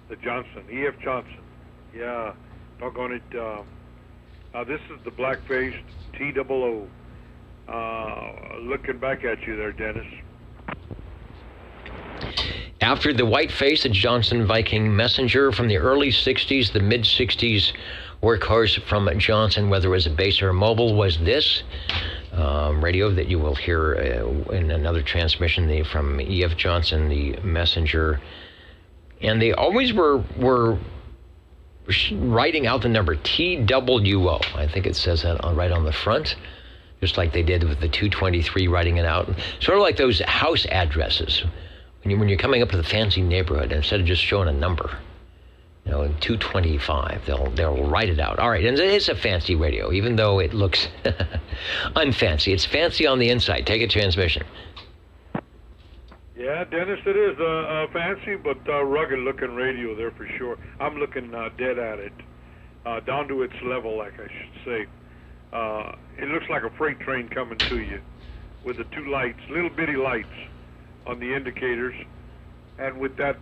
the Johnson, E.F. Johnson. Yeah, doggone it. This is the black-faced T-00. Looking back at you there, Dennis. After the white-faced, the Johnson Viking Messenger from the early 60s, the mid-60s workhorse from Johnson, whether it was a base or a mobile, was this radio that you will hear in another transmission from E.F. Johnson, the Messenger. And they always were writing out the number TWO. I think it says that right on the front, just like they did with the 223, writing it out. Sort of like those house addresses. When you're coming up to the fancy neighborhood, instead of just showing a number, 225, they'll write it out. All right, and it's a fancy radio, even though it looks unfancy. It's fancy on the inside. Take a transmission. Yeah, Dennis, it is a fancy but rugged-looking radio there for sure. I'm looking dead at it, down to its level, like I should say. It looks like a freight train coming to you with the two lights, little bitty lights on the indicators, and with that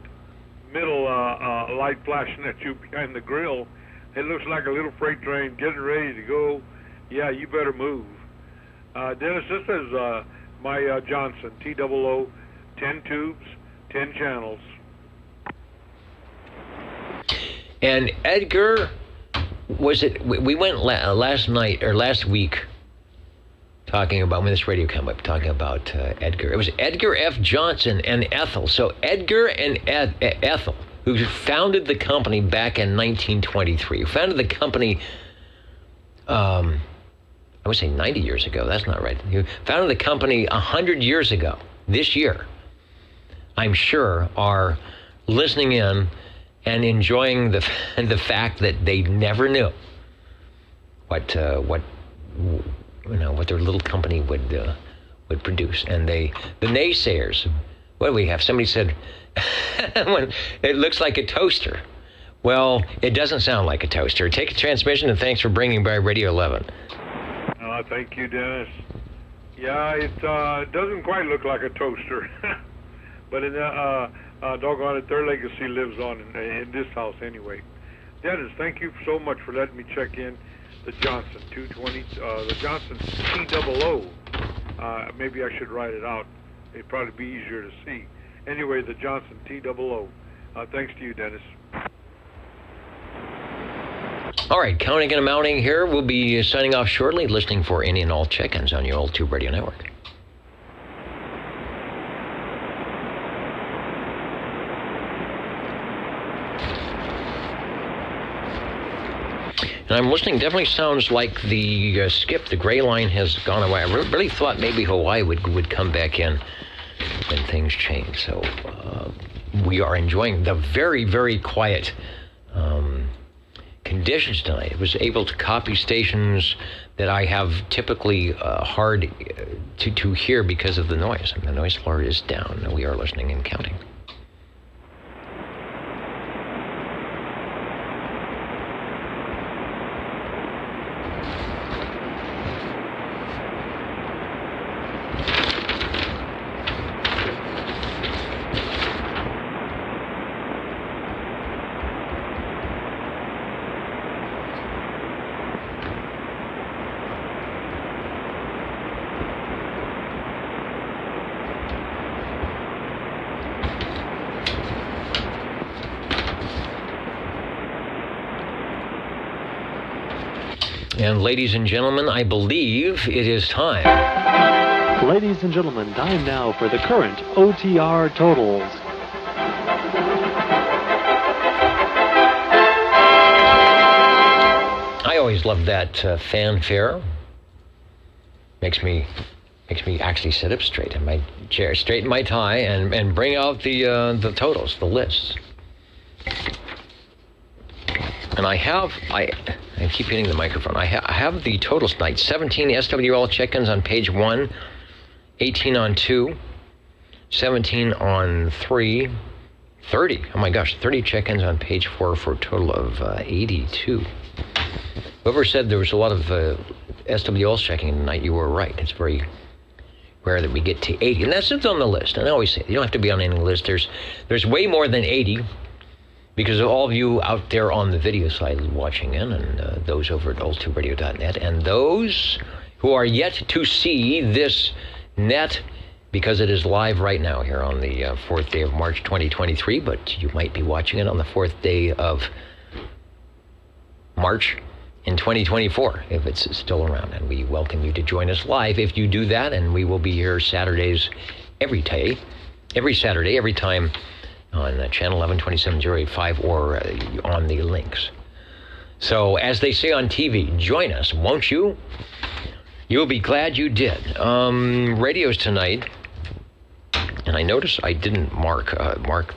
middle light flashing at you behind the grill, it looks like a little freight train getting ready to go. Yeah, you better move. Dennis, this is my Johnson, T00, 10 tubes, 10 channels. And Edgar, we went last week, talking about, when this radio came up, talking about Edgar. It was Edgar F. Johnson and Ethel. So Edgar and Ethel, who founded the company back in 1923, who founded the company, I would say 90 years ago. That's not right. Who founded the company 100 years ago, this year, I'm sure, are listening in and enjoying the fact that they never knew what their little company would produce. And the naysayers, what do we have? Somebody said, when it looks like a toaster. Well, it doesn't sound like a toaster. Take a transmission, and thanks for bringing by Radio 11. Thank you, Dennis. Yeah, it doesn't quite look like a toaster. But doggone it, their legacy lives on in this house anyway. Dennis, thank you so much for letting me check in the Johnson 220, the Johnson T00. Maybe I should write it out. It'd probably be easier to see. Anyway, the Johnson T00. Thanks to you, Dennis. All right, counting and amounting here. We'll be signing off shortly, listening for any and all check-ins on your Old Tube Radio Network. And I'm listening. Definitely sounds like the skip, the gray line has gone away. I really thought maybe Hawaii would come back in when things change. So we are enjoying the very, very quiet conditions tonight. I was able to copy stations that I have typically hard to hear because of the noise. And the noise floor is down. We are listening and counting. And ladies and gentlemen, I believe it is time. Ladies and gentlemen, time now for the current OTR totals. I always love that fanfare. Makes me actually sit up straight in my chair, straighten my tie, and bring out the totals, the lists. And I keep hitting the microphone. I have the totals tonight. 17 SWL check-ins on page 1, 18 on 2, 17 on 3, 30. Oh my gosh, 30 check-ins on page 4 for a total of 82. Whoever said there was a lot of SWLs checking in tonight, you were right. It's very rare that we get to 80. And that's on the list. And I always say, you don't have to be on any list. There's way more than 80. Because of all of you out there on the video side watching in, and those over at oldtuberadio.net, and those who are yet to see this net, because it is live right now here on the 4th day of March 2023, but you might be watching it on the 4th day of March in 2024, if it's still around. And we welcome you to join us live if you do that, and we will be here Saturdays every Saturday, every time, on channel 1127-085 or on the links. So, as they say on TV, join us, won't you? You'll be glad you did. Radios tonight, and I noticed I didn't mark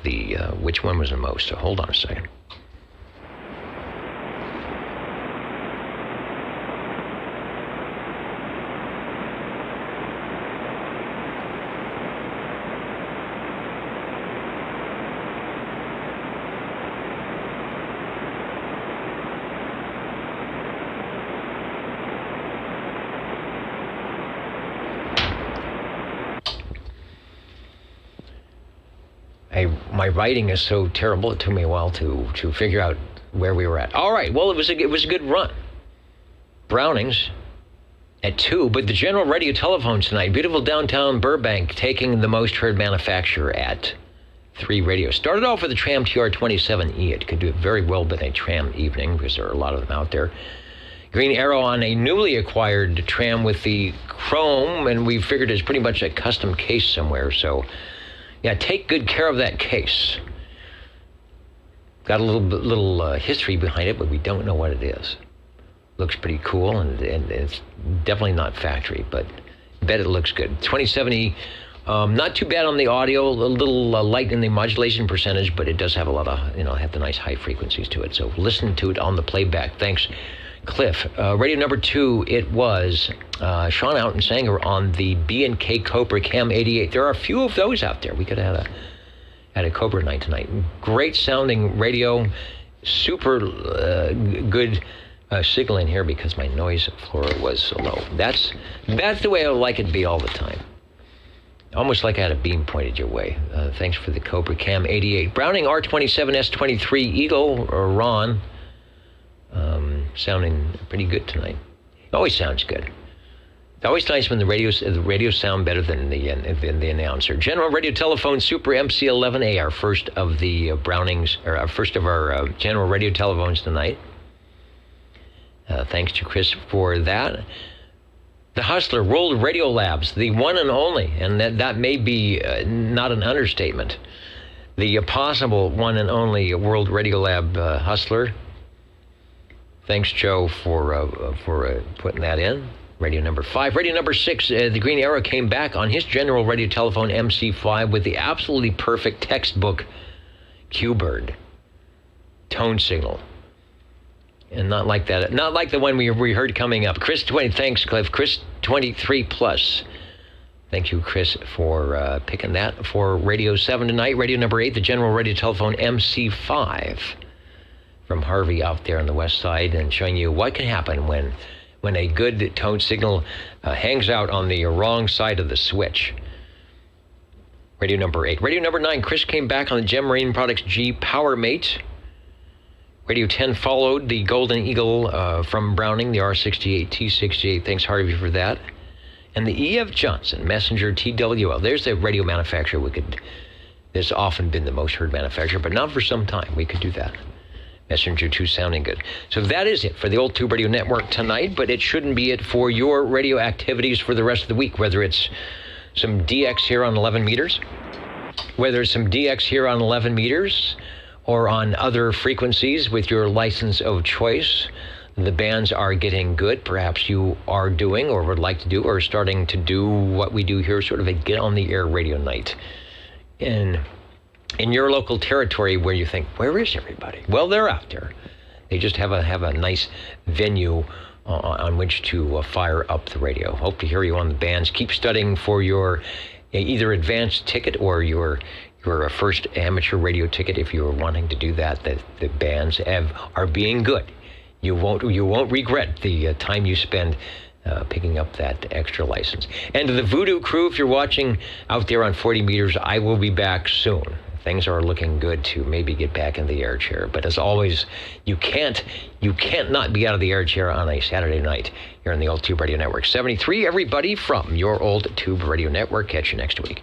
the which one was the most, so hold on a second. My writing is so terrible, it took me a while to figure out where we were at. All right, well, it was a good run. Brownings at 2, but the General Radio Telephone tonight, beautiful downtown Burbank, taking the most heard manufacturer at 3 radio. Started off with the Tram TR27E. It could do very well been a tram evening because there are a lot of them out there. Green Arrow on a newly acquired tram with the chrome, and we figured it's pretty much a custom case somewhere, so yeah, take good care of that case. Got a little history behind it, but we don't know what it is. Looks pretty cool, and it's definitely not factory, but I bet it looks good. 2070, not too bad on the audio, a little light in the modulation percentage, but it does have a lot of, have the nice high frequencies to it. So listen to it on the playback. Thanks, Cliff. Radio number 2, it was Sean out in Sanger on the B&K Cobra Cam 88. There are a few of those out there. We could have had a Cobra night tonight. Great sounding radio. super good signal in here because my noise floor was so low. That's the way I would like it to be all the time. Almost like I had a beam pointed your way. Thanks for the Cobra Cam 88. Browning R27 S23 Eagle or Ron. Sounding pretty good tonight. Always sounds good. It's always nice when the radios sound better than the announcer. General Radio Telephone Super MC11A, our first of the Brownings, or our first of our General Radio Telephones tonight. Thanks to Chris for that. The Hustler World Radio Labs, the one and only, and that may be not an understatement. The possible one and only World Radio Lab Hustler. Thanks, Joe, for putting that in. Radio number 5. Radio number 6, the Green Arrow came back on his General Radio Telephone MC5 with the absolutely perfect textbook Q-Bird tone signal. And not like that. Not like the one we heard coming up. Chris 20, thanks, Cliff. Chris 23 plus. Thank you, Chris, for picking that for Radio 7 tonight. Radio number 8, the General Radio Telephone MC5 from Harvey out there on the west side, and showing you what can happen when a good tone signal hangs out on the wrong side of the switch. Radio number 8. Radio number 9, Chris came back on the Gem Marine Products G PowerMate. Radio 10 followed the Golden Eagle from Browning, the R68 T68. Thanks, Harvey, for that. And the E.F. Johnson Messenger TWL. There's the radio manufacturer there's often been the most heard manufacturer, but not for some time. We could do that. Messenger 2 sounding good. So that is it for the Old Tube Radio Network tonight, but it shouldn't be it for your radio activities for the rest of the week, whether it's some DX here on 11 meters, whether it's some DX here on 11 meters, or on other frequencies with your license of choice. The bands are getting good. Perhaps you are doing or would like to do or starting to do what we do here, sort of a get on the air radio night. In your local territory where you think, where is everybody? Well, they're out there. They just have a nice venue on which to fire up the radio. Hope to hear you on the bands. Keep studying for your either advanced ticket or your first amateur radio ticket if you are wanting to do that. The bands are being good. You won't regret the time you spend picking up that extra license. And to the Voodoo crew, if you're watching out there on 40 meters, I will be back soon. Things are looking good to maybe get back in the air chair. But as always, you can't not be out of the air chair on a Saturday night here on the Old Tube Radio Network. 73, everybody from your Old Tube Radio Network. Catch you next week.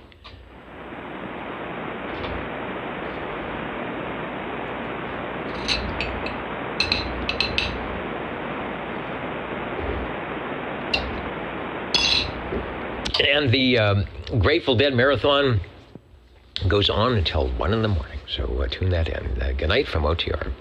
And the Grateful Dead Marathon goes on until 1 in the morning. So tune that in. Good night from OTR.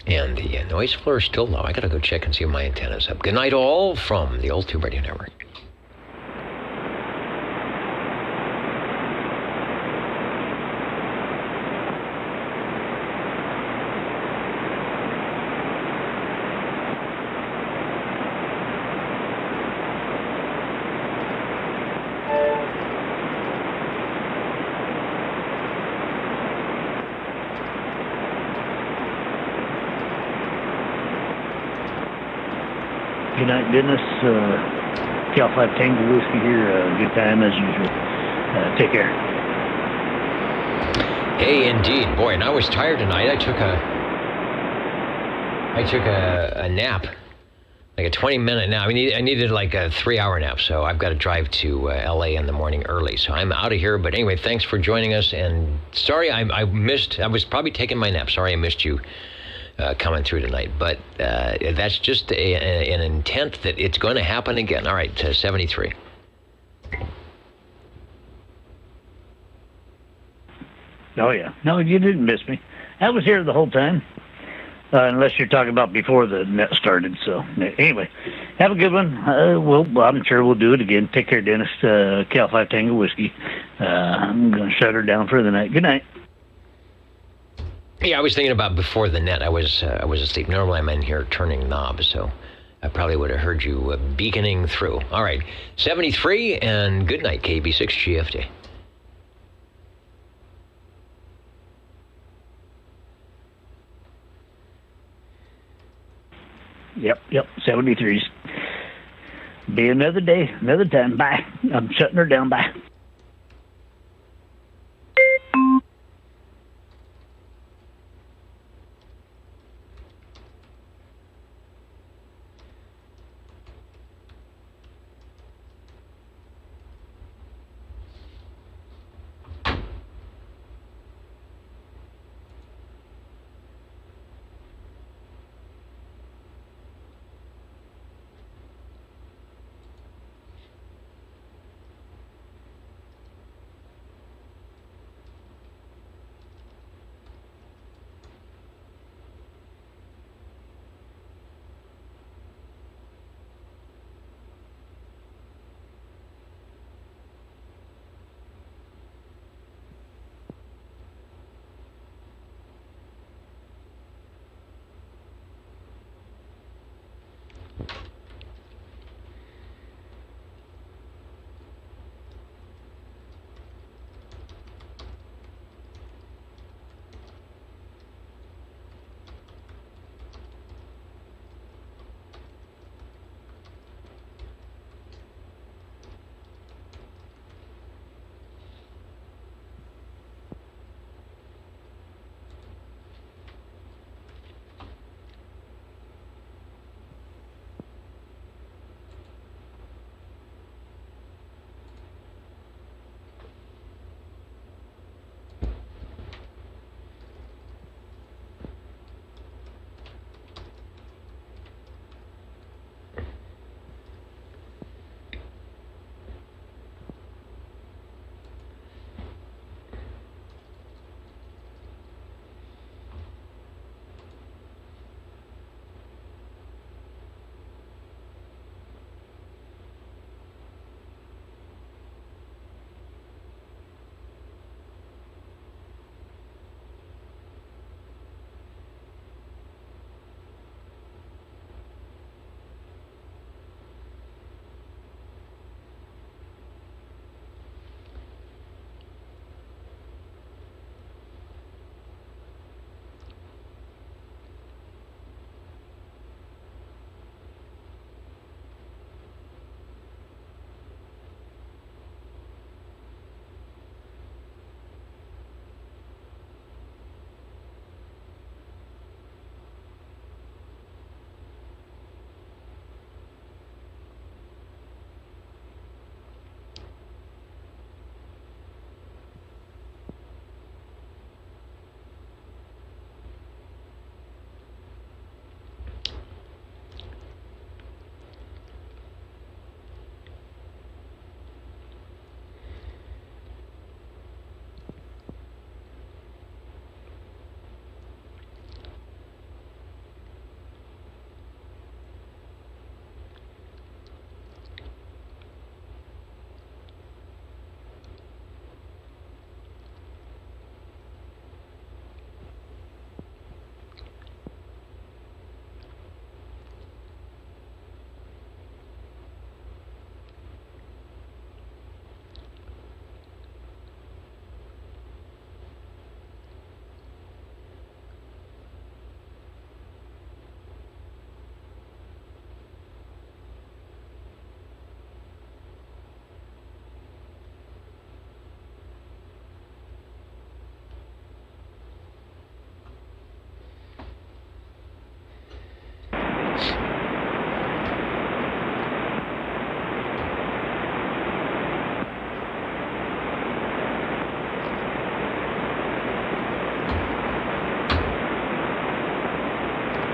And the noise floor is still low. I gotta go check and see if my antenna's up. Good night all from the Old Tube Radio Network. Good night, Dennis. Cal 5 Tango Whiskey here. Good time as usual. Take care. Hey, indeed. Boy, and I was tired tonight. I took a nap, like a 20-minute nap. I needed like a 3-hour nap, so I've got to drive to L.A. in the morning early. So I'm out of here. But anyway, thanks for joining us. And sorry I missed. I was probably taking my nap. Sorry I missed you. Coming through tonight, but that's just an intent that it's going to happen again. All right, 73. Oh, yeah. No, you didn't miss me. I was here the whole time. unless you're talking about before the net started. So anyway, have a good one. I'm sure we'll do it again. Take care, Dennis. Cal 5 Tango Whiskey. I'm going to shut her down for the night. Good night. Yeah, I was thinking about before the net. I was asleep. Normally I'm in here turning knobs, so I probably would have heard you beaconing through. All right, 73, and good night, KB6 GFD. Yep, 73s. Be another day, another time. Bye. I'm shutting her down. Bye.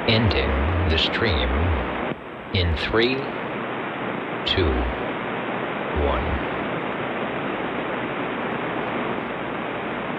Ending the stream in 3, 2, 1.